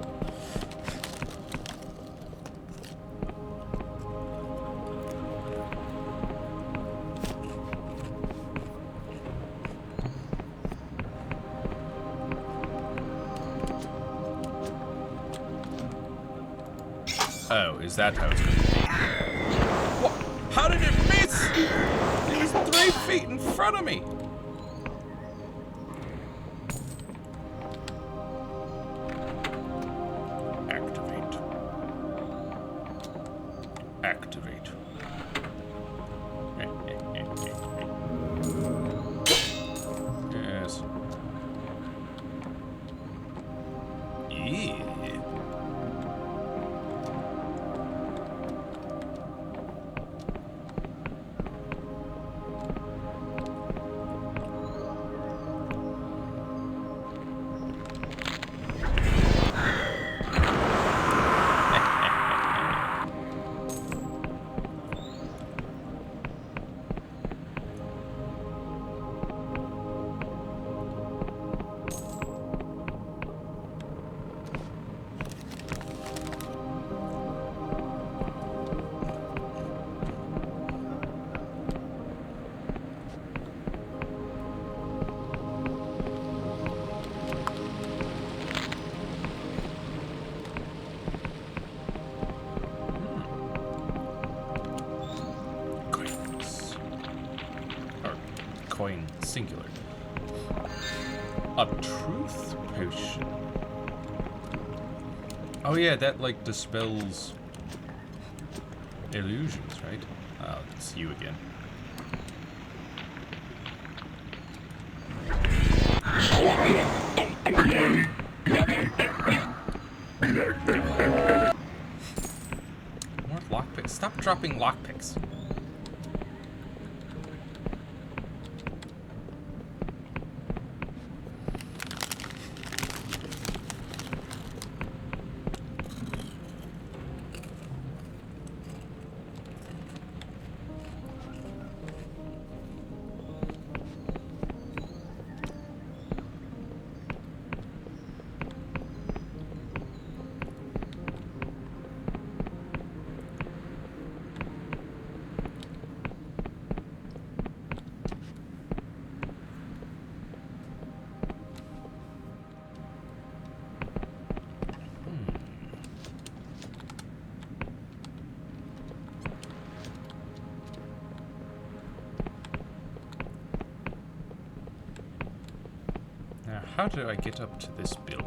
Oh, is that how it's going to be? What? How did it miss? It was 3 feet in front of me. Activate. Yeah. Coin singular. A truth potion. Oh yeah, that like dispels illusions, right? It's you again. More lockpicks. Stop dropping lockpicks. Now, how do I get up to this building?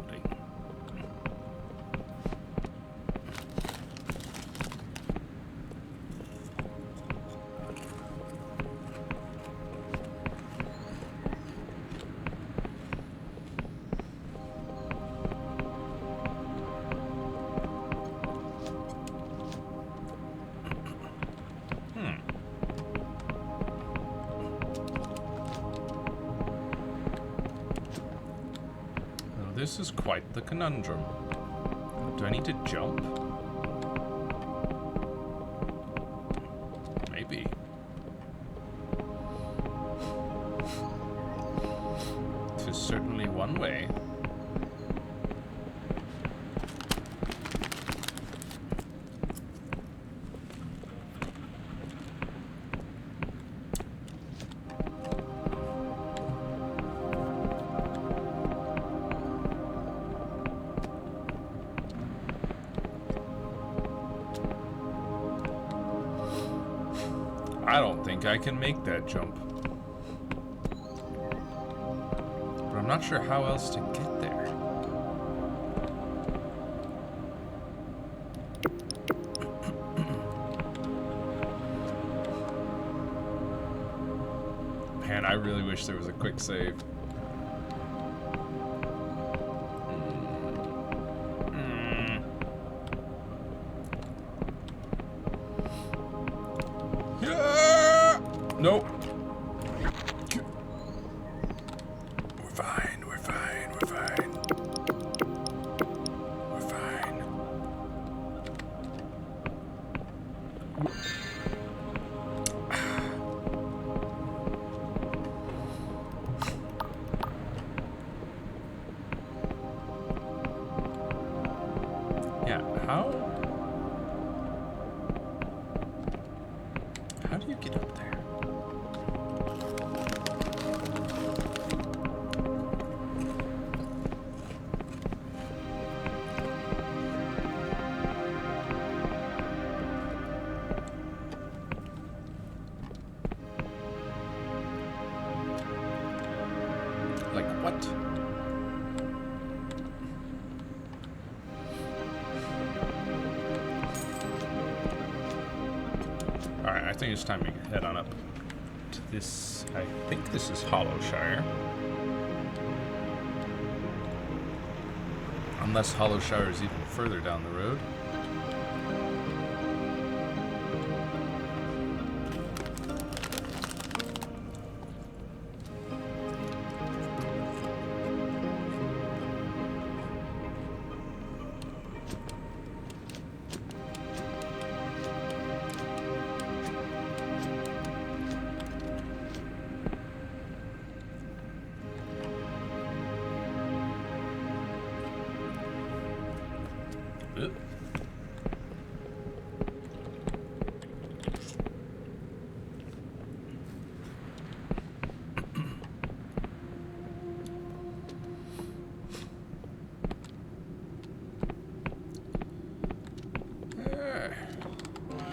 This is quite the conundrum. Do I need to jump? Maybe. This is certainly one way. I don't think I can make that jump. But I'm not sure how else to get there. Man, I really wish there was a quick save. Nope. We're fine, we're fine, we're fine. We're fine. Yeah, how do you get up there? Like what? Alright, I think it's time to head on up to this. I think this is Hollowshire. Unless Hollowshire is even further down the road.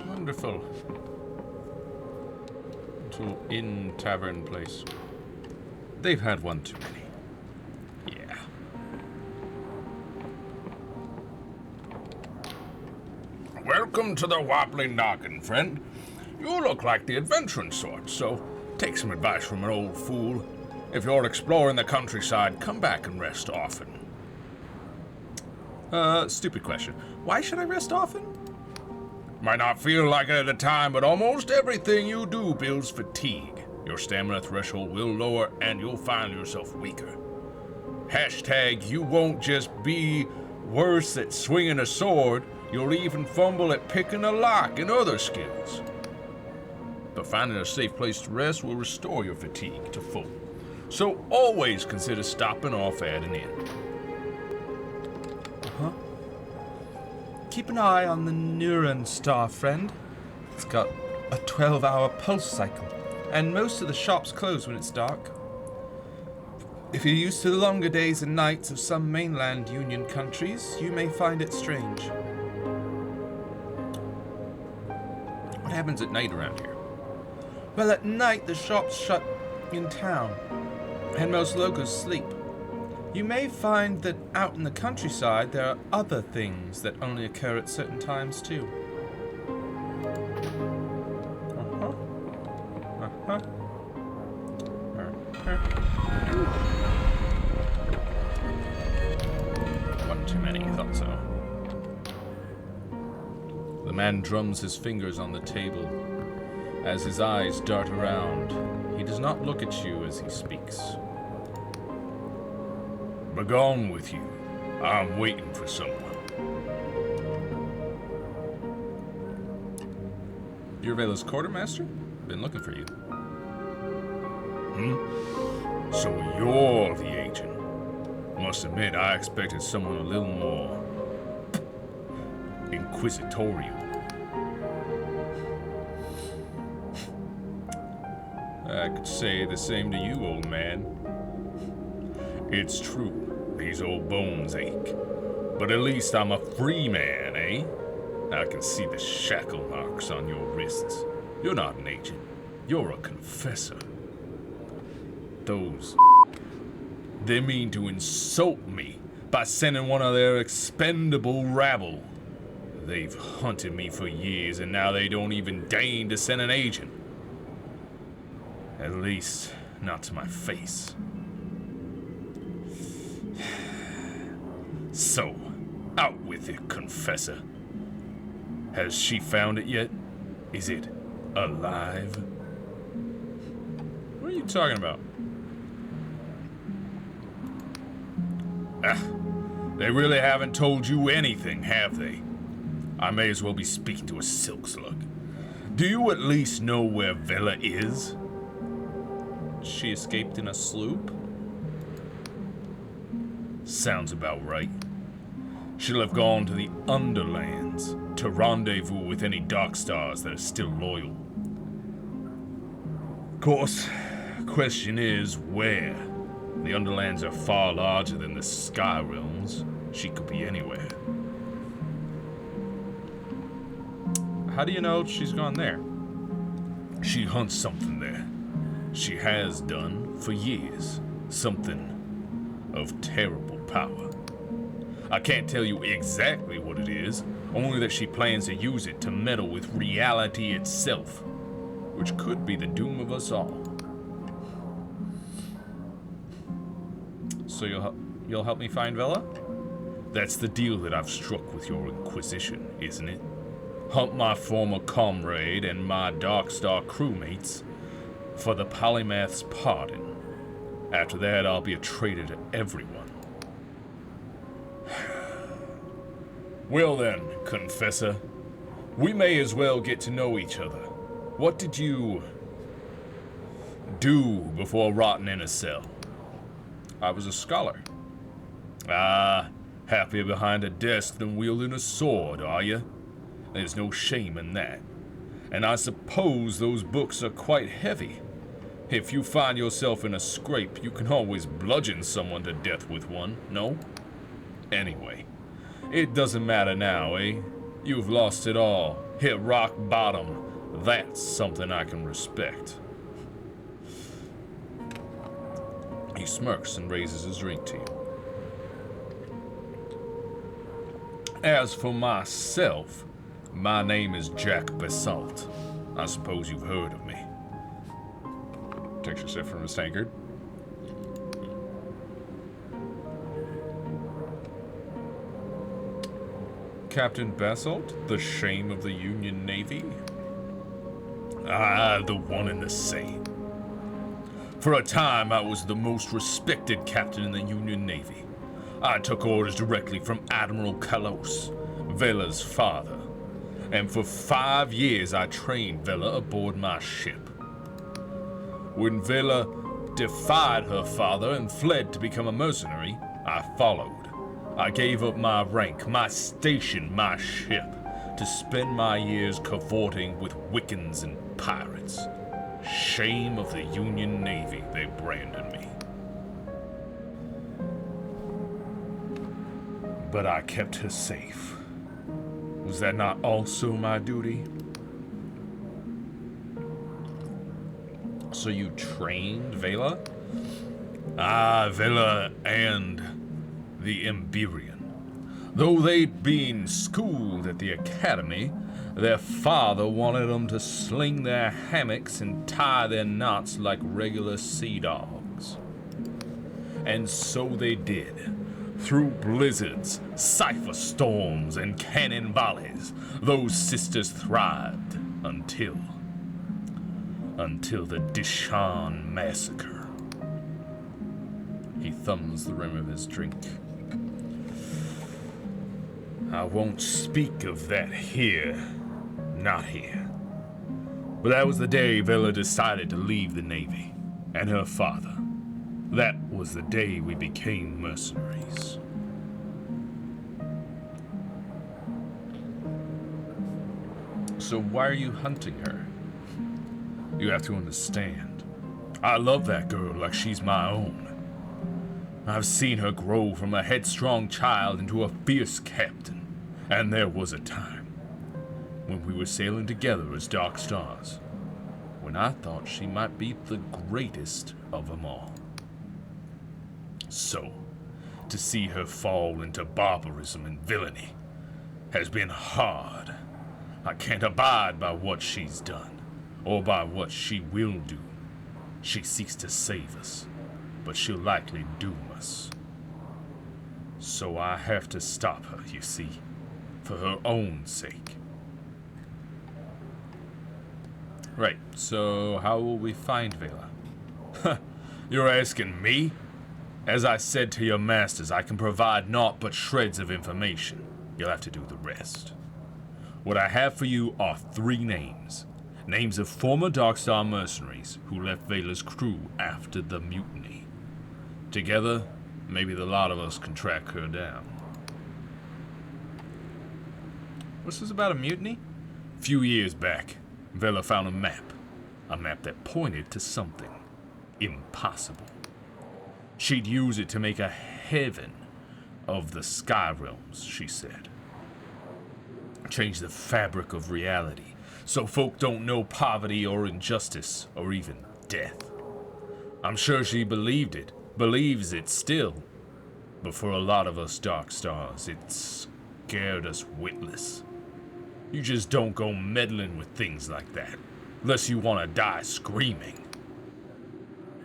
Wonderful. Little inn tavern place. They've had one too many. Yeah. Welcome to the Wobbling Noggin, friend. You look like the adventuring sort, so take some advice from an old fool. If you're exploring the countryside, come back and rest often. Stupid question. Why should I rest often? Might not feel like it at the time, but almost everything you do builds fatigue. Your stamina threshold will lower and you'll find yourself weaker. Hashtag you won't just be worse at swinging a sword, you'll even fumble at picking a lock and other skills. But finding a safe place to rest will restore your fatigue to full. So always consider stopping off at an inn. Keep an eye on the Neuron Star, friend. It's got a 12-hour pulse cycle, and most of the shops close when it's dark. If you're used to the longer days and nights of some mainland Union countries, you may find it strange. What happens at night around here? Well, at night the shops shut in town, and most locals sleep. You may find that out in the countryside there are other things that only occur at certain times too. One too many, thought so. The man drums his fingers on the table. As his eyes dart around, he does not look at you as he speaks. Begone with you. I'm waiting for someone. You're Vela's quartermaster? Been looking for you. So you're the agent. Must admit, I expected someone a little more inquisitorial. I could say the same to you, old man. It's true, these old bones ache. But at least I'm a free man, eh? I can see the shackle marks on your wrists. You're not an agent. You're a confessor. Those they mean to insult me by sending one of their expendable rabble. They've hunted me for years and now they don't even deign to send an agent. At least, not to my face. So, out with it, confessor. Has she found it yet? Is it alive? What are you talking about? They really haven't told you anything, have they? I may as well be speaking to a silk slug. Do you at least know where Vela is? She escaped in a sloop? Sounds about right. She'll have gone to the Underlands to rendezvous with any Dark Stars that are still loyal. Of course, question is where? The Underlands are far larger than the Sky Realms. She could be anywhere. How do you know she's gone there? She hunts something there. She has done for years. Something of terrible power. I can't tell you exactly what it is, only that she plans to use it to meddle with reality itself, which could be the doom of us all. So you'll help me find Vela? That's the deal that I've struck with your inquisition, isn't it? Hunt my former comrade and my Darkstar crewmates for the polymath's pardon. After that, I'll be a traitor to everyone. Well then, Confessor, we may as well get to know each other. What did you do before rotting in a cell? I was a scholar. Ah, happier behind a desk than wielding a sword, are you? There's no shame in that. And I suppose those books are quite heavy. If you find yourself in a scrape, you can always bludgeon someone to death with one, no? Anyway, it doesn't matter now, eh? You've lost it all. Hit rock bottom. That's something I can respect. He smirks and raises his drink to you. As for myself, my name is Jack Basalt. I suppose you've heard of me. Takes a sip from his tankard. Captain Basalt, the shame of the Union Navy? Ah, the one and the same. For a time, I was the most respected captain in the Union Navy. I took orders directly from Admiral Kalos, Vela's father. And for 5 years, I trained Vela aboard my ship. When Vela defied her father and fled to become a mercenary, I followed. I gave up my rank, my station, my ship, to spend my years cavorting with Wiccans and pirates. Shame of the Union Navy, they branded me. But I kept her safe. Was that not also my duty? So you trained Vela? Ah, Vela and the Emberian. Though they'd been schooled at the academy, their father wanted them to sling their hammocks and tie their knots like regular sea dogs. And so they did. Through blizzards, cipher storms, and cannon volleys, those sisters thrived until the Dishan massacre. He thumbs the rim of his drink. I won't speak of that here. Not here. But that was the day Vela decided to leave the Navy, and her father. That was the day we became mercenaries. So why are you hunting her? You have to understand. I love that girl like she's my own. I've seen her grow from a headstrong child into a fierce captain. And there was a time when we were sailing together as Dark Stars, when I thought she might be the greatest of them all. So, to see her fall into barbarism and villainy has been hard. I can't abide by what she's done, or by what she will do. She seeks to save us, but she'll likely doom us. So I have to stop her, you see, for her own sake. Right, so how will we find Vela? You're asking me? As I said to your masters, I can provide naught but shreds of information. You'll have to do the rest. What I have for you are 3 names. Names of former Darkstar mercenaries who left Vela's crew after the mutiny. Together, maybe the lot of us can track her down. What's this about a mutiny? A few years back, Vela found a map that pointed to something impossible. She'd use it to make a heaven of the sky realms, she said. Change the fabric of reality, so folk don't know poverty or injustice or even death. I'm sure she believed it, believes it still, but for a lot of us Dark Stars, it scared us witless. You just don't go meddling with things like that, unless you want to die screaming.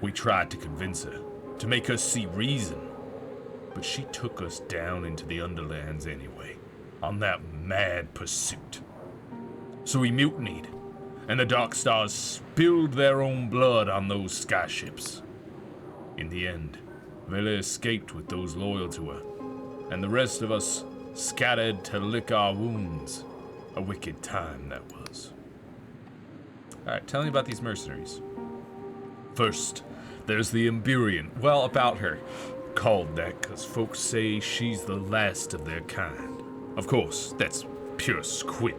We tried to convince her, to make her see reason, but she took us down into the Underlands anyway, on that mad pursuit. So we mutinied, and the Dark Stars spilled their own blood on those skyships. In the end, Vela escaped with those loyal to her, and the rest of us scattered to lick our wounds. A wicked time that was. Alright, tell me about these mercenaries. First, there's the Emberian, well, about her. Called that because folks say she's the last of their kind. Of course, that's pure squid.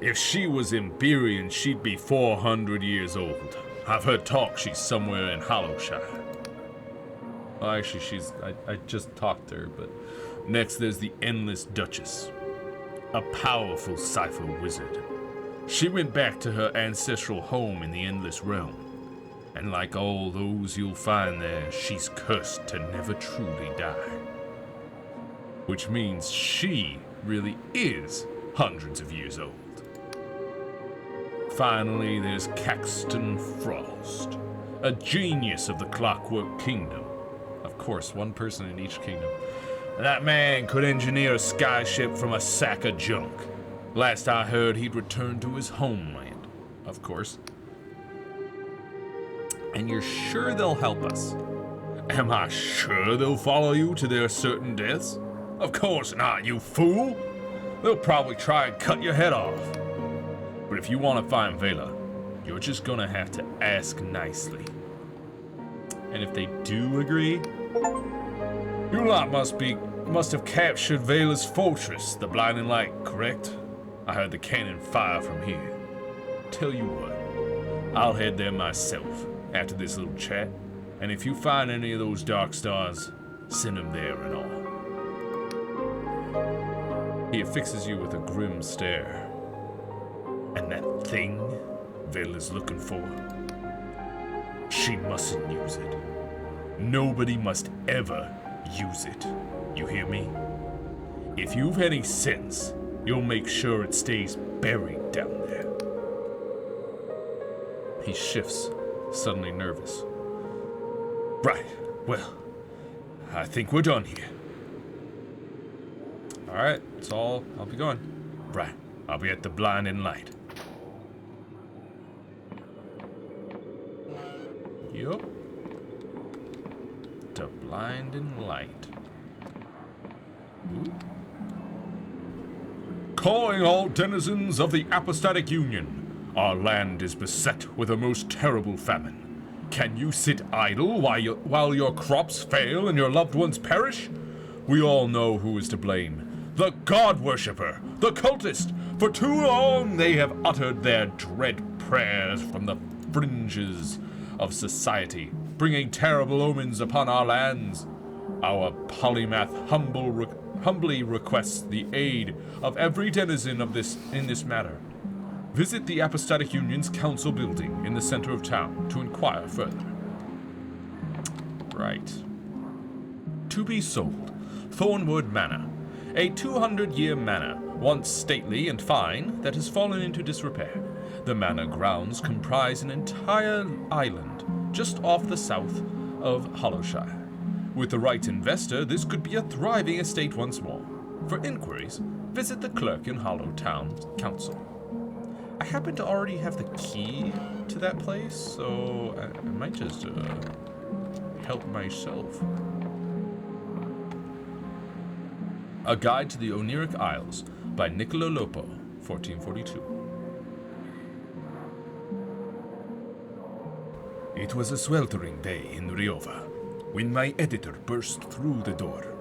If she was Emberian, she'd be 400 years old. I've heard talk she's somewhere in Hollowshire. Well, actually, I just talked to her, but... Next, there's the Endless Duchess, a powerful cipher wizard. She went back to her ancestral home in the Endless Realm, and like all those you'll find there, she's cursed to never truly die. Which means she really is hundreds of years old. Finally, there's Caxton Frost, a genius of the Clockwork Kingdom. Of course, one person in each kingdom. That man could engineer a skyship from a sack of junk. Last I heard, he'd returned to his homeland. Of course. And you're sure they'll help us? Am I sure they'll follow you to their certain deaths? Of course not, you fool! They'll probably try and cut your head off. But if you want to find Vela, you're just gonna have to ask nicely. And if they do agree? You lot must have captured Vela's fortress, the Blinding Light, correct? I heard the cannon fire from here. Tell you what, I'll head there myself after this little chat, and if you find any of those Dark Stars, send them there and all. He affixes you with a grim stare. And that thing Vela's looking for, she mustn't use it. Nobody must ever use it. You hear me? If you've any sense, you'll make sure it stays buried down there. He shifts, suddenly nervous. Right, well, I think we're done here. Alright, that's all. I'll be going. Right, I'll be at the Blinding Light. Yup. The Blinding Light. Ooh. Calling all denizens of the Apostatic Union. Our land is beset with a most terrible famine. Can you sit idle while your crops fail and your loved ones perish? We all know who is to blame. The God worshipper, the cultist. For too long they have uttered their dread prayers from the fringes of society, bringing terrible omens upon our lands. Our polymath humbly requests the aid of every denizen of in this matter. Visit the Apostatic Union's council building in the center of town to inquire further. Right. To be sold, Thornwood Manor, a 200-year manor, once stately and fine, that has fallen into disrepair. The manor grounds comprise an entire island just off the south of Hollowshire. With the right investor, this could be a thriving estate once more. For inquiries, visit the clerk in Hollow Town Council. I happen to already have the key to that place, so I might just help myself. A Guide to the Oniric Isles by Niccolo Lopo, 1442. It was a sweltering day in Riova when my editor burst through the door.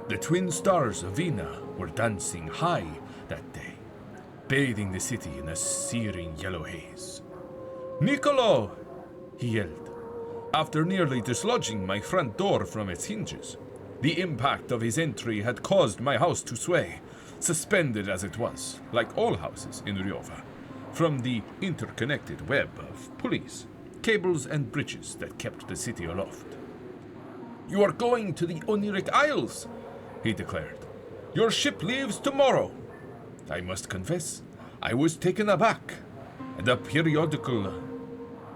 The twin stars of Vina were dancing high that day, bathing the city in a searing yellow haze. "Niccolo!" he yelled, after nearly dislodging my front door from its hinges. The impact of his entry had caused my house to sway, suspended as it was, like all houses in Riova, from the interconnected web of pulleys, cables, and bridges that kept the city aloft. "You are going to the Oniric Isles," he declared. "Your ship leaves tomorrow." I must confess, I was taken aback. The periodical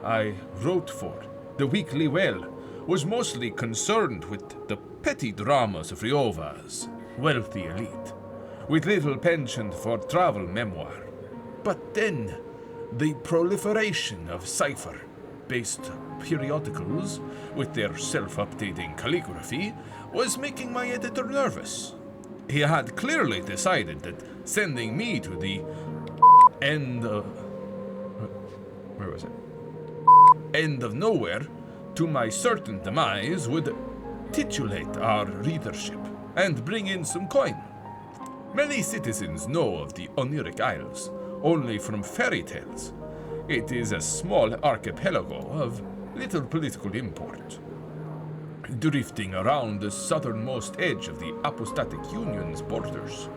I wrote for, the Weekly Whale, was mostly concerned with the petty dramas of Riova's wealthy elite, with little penchant for travel memoir. But then, the proliferation of cipher-based periodicals with their self-updating calligraphy was making my editor nervous. He had clearly decided that sending me to the end of... Where was it? End of nowhere to my certain demise would titulate our readership and bring in some coin. Many citizens know of the Oniric Isles only from fairy tales. It is a small archipelago of little political import, drifting around the southernmost edge of the Apostatic Union's borders,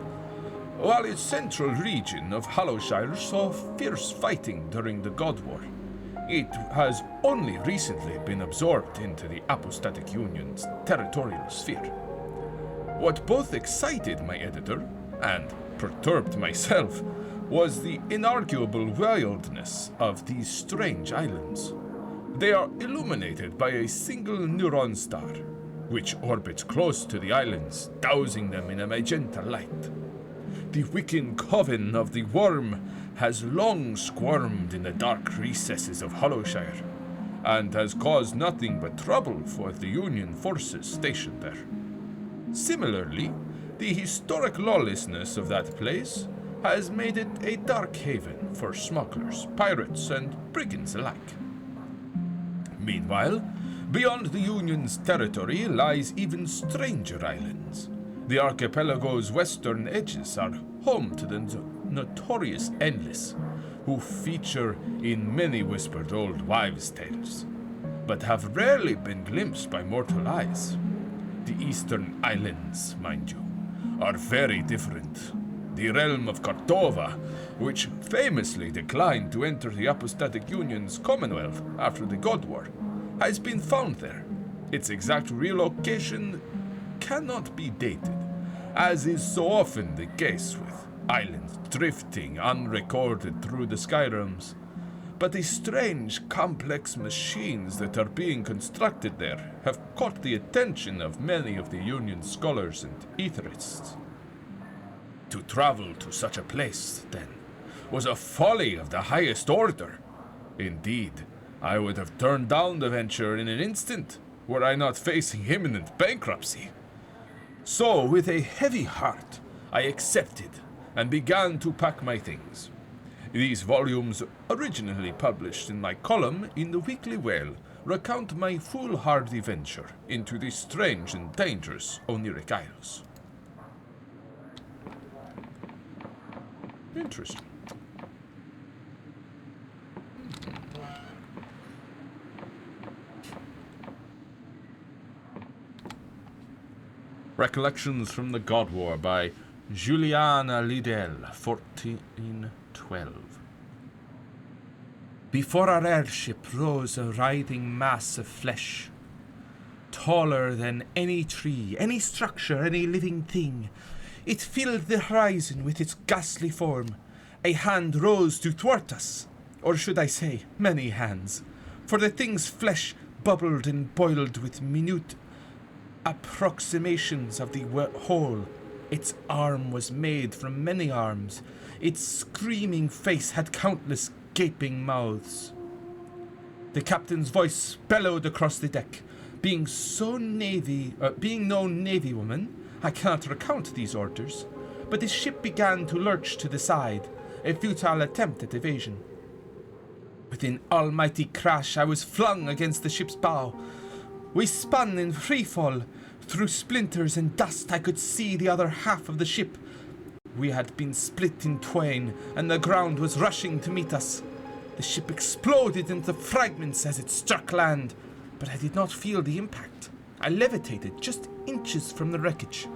while its central region of Hollowshire saw fierce fighting during the God War. It has only recently been absorbed into the Apostatic Union's territorial sphere. What both excited my editor and perturbed myself was the inarguable wildness of these strange islands. They are illuminated by a single neuron star, which orbits close to the islands, dousing them in a magenta light. The Wiccan coven of the worm has long squirmed in the dark recesses of Hollowshire, and has caused nothing but trouble for the Union forces stationed there. Similarly, the historic lawlessness of that place has made it a dark haven for smugglers, pirates, and brigands alike. Meanwhile, beyond the Union's territory lies even stranger islands. The archipelago's western edges are home to the notorious Endless, who feature in many whispered old wives' tales, but have rarely been glimpsed by mortal eyes. The eastern islands, mind you, are very different. The realm of Cordova, which famously declined to enter the Apostatic Union's Commonwealth after the God War, has been found there. Its exact relocation cannot be dated, as is so often the case with islands drifting unrecorded through the sky realms. But the strange, complex machines that are being constructed there have caught the attention of many of the Union's scholars and etherists. To travel to such a place, then, was a folly of the highest order. Indeed, I would have turned down the venture in an instant, were I not facing imminent bankruptcy. So, with a heavy heart, I accepted and began to pack my things. These volumes, originally published in my column in the Weekly Whale, recount my foolhardy venture into the strange and dangerous Oniric Isles. Interesting. Recollections from the God War by Juliana Liddell, 1412. Before our airship rose a writhing mass of flesh, taller than any tree, any structure, any living thing. It filled the horizon with its ghastly form. A hand rose to thwart us, or should I say, many hands, for the thing's flesh bubbled and boiled with minute approximations of the whole. Its arm was made from many arms. Its screaming face had countless gaping mouths. The captain's voice bellowed across the deck. Being no navy woman, I cannot recount these orders, but the ship began to lurch to the side, a futile attempt at evasion. With an almighty crash, I was flung against the ship's bow. We spun in freefall. Through splinters and dust, I could see the other half of the ship. We had been split in twain, and the ground was rushing to meet us. The ship exploded into fragments as it struck land, but I did not feel the impact. I levitated just inches from the wreckage,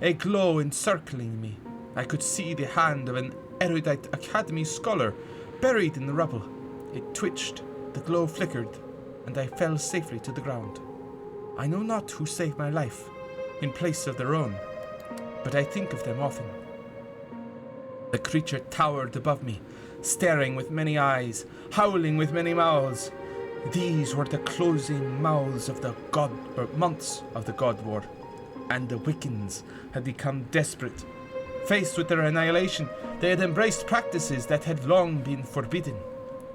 a glow encircling me. I could see the hand of an erudite academy scholar buried in the rubble. It twitched, the glow flickered, and I fell safely to the ground. I know not who saved my life, in place of their own, but I think of them often. The creature towered above me, staring with many eyes, howling with many mouths. These were the closing mouths of the months of the God War, and the Wiccans had become desperate. Faced with their annihilation, they had embraced practices that had long been forbidden.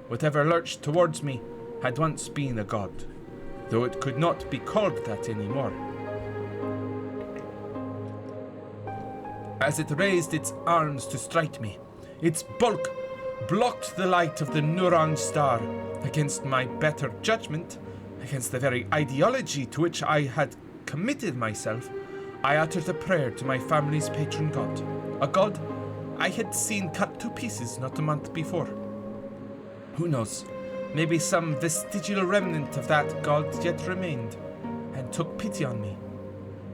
Whatever lurched towards me had once been a god, though it could not be called that anymore. As it raised its arms to strike me, its bulk blocked the light of the Neuron star. Against my better judgment, against the very ideology to which I had committed myself, I uttered a prayer to my family's patron god, a god I had seen cut to pieces not a month before. Who knows, maybe some vestigial remnant of that god yet remained, and took pity on me.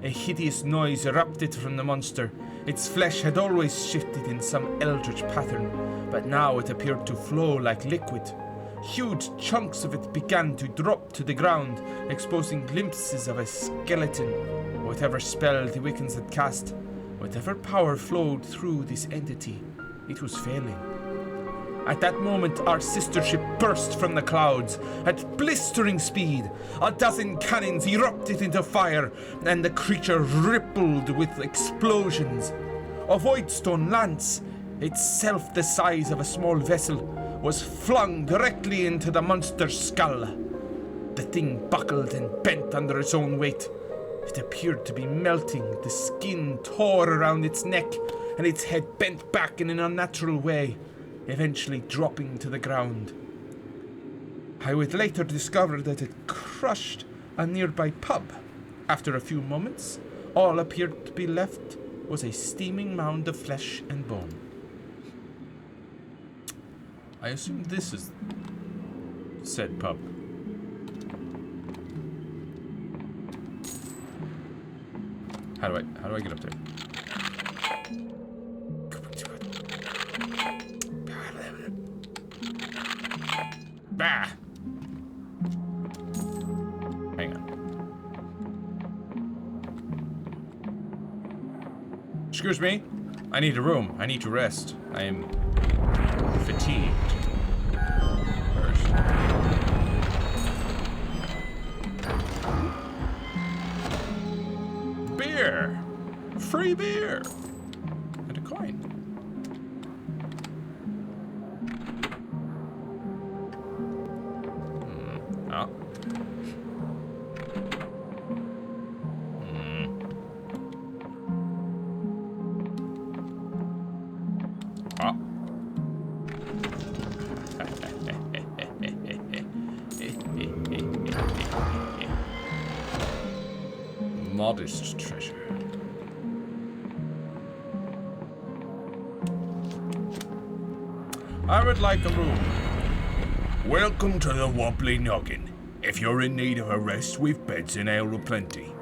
A hideous noise erupted from the monster. Its flesh had always shifted in some eldritch pattern, but now it appeared to flow like liquid. Huge chunks of it began to drop to the ground, exposing glimpses of a skeleton. Whatever spell the Wiccans had cast, whatever power flowed through this entity, it was failing. At that moment, our sister ship burst from the clouds at blistering speed. A dozen cannons erupted into fire, and the creature rippled with explosions. A voidstone lance, itself the size of a small vessel, was flung directly into the monster's skull. The thing buckled and bent under its own weight. It appeared to be melting. The skin tore around its neck, and its head bent back in an unnatural way, eventually dropping to the ground. I would later discover that it crushed a nearby pub. After a few moments, all appeared to be left was a steaming mound of flesh and bone. I assume this is said pub. How do I get up there? Bah! Hang on. Excuse me. I need a room. I need to rest. I am fatigued. First. Beer! Free beer! And a coin. Oh. Oh. Modest treasure. I would like a room. Welcome to the Wobbly Noggin. If you're in need of a rest, we've beds and ale aplenty.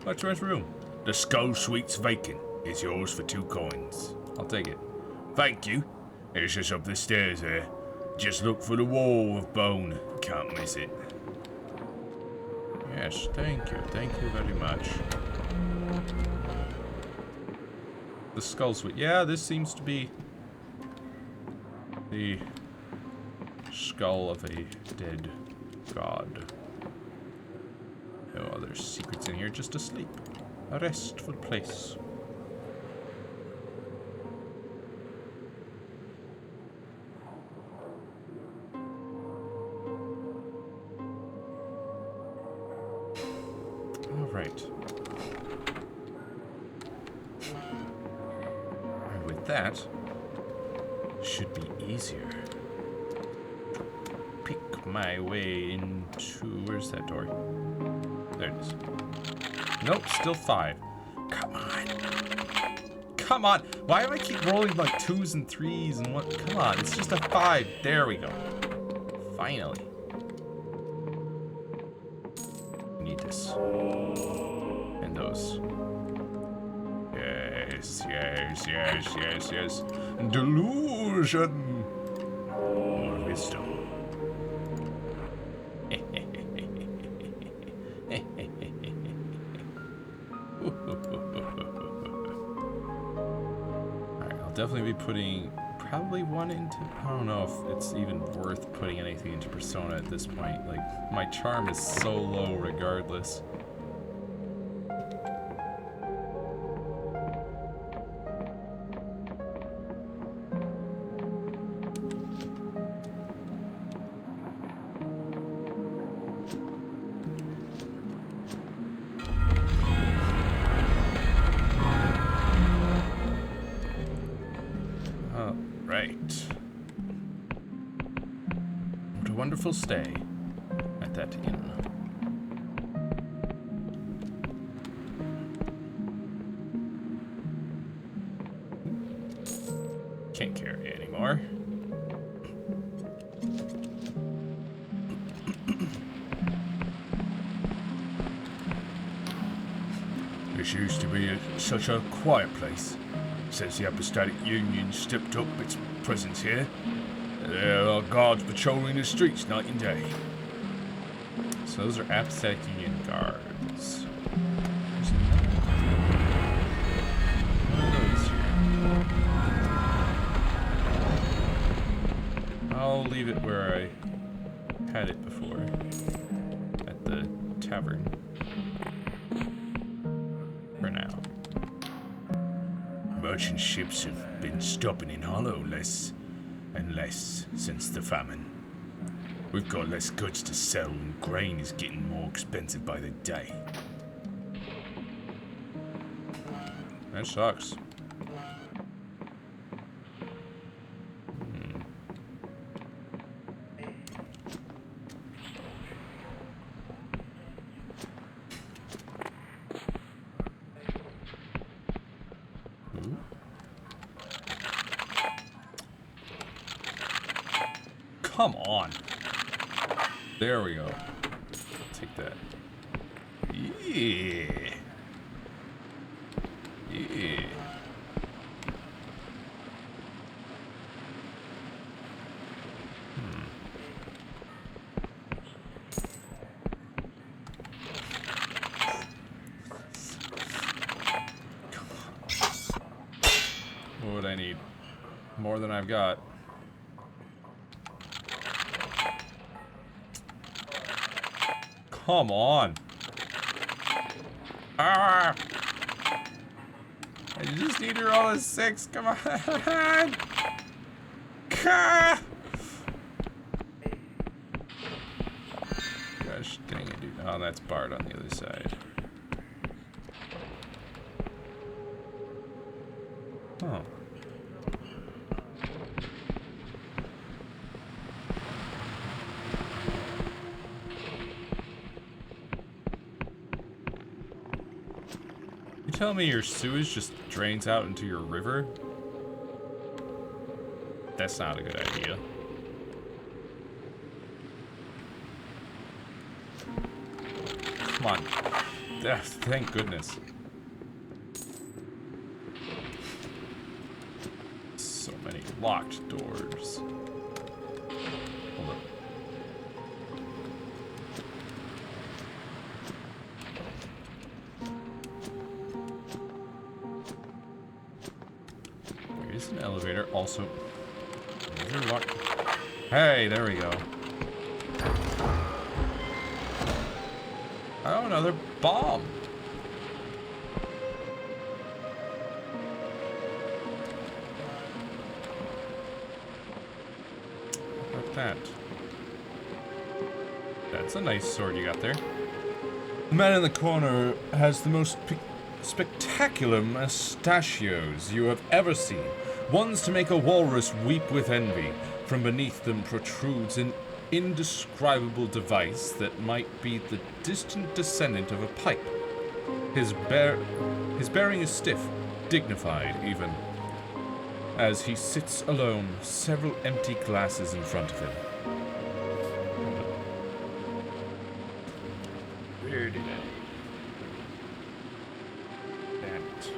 What's your room? The Skull Suite's vacant. It's yours for 2 coins. I'll take it. Thank you. It's just up the stairs there. Just look for the wall of bone. Can't miss it. Yes, thank you. Thank you very much. The Skull Suite. Yeah, this seems to be the skull of a dead god. No other secrets in here, just asleep. A restful place. Alright. And with that, should be easier. Pick my way into... Where's that door? There it is. Nope, still 5. Come on. Come on. Why do I keep rolling like 2s and 3s and 1? Come on, it's just a 5. There we go. Finally. I need this. And those. Yes, yes, yes, yes, yes. Delusion. More wisdom. Alright, I'll definitely be putting probably one into... I don't know if it's even worth putting anything into Persona at this point. Like, my charm is so low regardless. Wonderful stay at that inn. Can't carry anymore. This used to be such a quiet place. Since the Apostolic Union stepped up its presence here, there are guards patrolling the streets night and day. So those are Apostolic Union guards. I'll leave it where I had it before. At the tavern. For now. Merchant ships have been stopping in Hollow less and less since the famine. We've got less goods to sell and grain is getting more expensive by the day. That sucks. Come on. There we go. Take that. Yeah. Yeah. What would I need? More than I've got. Come on. Ah! I just need to roll a 6. Come on. Ah! Gosh dang it, dude. Oh, that's Bard on the other side. Oh. You tell me your sewage just drains out into your river? That's not a good idea. Come on. Thank goodness. So many locked doors. Hold up. There is an elevator also. Hey, there we go. Oh, another bomb. How about that? That's a nice sword you got there. The man in the corner has the most spectacular mustachios you have ever seen. Ones to make a walrus weep with envy. From beneath them protrudes an indescribable device that might be the distant descendant of a pipe. His bearing is stiff, dignified even, as he sits alone, several empty glasses in front of him. Where did I? Damn it.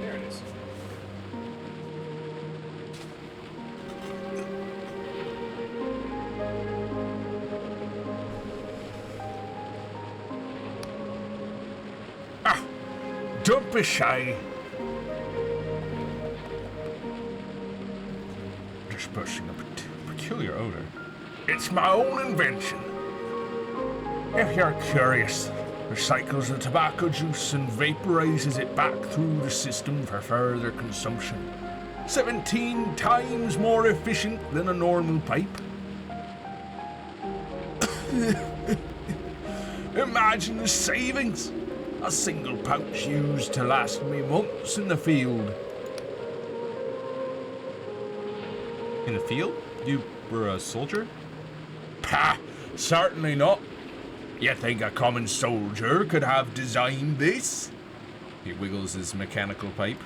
There it is. Don't be shy. Dispersing a peculiar odor. It's my own invention. If you're curious, recycles the tobacco juice and vaporizes it back through the system for further consumption. 17 times more efficient than a normal pipe. Imagine the savings. A single pouch used to last me months in the field. In the field? You were a soldier? Pah, certainly not. You think a common soldier could have designed this? He wiggles his mechanical pipe.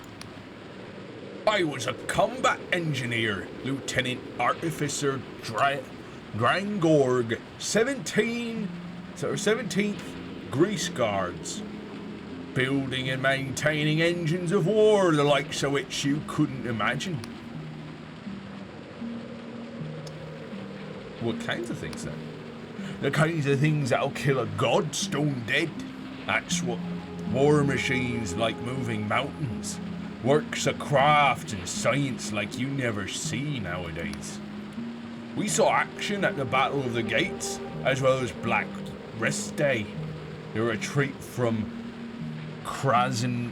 I was a combat engineer, Lieutenant Artificer Drangorg, 17th Grease Guards. Building and maintaining engines of war, the likes of which you couldn't imagine. What kinds of things then? The kinds of things that'll kill a god stone dead. That's what war machines like moving mountains. Works of craft and science like you never see nowadays. We saw action at the Battle of the Gates, as well as Black Rest Day, the retreat from Krasnograd,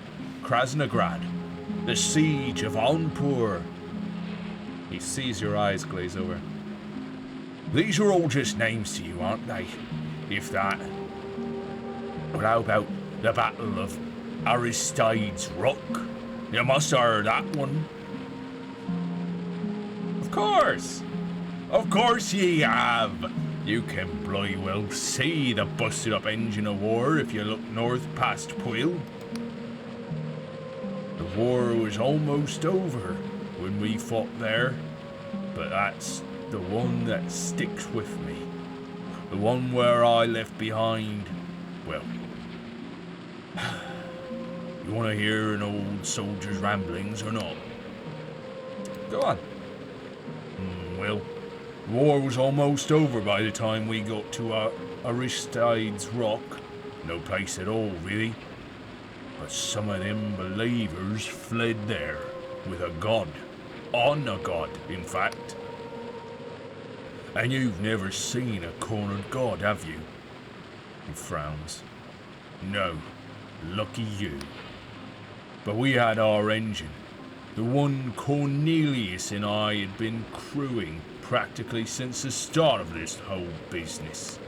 the siege of Anpur. He sees your eyes glaze over. These are all just names to you, aren't they? If that. But how about the Battle of Aristides Rock? You must have heard that one. Of course! Of course ye have! You can bloody well see the busted up engine of war if you look north past Pwyl. The war was almost over when we fought there, but that's the one that sticks with me. The one where I left behind, well, you want to hear an old soldier's ramblings or not? Go on. Well, the war was almost over by the time we got to Aristides Rock. No place at all, really. But some of them believers fled there with a god. On a god, in fact. And you've never seen a cornered god, have you? He frowns. No, lucky you. But we had our engine, the one Cornelius and I had been crewing practically since the start of this whole business.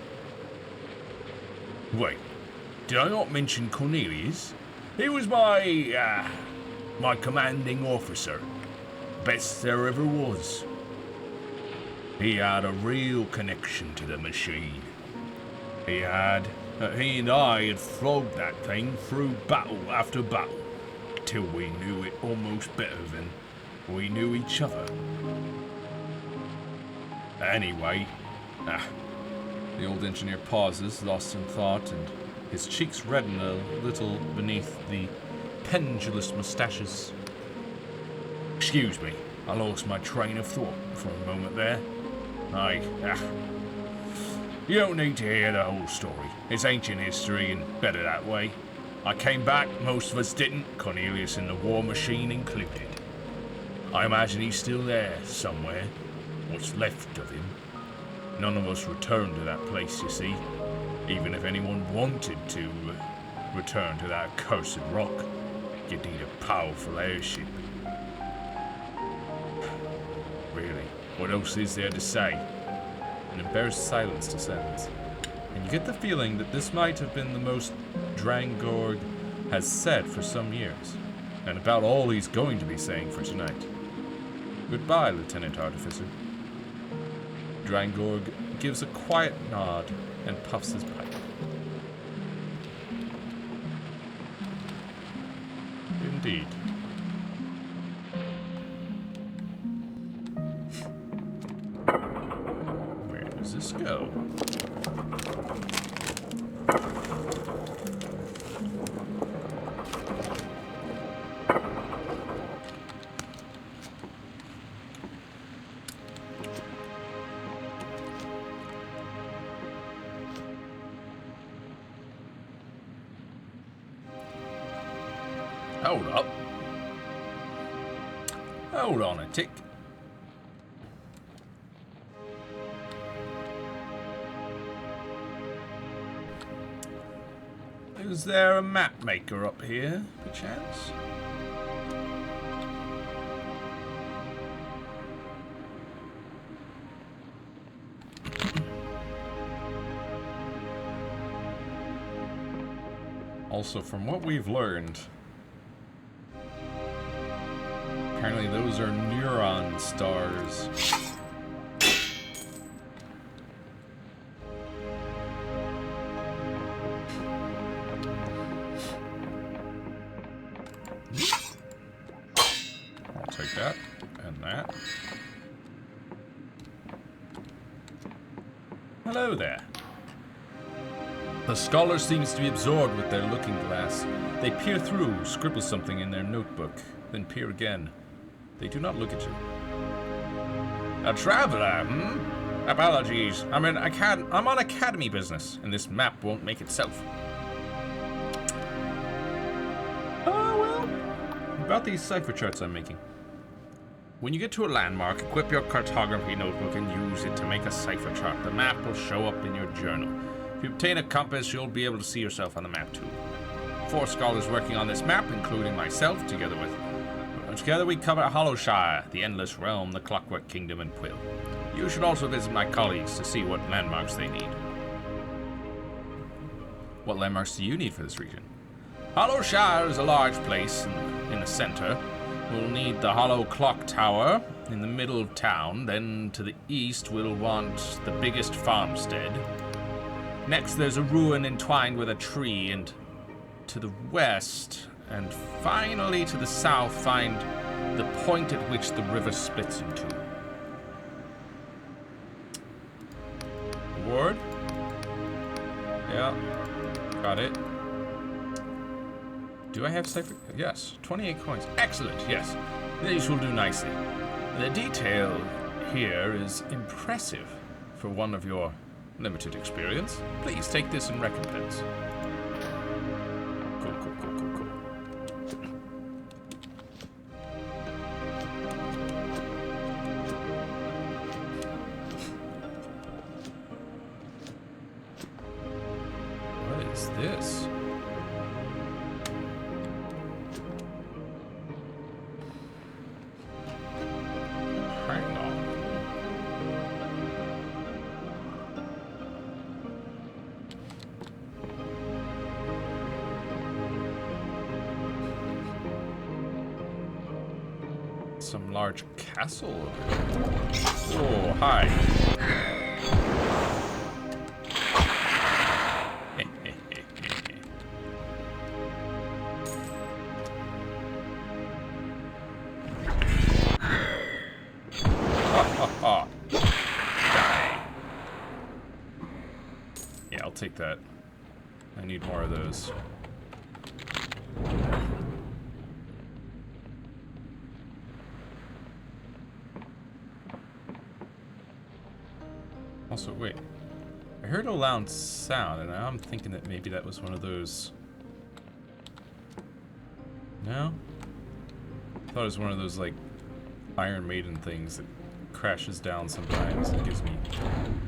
Wait, did I not mention Cornelius? He was my commanding officer. Best there ever was. He had a real connection to the machine. He and I had flogged that thing through battle after battle, till we knew it almost better than we knew each other. Anyway, The old engineer pauses, lost in thought, and his cheeks redden a little beneath the pendulous mustaches. Excuse me, I lost my train of thought for a moment there. You don't need to hear the whole story. It's ancient history and better that way. I came back, most of us didn't, Cornelius and the war machine included. I imagine he's still there somewhere, what's left of him. None of us returned to that place, you see, even if anyone wanted to return to that cursed rock. You'd need a powerful airship. Really, what else is there to say? An embarrassed silence descends, and you get the feeling that this might have been the most Drangorg has said for some years, and about all he's going to be saying for tonight. Goodbye, Lieutenant Artificer. Drangorg gives a quiet nod and puffs his pipe. Indeed. Where does this go? Hold up. Hold on a tick. Is there a map maker up here, perchance? Also, from what we've learned, apparently those are neuron stars. I'll take that and that. Hello there. The scholar seems to be absorbed with their looking glass. They peer through, scribble something in their notebook, then peer again. They do not look at you. A traveler, hmm? Apologies. I'm on academy business, and this map won't make itself. Oh, well. About these cipher charts I'm making. When you get to a landmark, equip your cartography notebook and use it to make a cipher chart. The map will show up in your journal. If you obtain a compass, you'll be able to see yourself on the map too. 4 scholars working on this map, including myself, together we cover Hollowshire, the Endless Realm, the Clockwork Kingdom, and Quill. You should also visit my colleagues to see what landmarks they need. What landmarks do you need for this region? Hollowshire is a large place in the center. We'll need the Hollow Clock Tower in the middle of town. Then to the east, we'll want the biggest farmstead. Next, there's a ruin entwined with a tree, and to the west, and finally to the south, find the point at which the river splits in two. Ward? Yeah, got it. Do I have cipher? Yes, 28 coins. Excellent, yes. These will do nicely. The detail here is impressive for one of your limited experience. Please take this in recompense. Cool. What is this? Hang on. Some large castle over here. Oh, hi. Yeah, I'll take that. I need more of those. Also, wait. I heard a loud sound, and now I'm thinking that maybe that was one of those... No? I thought it was one of those, like, Iron Maiden things that crashes down sometimes and gives me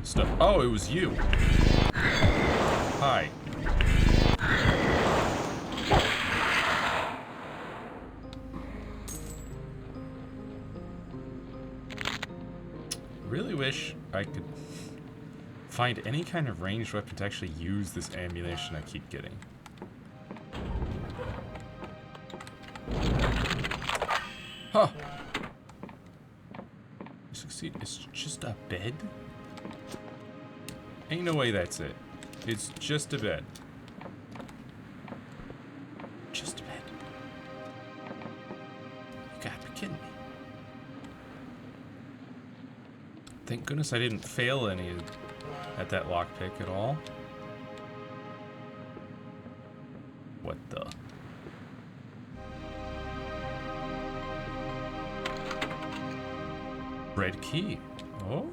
stuff. Oh, it was you! Hi. Really wish I could find any kind of ranged weapon to actually use this ammunition I keep getting. Huh. You succeed. It's just a bed? Ain't no way that's it. It's just a bed. Just a bed. You gotta be kidding me. Thank goodness I didn't fail any at that lockpick at all. What the? Red key. Oh.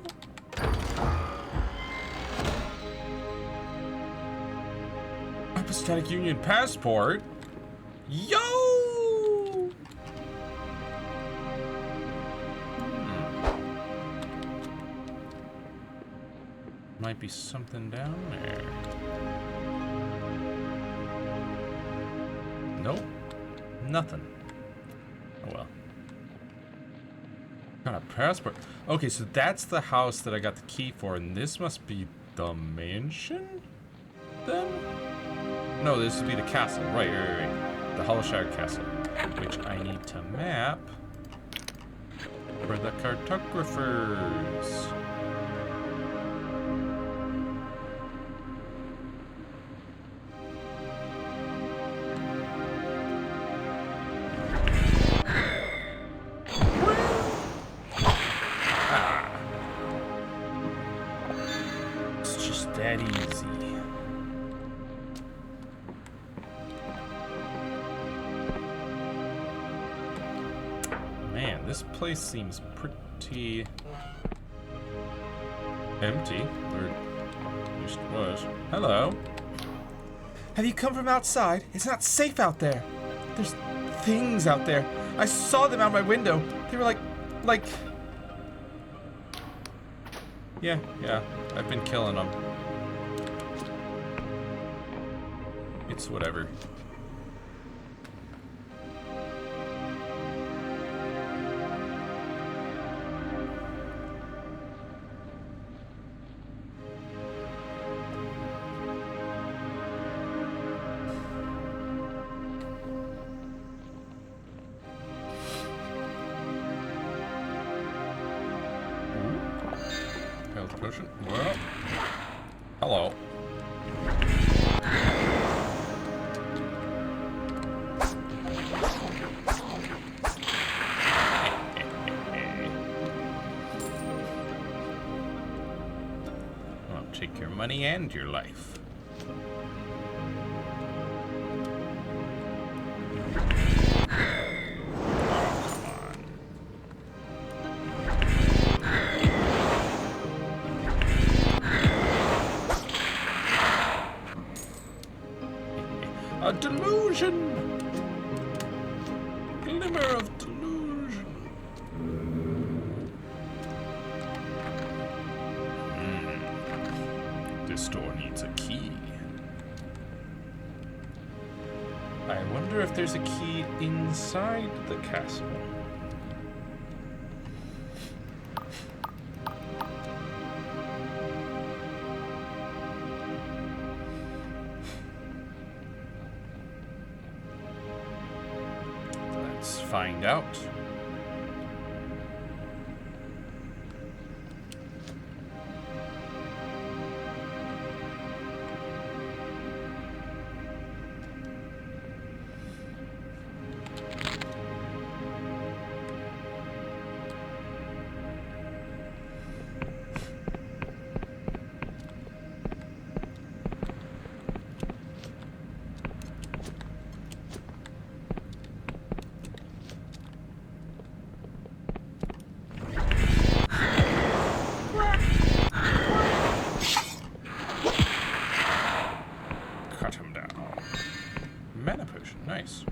Apostolic Union passport. Yo! might be something down there. Nope. Nothing. Oh well. Got a passport. Okay, so that's the house that I got the key for, and this must be the mansion? Then? No, this would be the castle. Right. The Hollowshire Castle. Which I need to map for the cartographers. It's just that easy. Man, this place seems pretty empty. Or at least it was. Hello. Have you come from outside? It's not safe out there. There's things out there. I saw them out my window. They were like... Yeah, I've been killing them. It's whatever. Health potion. Well, hello. I'll take your money and your life. A delusion! Glimmer of delusion. This door needs a key. I wonder if there's a key inside the castle. Let's find out. Cut him down. Mana potion, nice.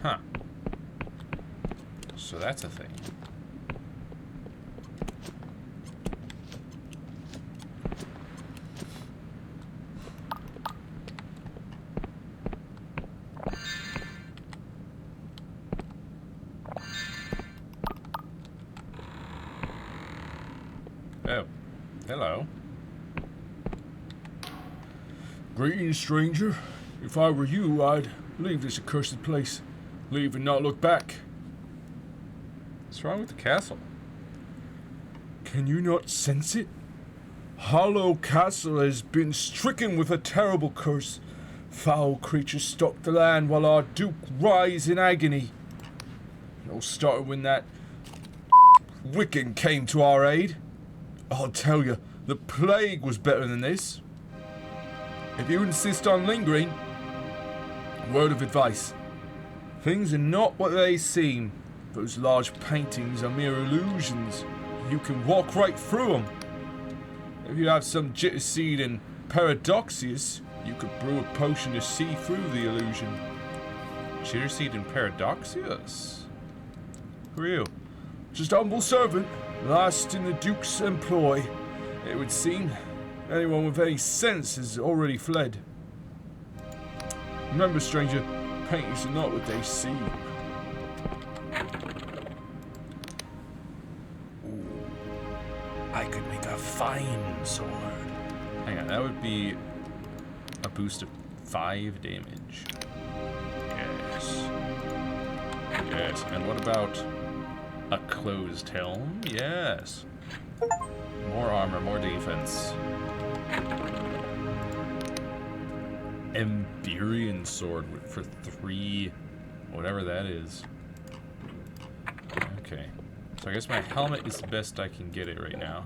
Huh. So that's a thing. Oh, hello. Greetings, stranger. If I were you, I'd leave this accursed place. Leave and not look back. What's wrong with the castle? Can you not sense it? Hollow Castle has been stricken with a terrible curse. Foul creatures stalk the land while our Duke writhes in agony. It all started when that Wiccan came to our aid. I'll tell you, the plague was better than this. If you insist on lingering, word of advice. Things are not what they seem. Those large paintings are mere illusions. You can walk right through them. If you have some jitter seed and paradoxius, you could brew a potion to see through the illusion. Jitterseed and Paradoxius. Who are you? Just humble servant, last in the Duke's employ. It would seem anyone with any sense has already fled. Remember, stranger, paintings are not what they seem. I could make a fine sword. Hang on, that would be a boost of 5 damage. Yes. Yes, and what about a closed helm? Yes. More armor, more defense. Emberian sword for 3, whatever that is. Okay. So I guess my helmet is the best I can get it right now.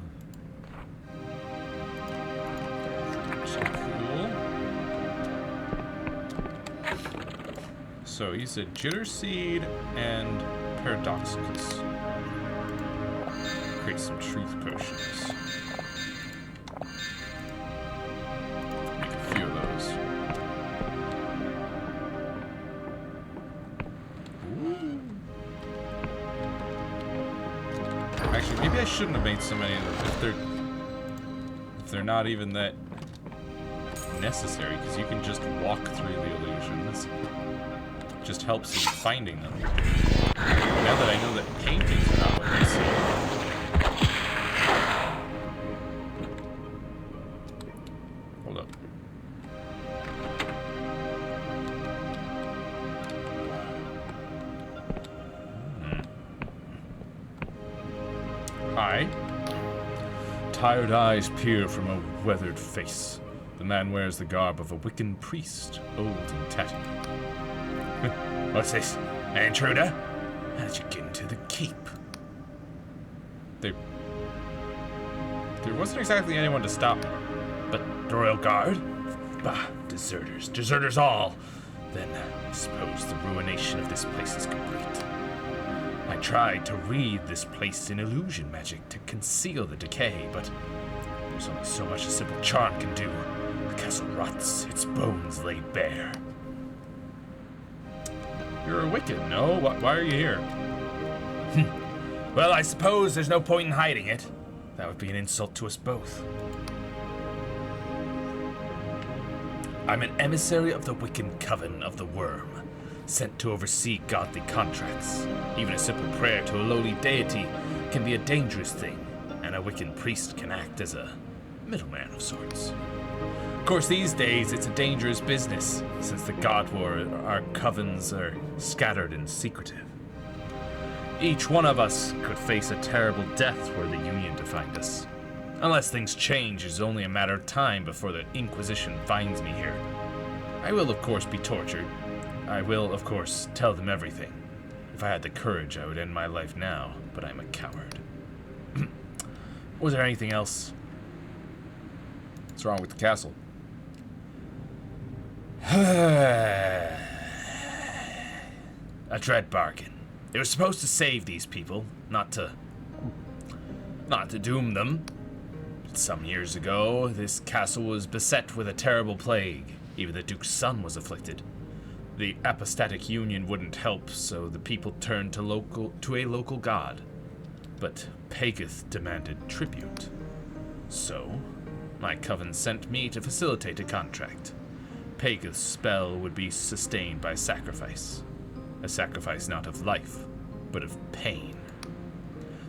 So cool. So he said Jitterseed and Paradoxicus. Create some truth potions. Make a few of those. Ooh. Actually, maybe I shouldn't have made so many of them if they're not even that necessary, because you can just walk through the illusions. It just helps in finding them. Now that I know that paintings are not what they seem. Hold up. Hi. Tired eyes peer from a weathered face. The man wears the garb of a Wiccan priest, old and tatty. What's this? An intruder? How did you get into the keep? There wasn't exactly anyone to stop me. But the royal guard? Bah, deserters. Deserters all. Then I suppose the ruination of this place is complete. I tried to read this place in illusion magic to conceal the decay, but there's only so much a simple charm can do. The castle rots, its bones laid bare. You're a Wiccan, no? Why are you here? Well, I suppose there's no point in hiding it. That would be an insult to us both. I'm an emissary of the Wiccan Coven of the Worm, sent to oversee godly contracts. Even a simple prayer to a lowly deity can be a dangerous thing, and a Wiccan priest can act as a middleman of sorts. Of course, these days it's a dangerous business, since the God War, our covens are scattered and secretive. Each one of us could face a terrible death were the Union to find us. Unless things change, it's only a matter of time before the Inquisition finds me here. I will, of course, be tortured. I will, of course, tell them everything. If I had the courage, I would end my life now, but I'm a coward. Was there anything else? What's wrong with the castle? A dread bargain. It was supposed to save these people, not to doom them. Some years ago, this castle was beset with a terrible plague. Even the Duke's son was afflicted. The apostatic union wouldn't help, so the people turned to a local god. But Pageth demanded tribute. So, my coven sent me to facilitate a contract. Pageth's spell would be sustained by sacrifice. A sacrifice not of life, but of pain.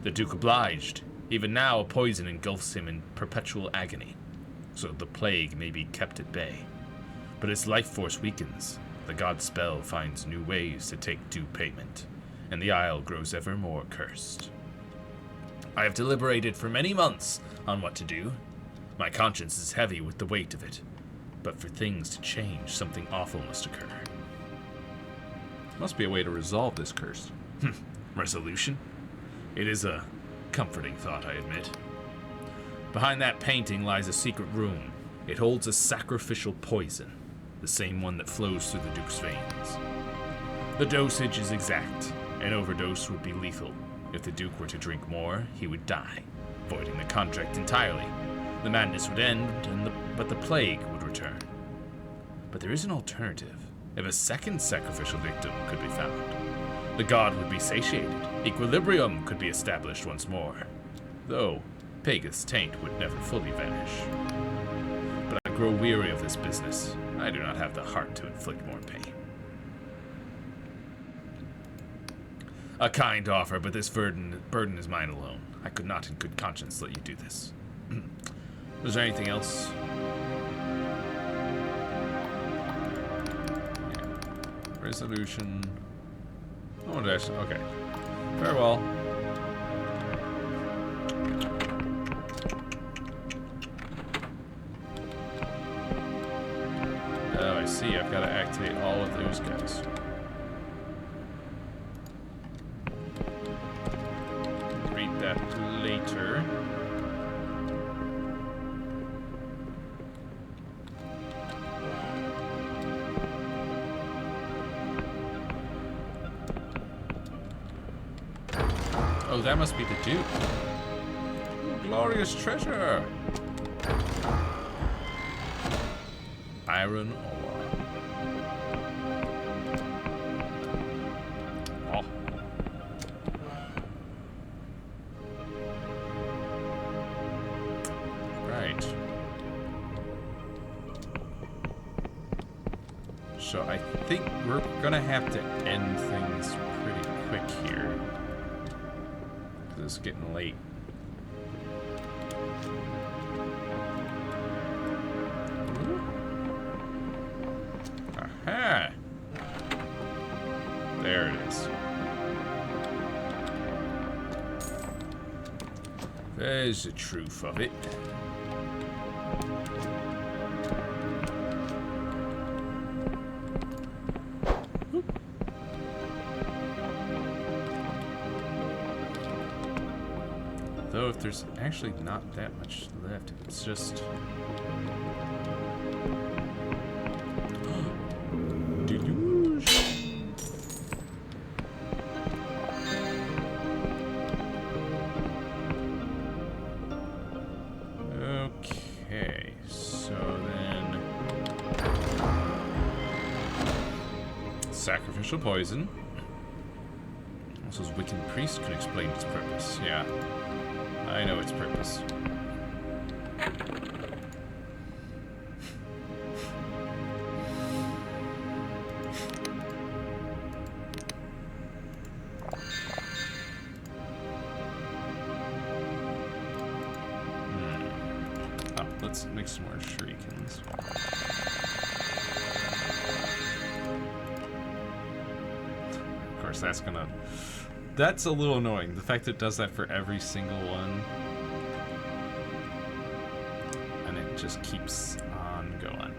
The Duke obliged. Even now, a poison engulfs him in perpetual agony, so the plague may be kept at bay. But as life force weakens, the god's spell finds new ways to take due payment, and the isle grows ever more cursed. I have deliberated for many months on what to do. My conscience is heavy with the weight of it, but for things to change, something awful must occur. Must be a way to resolve this curse. Resolution? It is a comforting thought, I admit. Behind that painting lies a secret room. It holds a sacrificial poison, the same one that flows through the Duke's veins. The dosage is exact. An overdose would be lethal. If the Duke were to drink more, he would die, voiding the contract entirely. The madness would end, but the plague would return. But there is an alternative. if a second sacrificial victim could be found, the god would be satiated. Equilibrium could be established once more. Though, Pega's taint would never fully vanish. But I grow weary of this business. I do not have the heart to inflict more pain. A kind offer, but this burden is mine alone. I could not in good conscience let you do this. Was there anything else? Yeah. Resolution. Oh, dash. Okay. Farewell. Oh, I see. I've got to activate all of those guys. Read that later. Oh, that must be the Duke. Glorious treasure! Iron ore. Oh. Right. So I think we're gonna have to end things pretty quick here. It's getting late. Aha! There it is. There's the truth of it. Though if there's actually not that much left, it's just... Deluge! Okay, so then... Sacrificial poison. Also, his Wiccan priest can explain its purpose, yeah. I know its purpose. Oh, let's make some more shurikens. Of course, that's gonna... That's a little annoying. The fact that it does that for every single one. And it just keeps on going.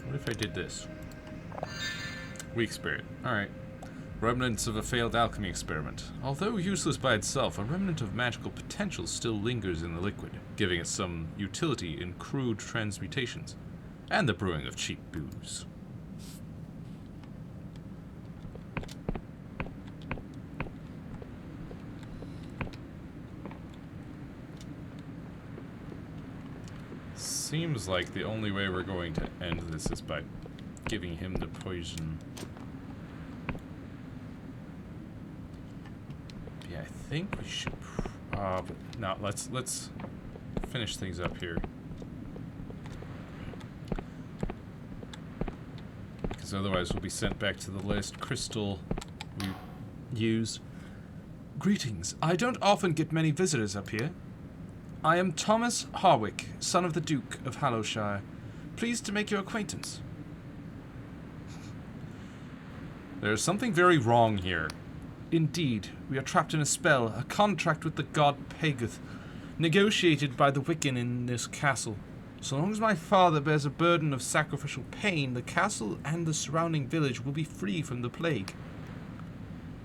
What if I did this? Weak spirit. Alright. Remnants of a failed alchemy experiment. Although useless by itself, a remnant of magical potential still lingers in the liquid, giving it some utility in crude transmutations, and the brewing of cheap booze. Seems like the only way we're going to end this is by giving him the poison. Yeah, I think we should. But no, let's finish things up here. Because otherwise we'll be sent back to the last crystal we used. Greetings. I don't often get many visitors up here. I am Thomas Harwick, son of the Duke of Hallowshire. Pleased to make your acquaintance. There's something very wrong here. Indeed, we are trapped in a spell, a contract with the god Pegath, negotiated by the Wiccan in this castle. So long as my father bears a burden of sacrificial pain, the castle and the surrounding village will be free from the plague.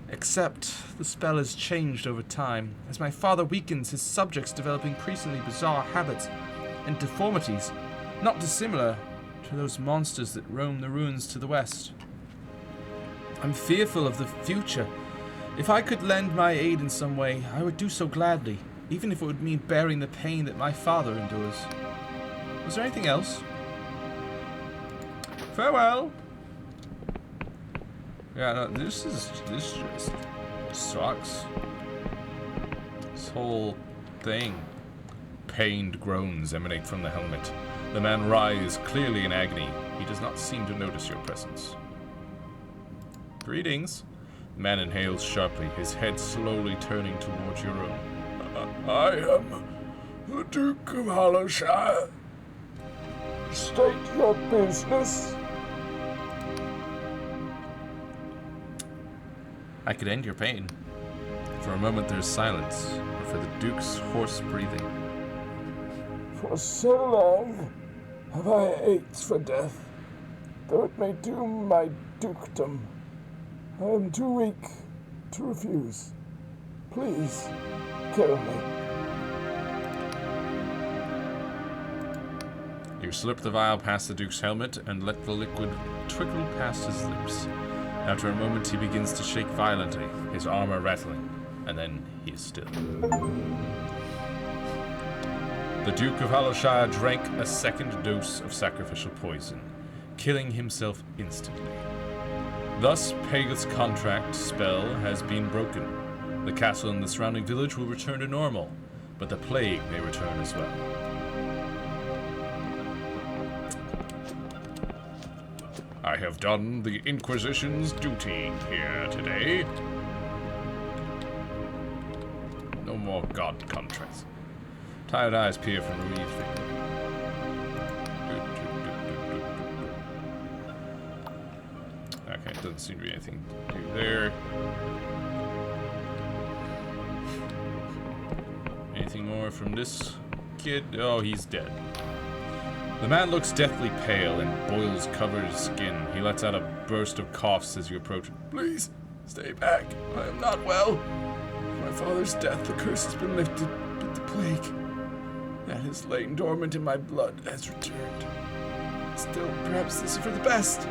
Except, the spell has changed over time. As my father weakens, his subjects develop increasingly bizarre habits and deformities, not dissimilar to those monsters that roam the ruins to the west. I'm fearful of the future. If I could lend my aid in some way, I would do so gladly, even if it would mean bearing the pain that my father endures. Was there anything else? Farewell! Yeah, no, this just sucks. This whole thing. Pained groans emanate from the helmet. The man writhes, clearly in agony. He does not seem to notice your presence. Greetings. The man inhales sharply, his head slowly turning towards your own. I am the Duke of Hollowshire. State your business. I could end your pain. For a moment there's silence, but for the Duke's hoarse breathing. For so long have I ached for death, though it may doom my dukedom. I am too weak to refuse. Please, kill me. You slip the vial past the Duke's helmet and let the liquid trickle past his lips. After a moment he begins to shake violently, his armor rattling, and then he is still. The Duke of Hollowshire drank a second dose of sacrificial poison, killing himself instantly. Thus, Pageth's contract spell has been broken. The castle and the surrounding village will return to normal, but the plague may return as well. I have done the Inquisition's duty here today. No more god contracts. Tired eyes peer from Rui's finger. Okay, doesn't seem to be anything to do there. Anything more from this kid? Oh, he's dead. The man looks deathly pale and boils covered his skin. He lets out a burst of coughs as you approach. Please, stay back. I am not well. My father's death, the curse has been lifted, but the plague that has lain dormant in my blood has returned. Still, perhaps this is for the best.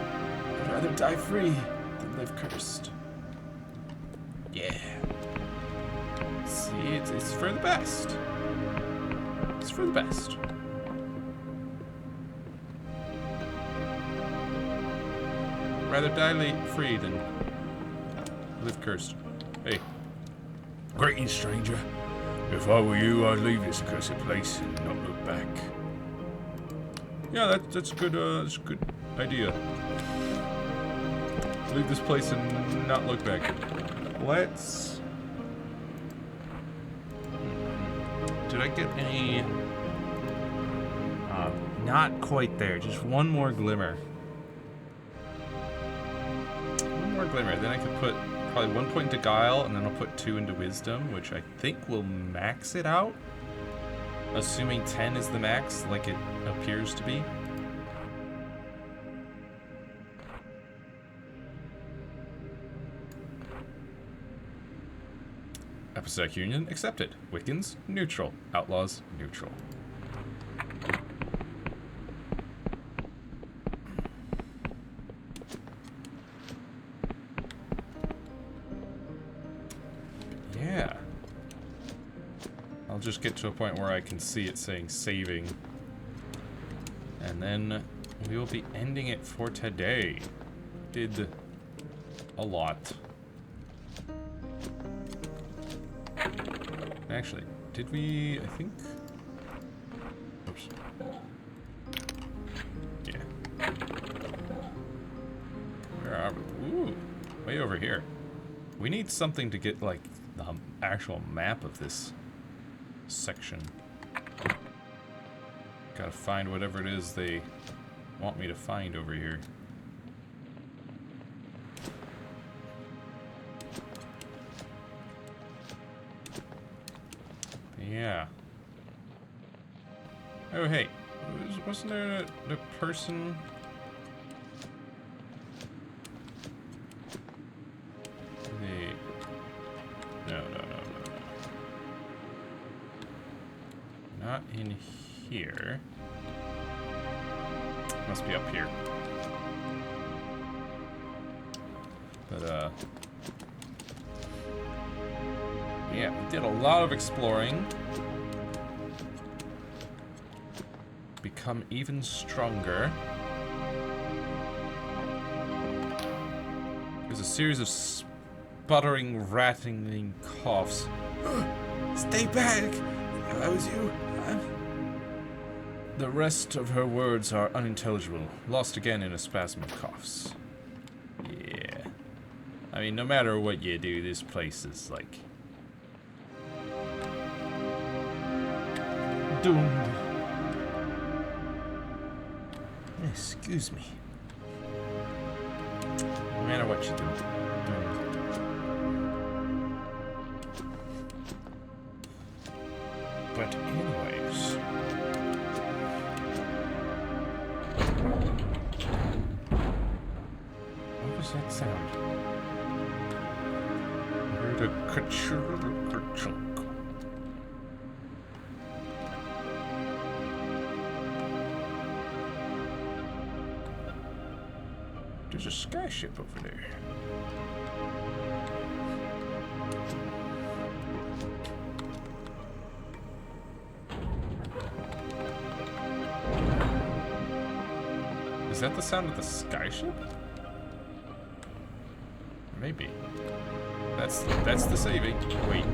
I'd rather die free than live cursed. Yeah. See, it's for the best. It's for the best. Rather die free than live cursed. Hey. Greetings, stranger. If I were you, I'd leave this accursed place and not look back. Yeah, that's a good idea. Leave this place and not look back. Let's... Did I get any... not quite there. Just one more glimmer. One more glimmer. Then I could put probably 1 point into Guile, and then I'll put 2 into Wisdom, which I think will max it out. Assuming 10 is the max, like it appears to be. Episodic Union accepted. Wiccans neutral. Outlaws neutral. Yeah. I'll just get to a point where I can see it saying saving. And then we will be ending it for today. Did a lot. Actually, did we, I think... Oops. Yeah. Where are we? Ooh, way over here. We need something to get, like, the actual map of this section. Gotta find whatever it is they want me to find over here. Yeah. Oh, hey. Wasn't there the person... No. Not in here. Must be up here. Yeah, we did a lot of exploring. Become even stronger. There's a series of sputtering, rattling coughs. Stay back! If I was you, The rest of her words are unintelligible, lost again in a spasm of coughs. Yeah. I mean, no matter what you do, this place is like... doomed. Excuse me. No matter what you do. But anyways... what was that sound? I heard a ka-chunk. There's a skyship over there. Is that the sound of the skyship? Maybe. That's the saving. Wait.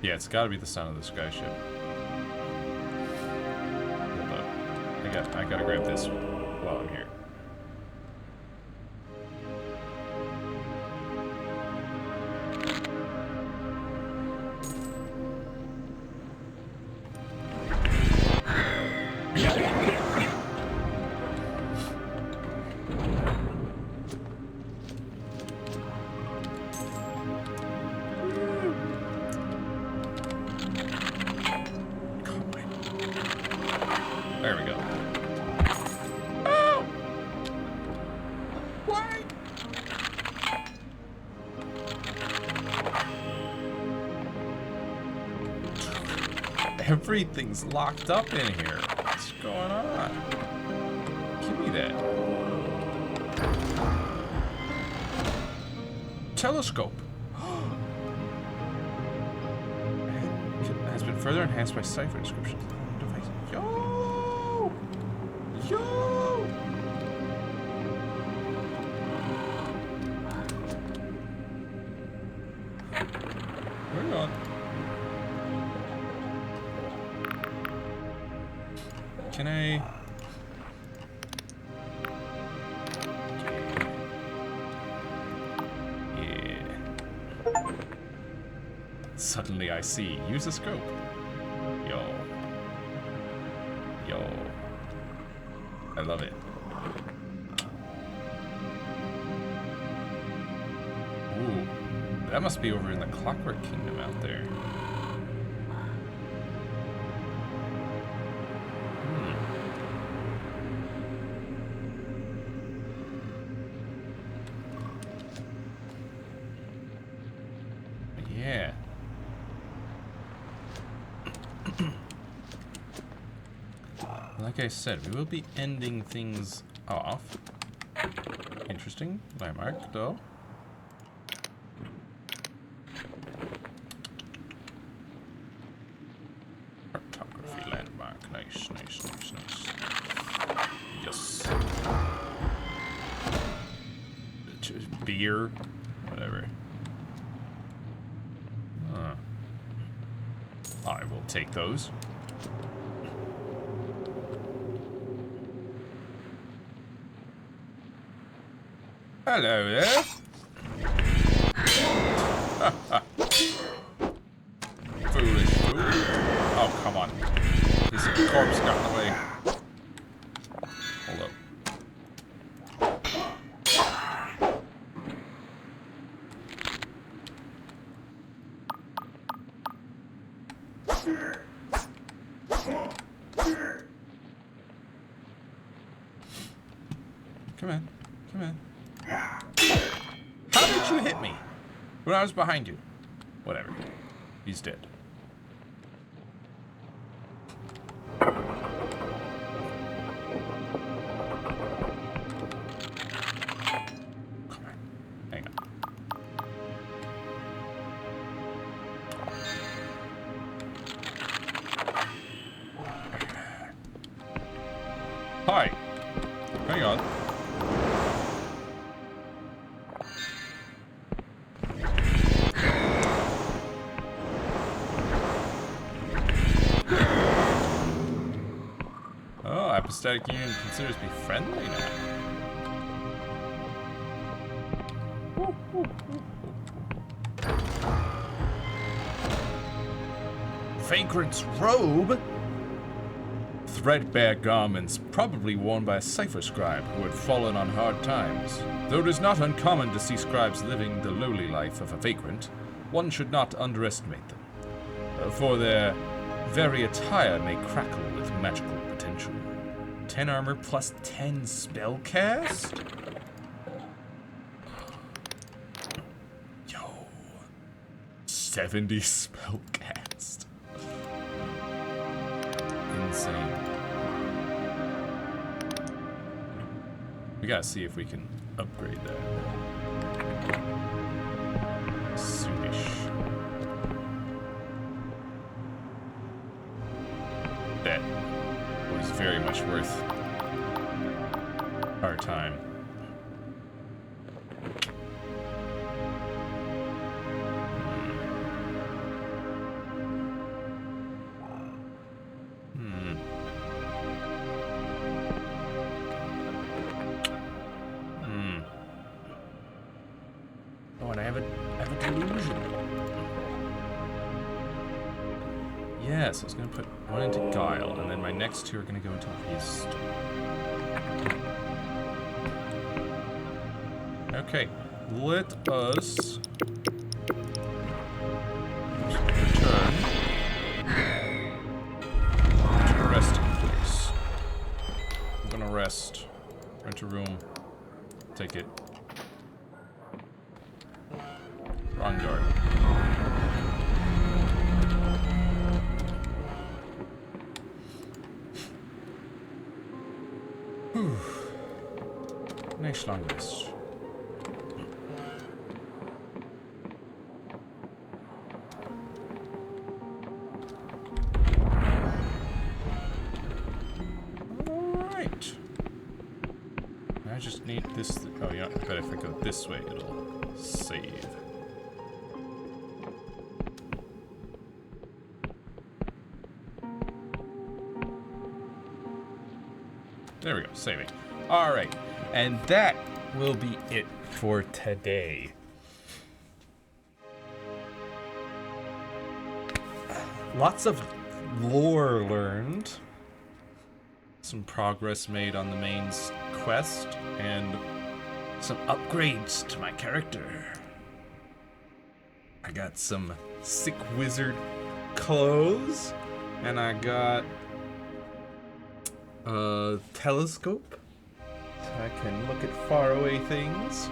Yeah, it's gotta be the sound of the skyship. Hold up. I gotta grab this while I'm here. There we go. Oh! Why? Everything's locked up in here. What's going on? Give me that. Telescope. Has been further enhanced by cipher descriptions. Device. Yo! Yo! Hang on. Can I? Yeah. Suddenly I see. Use the scope. Yo. I love it. Ooh. That must be over in the Clockwork Kingdom out there. Yeah. Like I said, we will be ending things off. Interesting landmark, though. Cartography landmark. Nice. Yes. Beer. Whatever. I will take those. Hello there. Foolish fool. Oh, come on. His corpse got in the way. Hold up. Come in. How did you hit me when I was behind you? Whatever. He's dead. Come on. Hang on. Hi. Hang on. Oh, Apostatic Union considers me friendly now. Vagrant's robe? Threadbare garments, probably worn by a cipher scribe who had fallen on hard times. Though it is not uncommon to see scribes living the lowly life of a vagrant, one should not underestimate them, for their very attire may crackle with magical potential. 10 armor plus 10 spell cast? Yo. 70 spell cast. Insane. We gotta see if we can upgrade that. Soonish. That was very much worth our time. Oh, and I have a delusion. Yes, I was gonna put one into Guile, and then my next two are gonna go into Haste. Okay, let us return to a resting place. I'm gonna rest. Rent a room. Take it. Wrong yard. Whew. Nice long rest. Alright. I just need this. Oh, yeah, I bet if I go this way, it'll save. There we go, saving. Alright, and that will be it for today. Lots of lore learned. Some progress made on the main quest, and some upgrades to my character. I got some sick wizard clothes, and I got a telescope so I can look at faraway things.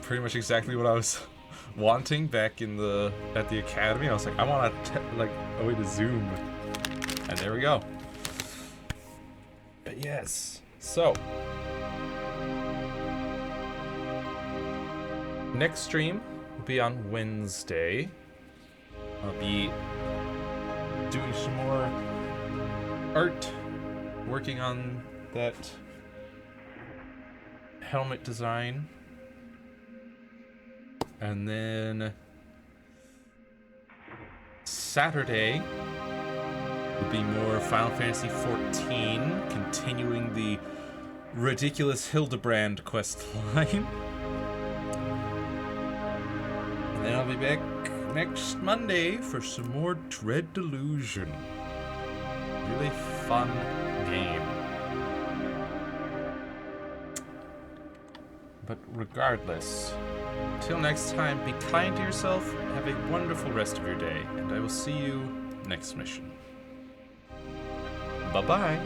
Pretty much exactly what I was wanting back in at the academy. I was like, I want a way to zoom, and there we go. But yes, so next stream will be on Wednesday. I'll be doing some more art, working on that helmet design, and then Saturday will be more Final Fantasy XIV, continuing the ridiculous Hildebrand quest line. And then I'll be back next Monday for some more Dread Delusion. Really fun game. But regardless, till next time, be kind to yourself, have a wonderful rest of your day, and I will see you next mission. Bye-bye.